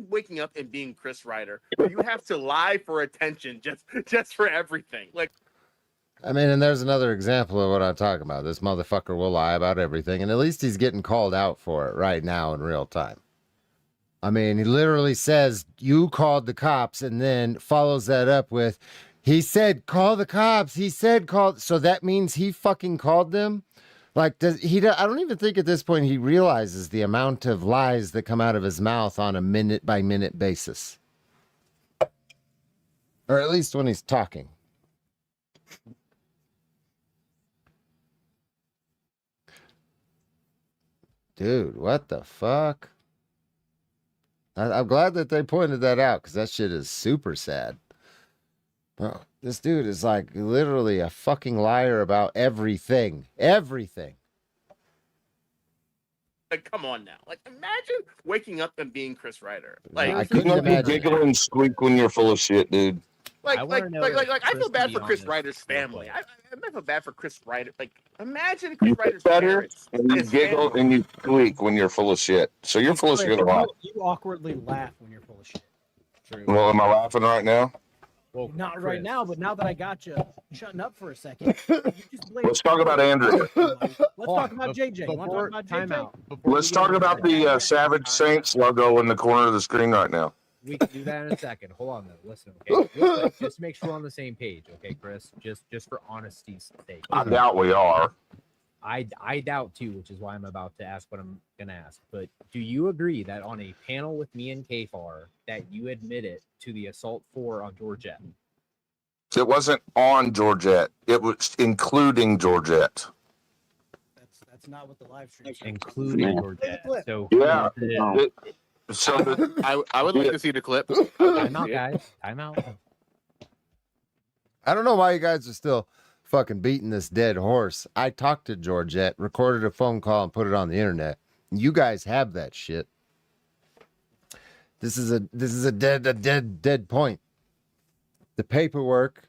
waking up and being Chris Ryder, where you have to lie for attention, just for everything. Like, I mean, and there's another example of what I'm talking about. This motherfucker will lie about everything, and at least he's getting called out for it right now in real time. I mean, he literally says, "You called the cops," and then follows that up with, "He said, call the cops. He said, call." So that means he fucking called them? Like, I don't even think at this point he realizes the amount of lies that come out of his mouth on a minute-by-minute basis. Or at least when he's talking. Dude, what the fuck? I'm glad that they pointed that out, because that shit is super sad. Bro, this dude is like literally a fucking liar about everything. Everything. come on now. Like, imagine waking up and being Chris Ryder. Like, I You couldn't know, you imagine. giggle and squeak when you're full of shit, dude. Like, I like, wanna know like, if like, I feel Chris, bad to for be Chris honest, Ryder's real family. quick. I feel bad for Chris Ryder. Like, imagine You Chris feel Ryder's better parents. and you his giggle family. and you squeak when you're full of shit. So you're full of shit a lot. You awkwardly laugh when you're full of shit. Well, am I laughing right now? Well, Not Chris, right now, but now that I got you shutting up for a second, you just blame- Let's talk about Andrea. Let's Hold talk on, about JJ. You want to before- talk about time JJ? out. Before Let's we get talk into about that, the Savage Saints logo in the corner of the screen right now. we can do that in a second. Hold on, though. Listen, okay? Real quick, just to make sure we're on the same page, okay, Chris? Just for honesty's sake. I doubt we are. I doubt too, which is why I'm about to ask what I'm gonna ask. But do you agree that on a panel with me and Kfar that you admitted to the assault 4 on Georgette? It wasn't on Georgette. It was including Georgette. That's not what the live stream said. Including Georgette. So Yeah. the- So the, I would like to see the clip. time out, guys. Time out. I don't know why you guys are still fucking beating this dead horse. I talked to Georgette, recorded a phone call, and put it on the internet. You guys have that shit. This is a dead point. The paperwork,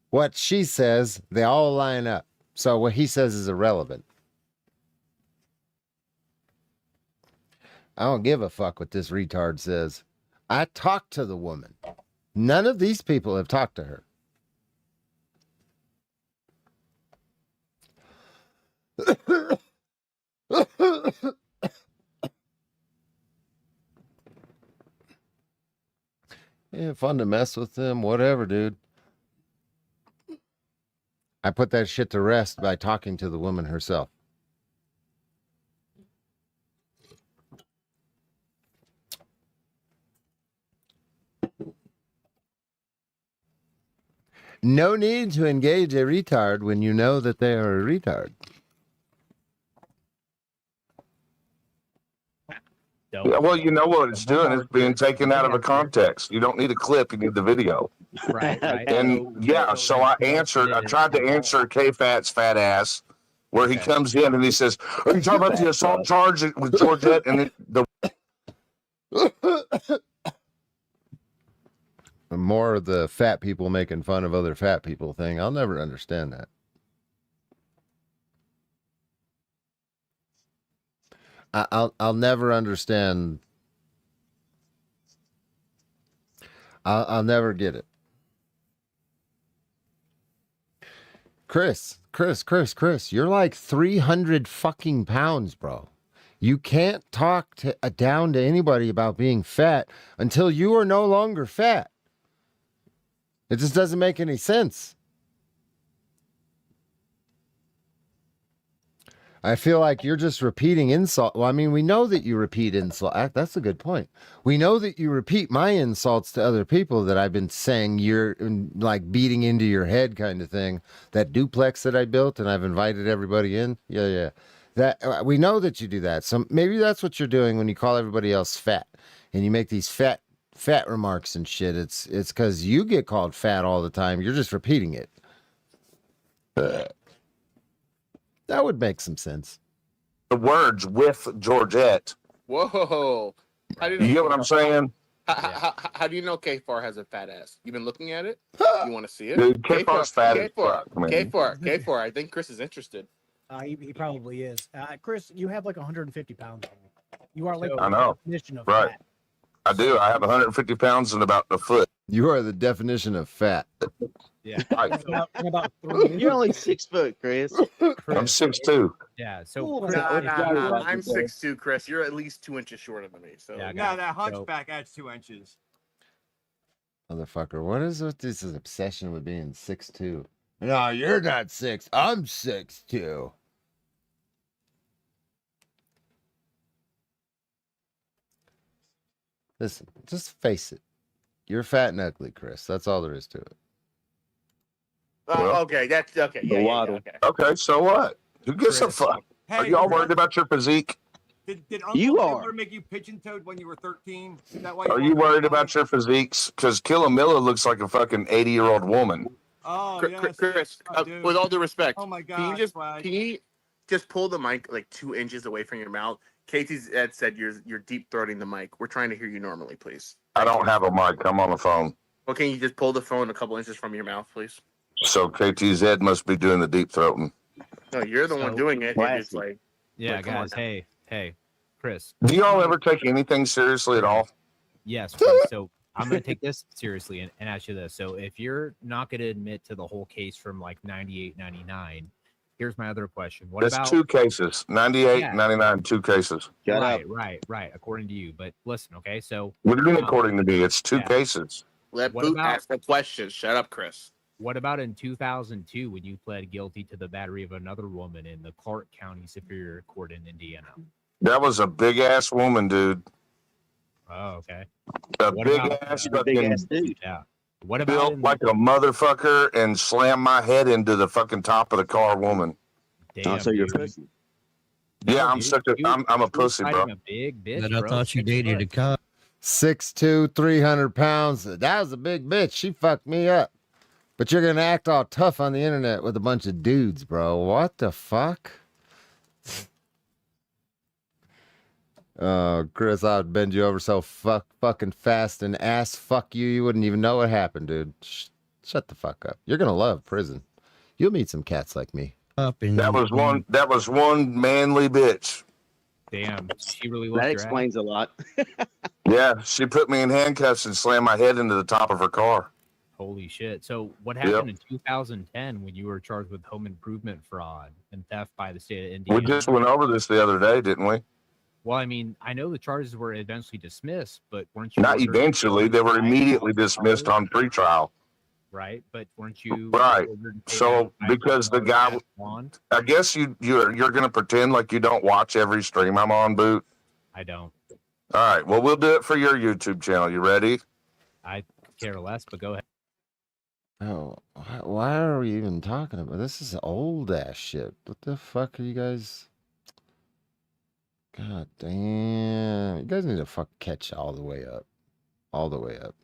what she says, they all line up. So what he says is irrelevant. I don't give a fuck what this retard says. I talked to the woman. None of these people have talked to her. Yeah, fun to mess with them, whatever, dude. I put that shit to rest by talking to the woman herself. No need to engage a retard when you know that they are a retard. Yeah, well, you know what it's doing. It's being taken out of a context. You don't need a clip. You need the video. Right. And yeah, so I tried to answer K-Fat's fat ass, where he comes in and he says, "Are you talking about the assault charge with Georgette?" And then More of the fat people making fun of other fat people thing. I'll never understand that. I'll never understand. I'll never get it. Chris, you're like 300 fucking pounds, bro. You can't talk down to anybody about being fat until you are no longer fat. It just doesn't make any sense. I feel like you're just repeating insult. Well, I mean, we know that you repeat insult. That's a good point. We know that you repeat my insults to other people that I've been saying you're like beating into your head kind of thing. That duplex that I built and I've invited everybody in. Yeah. That we know that you do that. So maybe that's what you're doing when you call everybody else fat and you make these fat remarks and shit. It's because you get called fat all the time. You're just repeating it. That would make some sense. the words with Georgette. Whoa. How do You get what I'm saying? How do you know K4 has a fat ass? You been looking at it? You want to see it? Dude, K4's fat as fuck, man. K4. I think Chris is interested. He probably is. Chris, you have like 150 pounds on you. You are like I the know. definition of Right. fat. I do. I have 150 pounds and about a foot. You are the definition of fat. Yeah. About 3 You're only 6 foot, Chris. I'm 6'2". Yeah. So No, Chris, I'm 6'2", Chris. You're at least 2 inches shorter than me. So Yeah, No, that hunchback adds 2 inches. Motherfucker, what is with this obsession with being 6'2"? No, you're not 6. I'm 6'2". Listen, just face it. You're fat and ugly, Chris. That's all there is to it. okay, that's okay. Yeah, okay. Okay, so what? Who gives a fuck? Are y'all worried about your physique? Did Uncle Taylor make you pigeon-toed when you were 13? Is that why Are you worried about your physiques? Because Killamilla looks like a fucking 80-year-old woman. Oh, yes. Chris, dude. with all due respect, Oh my can God, you just pull the mic like 2 inches away from your mouth? Katie's Ed said you're deep throating the mic. We're trying to hear you normally, please. I don't have a mic. I'm on the phone. Well, can you just pull the phone a couple inches from your mouth, please? So KTZ must be doing the deep throating. No, you're the one doing it. And it's like, yeah, come on guys. now. Hey, Chris. Do y'all ever take anything seriously at all? Yes. Chris, so I'm going to take this seriously and ask you this. So if you're not going to admit to the whole case from like 98, 99, here's my other question. What It's about 2 cases. 98, Yeah. 99, 2 cases. Right. According to you. But listen, okay. So What do you mean according to me? It's 2 cases. Let What Boot about- ask the question. Shut up, Chris. what about in 2002 when you pled guilty to the battery of another woman in the Clark County Superior Court in Indiana? That was a big ass woman, dude. Oh, okay. A What big about- ass a big fucking ass dude. Yeah. What about built in- like a motherfucker and slammed my head into the fucking top of the car woman. Damn, so you're dude. pussy. Yeah, I'm dude, such a you- I'm a you pussy, bro. fighting a big bitch, But I bro. thought you 6 dated foot. a cop. 6'2", 300 pounds. That was a big bitch. She fucked me up. But you're going to act all tough on the internet with a bunch of dudes, bro. What the fuck? Chris, I'd bend you over so fucking fast and ass fuck you, you wouldn't even know what happened, dude. Shut the fuck up. You're gonna love prison. You'll meet some cats like me. Up and That was one manly bitch. Damn, she really That looked your explains a lot. Yeah, she put me in handcuffs and slammed my head into the top of her car. Holy shit. So what happened in 2010 when you were charged with home improvement fraud and theft by the state of Indiana? We just went over this the other day, didn't we? Well, I mean, I know the charges were eventually dismissed, but weren't you Not ordered to eventually. pay They were $5,000 immediately dismissed on pretrial. right? But weren't you Right. ordered to pay So that because the $5,000 guy, bond? I guess you're gonna pretend like you don't watch every stream I'm on, Boot. I don't. All right. Well, we'll do it for your YouTube channel. You ready? I care less, but go ahead. Oh, why are we even talking about this? Is old ass shit. What the fuck are you guys? God damn. You guys need to fuck catch all the way up. All the way up.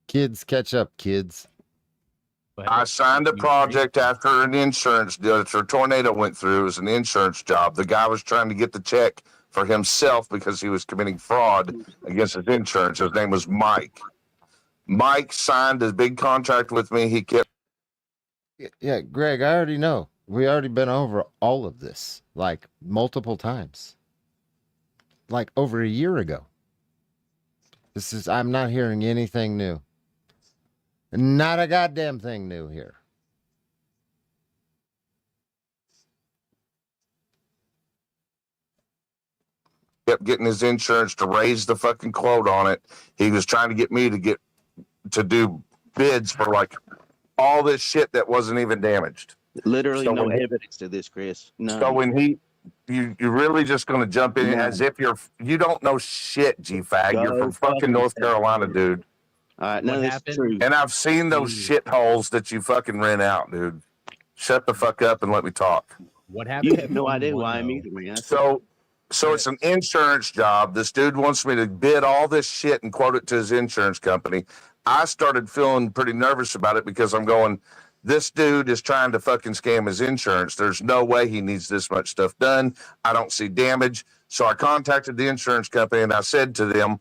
Kids, catch up, kids. I signed a project after an insurance deal. After a tornado went through. It was an insurance job. The guy was trying to get the check for himself because he was committing fraud against his insurance. His name was Mike. Mike signed a big contract with me. He kept. Yeah, Greg, I already know. We already been over all of this, like multiple times. Like over a year ago. I'm not hearing anything new. Not a goddamn thing new here. Kept getting his insurance to raise the fucking quote on it. He was trying to get me to do bids for like all this shit that wasn't even damaged. Literally So no when- evidence to this, Chris. No. So when you're really just going to jump in No. as if you don't know shit, G-Fag. You're Go from fucking fucking North yourself. Carolina, dude. All right, none of this is true. And I've seen those shitholes that you fucking rent out, dude. Shut the fuck up and let me talk. What happened? You have no idea why I'm either, man. So it's an insurance job. This dude wants me to bid all this shit and quote it to his insurance company. I started feeling pretty nervous about it because I'm going, this dude is trying to fucking scam his insurance. There's no way he needs this much stuff done. I don't see damage. So I contacted the insurance company and I said to them,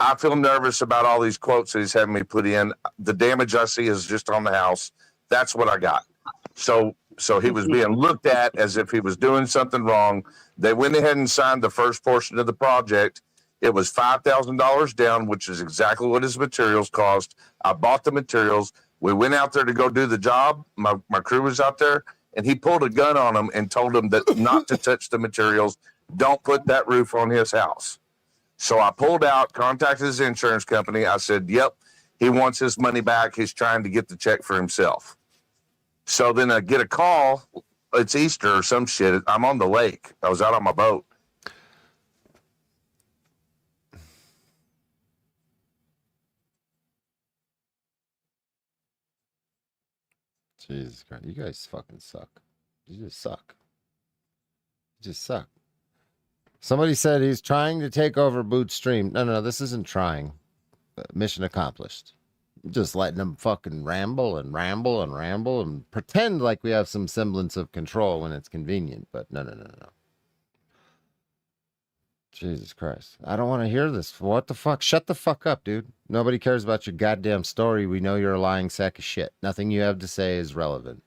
I feel nervous about all these quotes that he's having me put in. The damage I see is just on the house. That's what I got. So he was being looked at as if he was doing something wrong. They went ahead and signed the first portion of the project. It was $5,000 down, which is exactly what his materials cost. I bought the materials. We went out there to go do the job. My crew was out there, and he pulled a gun on him and told him that not to touch the materials. Don't put that roof on his house. So I pulled out, contacted his insurance company. I said, yep, he wants his money back. He's trying to get the check for himself. So then I get a call. It's Easter or some shit. I'm on the lake. I was out on my boat. Jesus Christ. You guys fucking suck. You just suck. You just suck. Somebody said he's trying to take over Boot's stream. No, this isn't trying. Mission accomplished. Just letting them fucking ramble and pretend like we have some semblance of control when it's convenient. But no. Jesus Christ. I don't want to hear this. What the fuck? Shut the fuck up, dude. Nobody cares about your goddamn story. We know you're a lying sack of shit. Nothing you have to say is relevant.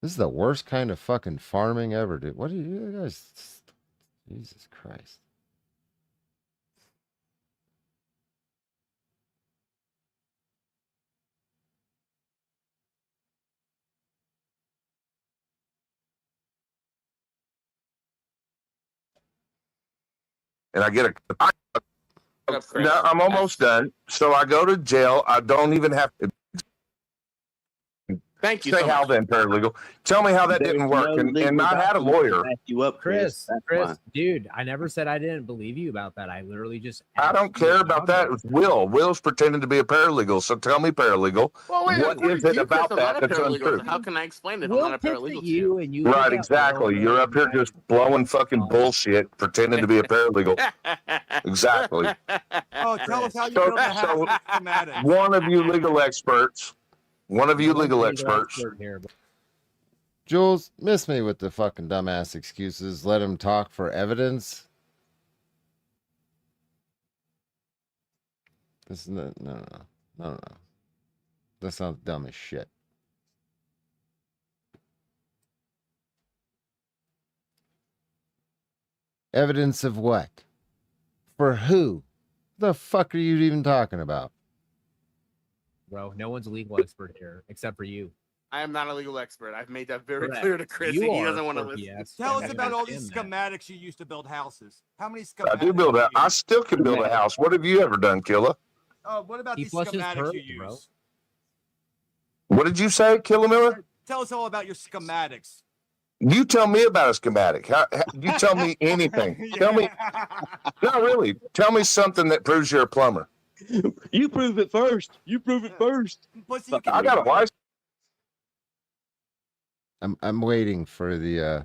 This is the worst kind of fucking farming ever, dude. What do you guys? Jesus Christ. And I get no, I'm almost done. So I go to jail. I don't even have to. Thank you Say so how much. then, paralegal. Tell me how that There's didn't work. no And legal I had a document to lawyer. back you up, Chris. That's why. Dude, I never said I didn't believe you about that. I literally just. I asked don't you care about that. it. It's Will. Will's pretending to be a paralegal. So tell me, paralegal, Well, wait, what according is to it you, Chris, about I'm that not a that's paralegal. untrue? So how can I explain it if I'm Will not a picks at paralegal to you, you? and you Right, pick at exactly. Will, You're and up here just blowing fucking bullshit, pretending to be a paralegal. Exactly. Oh, tell us how you So, built the house so with schematics. one of you legal experts, expert here. But Jules, miss me with the fucking dumbass excuses. Let him talk for evidence. This is no. That sounds dumb as shit. Evidence of what? For who? The fuck are you even talking about? bro, no one's a legal expert here except for you. I am not a legal expert. I've made that very Correct. clear to Chris. You He are, doesn't want to Corky listen. ass. Tell I us about all these understand that. schematics you used to build houses. How many schematics? I do build a. I still can build a house. What have you ever done, Killa? Oh, what about He these flushes schematics turds, you use? bro. What did you say, Killa Miller? Tell us all about your schematics. You tell me about a schematic. You tell me anything. Tell me. No, really. Tell me something that proves you're a plumber. You prove it first. You prove it first. Plus, you I got a license. I'm waiting for the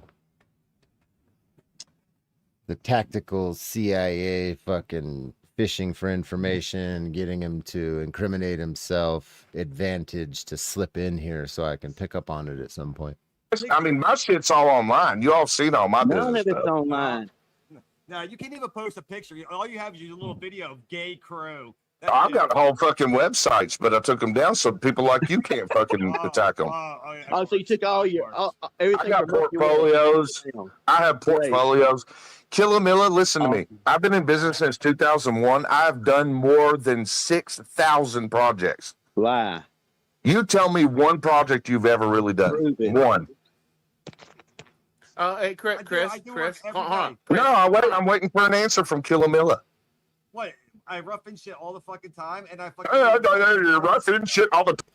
tactical CIA fucking fishing for information, getting him to incriminate himself, advantage to slip in here so I can pick up on it at some point. I mean, my shit's all online. You all seen all my None business of it's stuff. online. No, you can't even post a picture. All you have is your little video of gay crew. I've got whole fucking websites, but I took them down so people like you can't fucking attack them. Oh, so you took all your everything. I got portfolios. I have portfolios. Killa Milla, listen to me. I've been in business since 2001. I've done more than 6,000 projects. Lie. You tell me one project you've ever really done. One. Hey, Chris, hold on. No, I'm waiting for an answer from Killa Milla. What? I rough and shit all the fucking time, and I fucking. You're roughing shit all the time.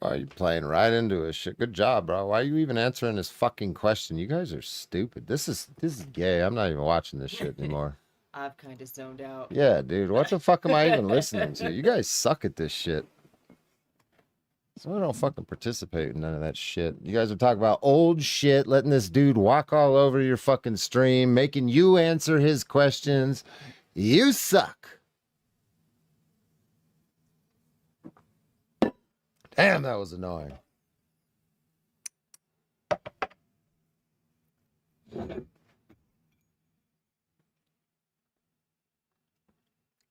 Oh, you're playing right into his shit. Good job, bro. Why are you even answering his fucking question? You guys are stupid. This is gay. I'm not even watching this shit anymore. I've kind of zoned out. Yeah, dude. What the fuck am I even listening to? You guys suck at this shit. So I don't fucking participate in none of that shit. You guys are talking about old shit, letting this dude walk all over your fucking stream, making you answer his questions. You suck. Damn, that was annoying.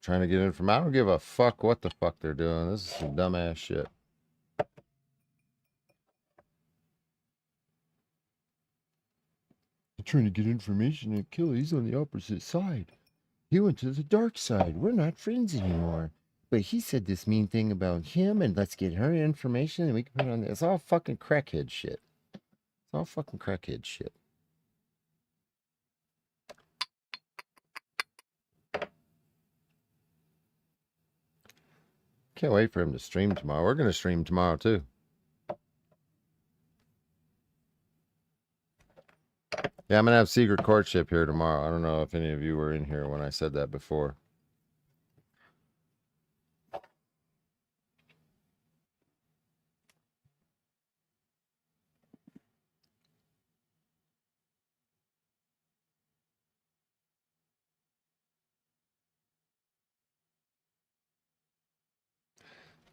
Trying to get in from. I don't give a fuck what the fuck they're doing. This is some dumbass shit. They're trying to get information and kill. He's on the opposite side. He went to the dark side. We're not friends anymore. But he said this mean thing about him, and let's get her information, and we can put it on there. It's all fucking crackhead shit. It's all fucking crackhead shit. Can't wait for him to stream tomorrow. We're going to stream tomorrow, too. Yeah, I'm going to have secret courtship here tomorrow. I don't know if any of you were in here when I said that before.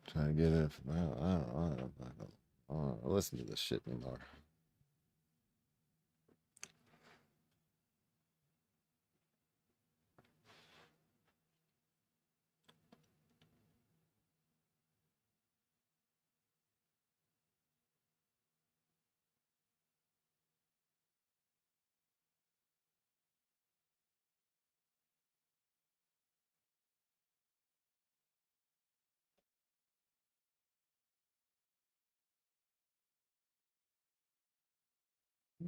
Trying to get in. I don't listen to this shit anymore.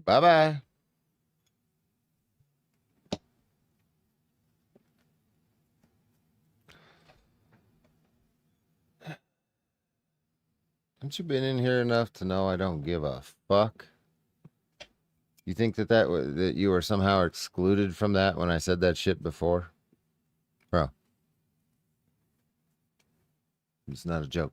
Bye-bye. Haven't you been in here enough to know I don't give a fuck? You think that you were somehow excluded from that when I said that shit before? Bro. It's not a joke.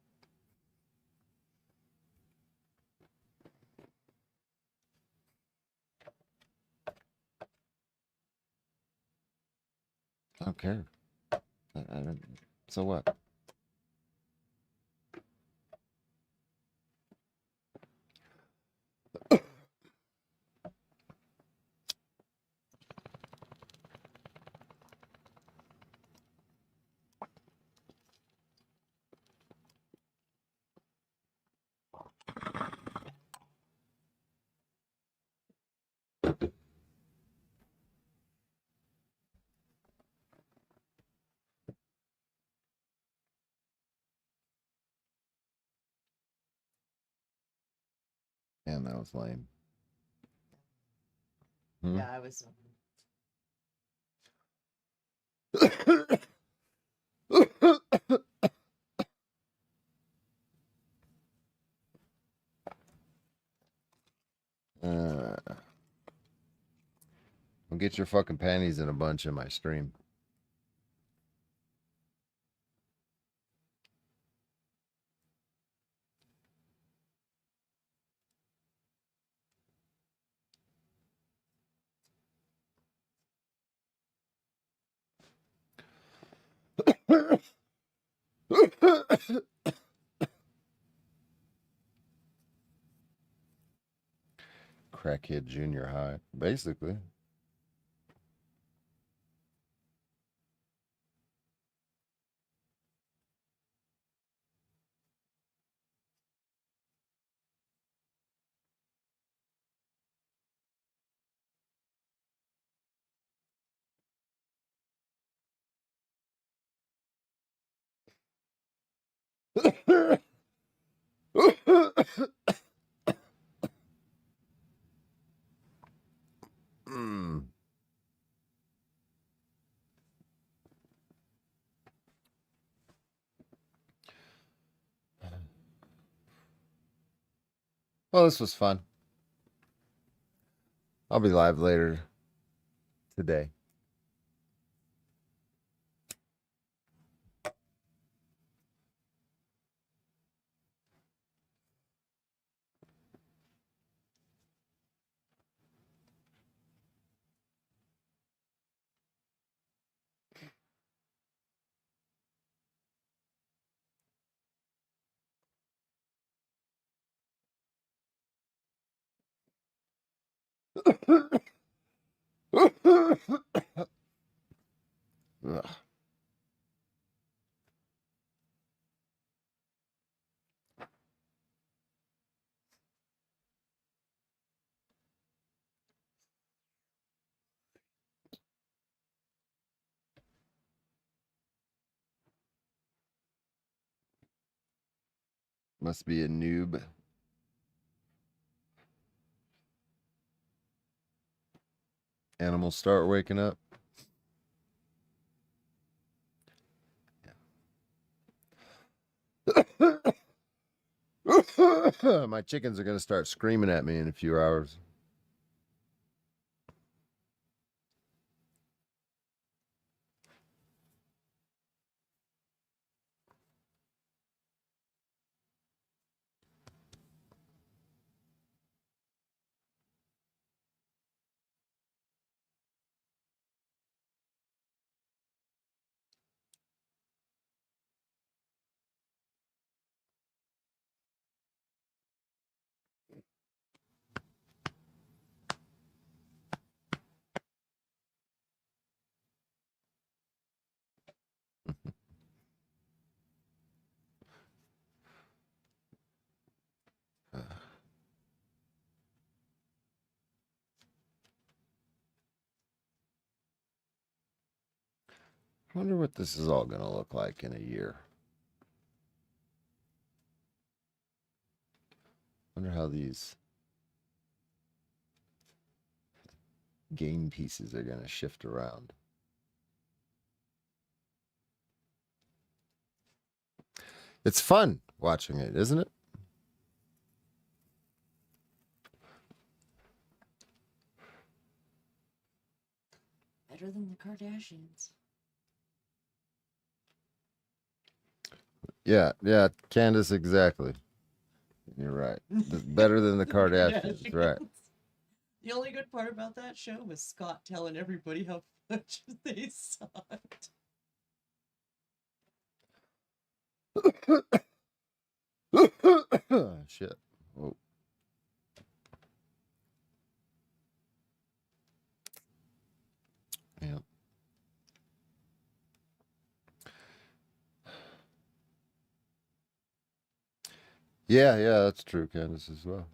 I don't care. I don't, so what? Damn, that was lame. Hmm? Yeah, I was. Well, get your fucking panties in a bunch in my stream. Crackhead junior high, basically. Mm. Well, this was fun. I'll be live later today. Ugh. Must be a noob. Animals start waking up. My chickens are going to start screaming at me in a few hours. I wonder what this is all going to look like in a year. Wonder how these game pieces are going to shift around. It's fun watching it, isn't it? better than the Kardashians. Yeah, yeah, Candace, exactly. You're right. Better than the Kardashians, right? The only good part about that show was Scott telling everybody how much they sucked. Shit. Oh. Yeah. Yeah, yeah, that's true, Candace, as well.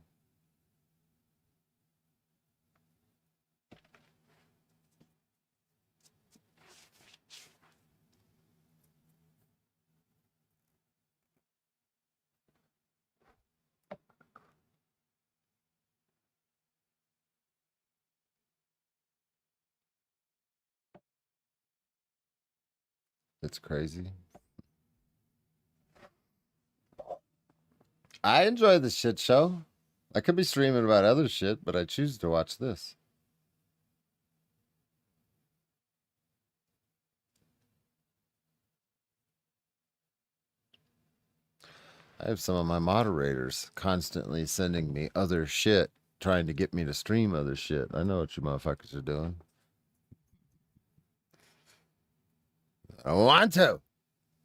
It's crazy. I enjoy the shit show. I could be streaming about other shit, but I choose to watch this. I have some of my moderators constantly sending me other shit, trying to get me to stream other shit. I know what you motherfuckers are doing. I don't want to.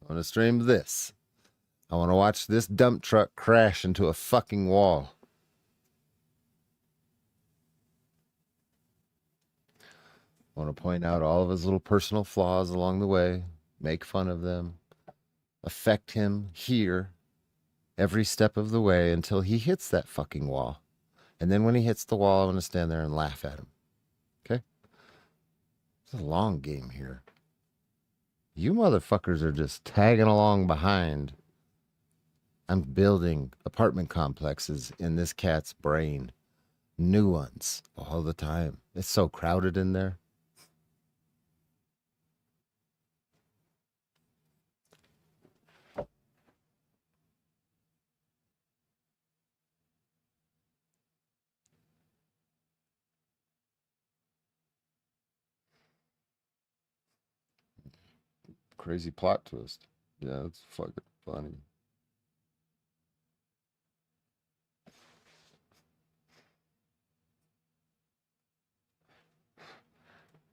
I want to stream this. I want to watch this dump truck crash into a fucking wall. I want to point out all of his little personal flaws along the way, make fun of them, affect him here every step of the way until he hits that fucking wall. And then when he hits the wall, I want to stand there and laugh at him. Okay? It's a long game here. You motherfuckers are just tagging along behind. I'm building apartment complexes in this cat's brain. New ones all the time. It's so crowded in there. Crazy plot twist. Yeah, it's fucking funny.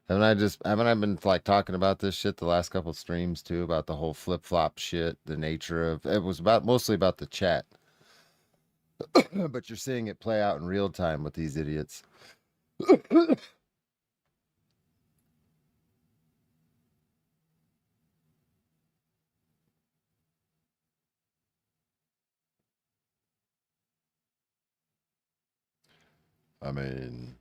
Haven't I been like talking about this shit the last couple streams too, about the whole flip flop shit, the nature of it was about mostly about the chat. But you're seeing it play out in real time with these idiots. I mean,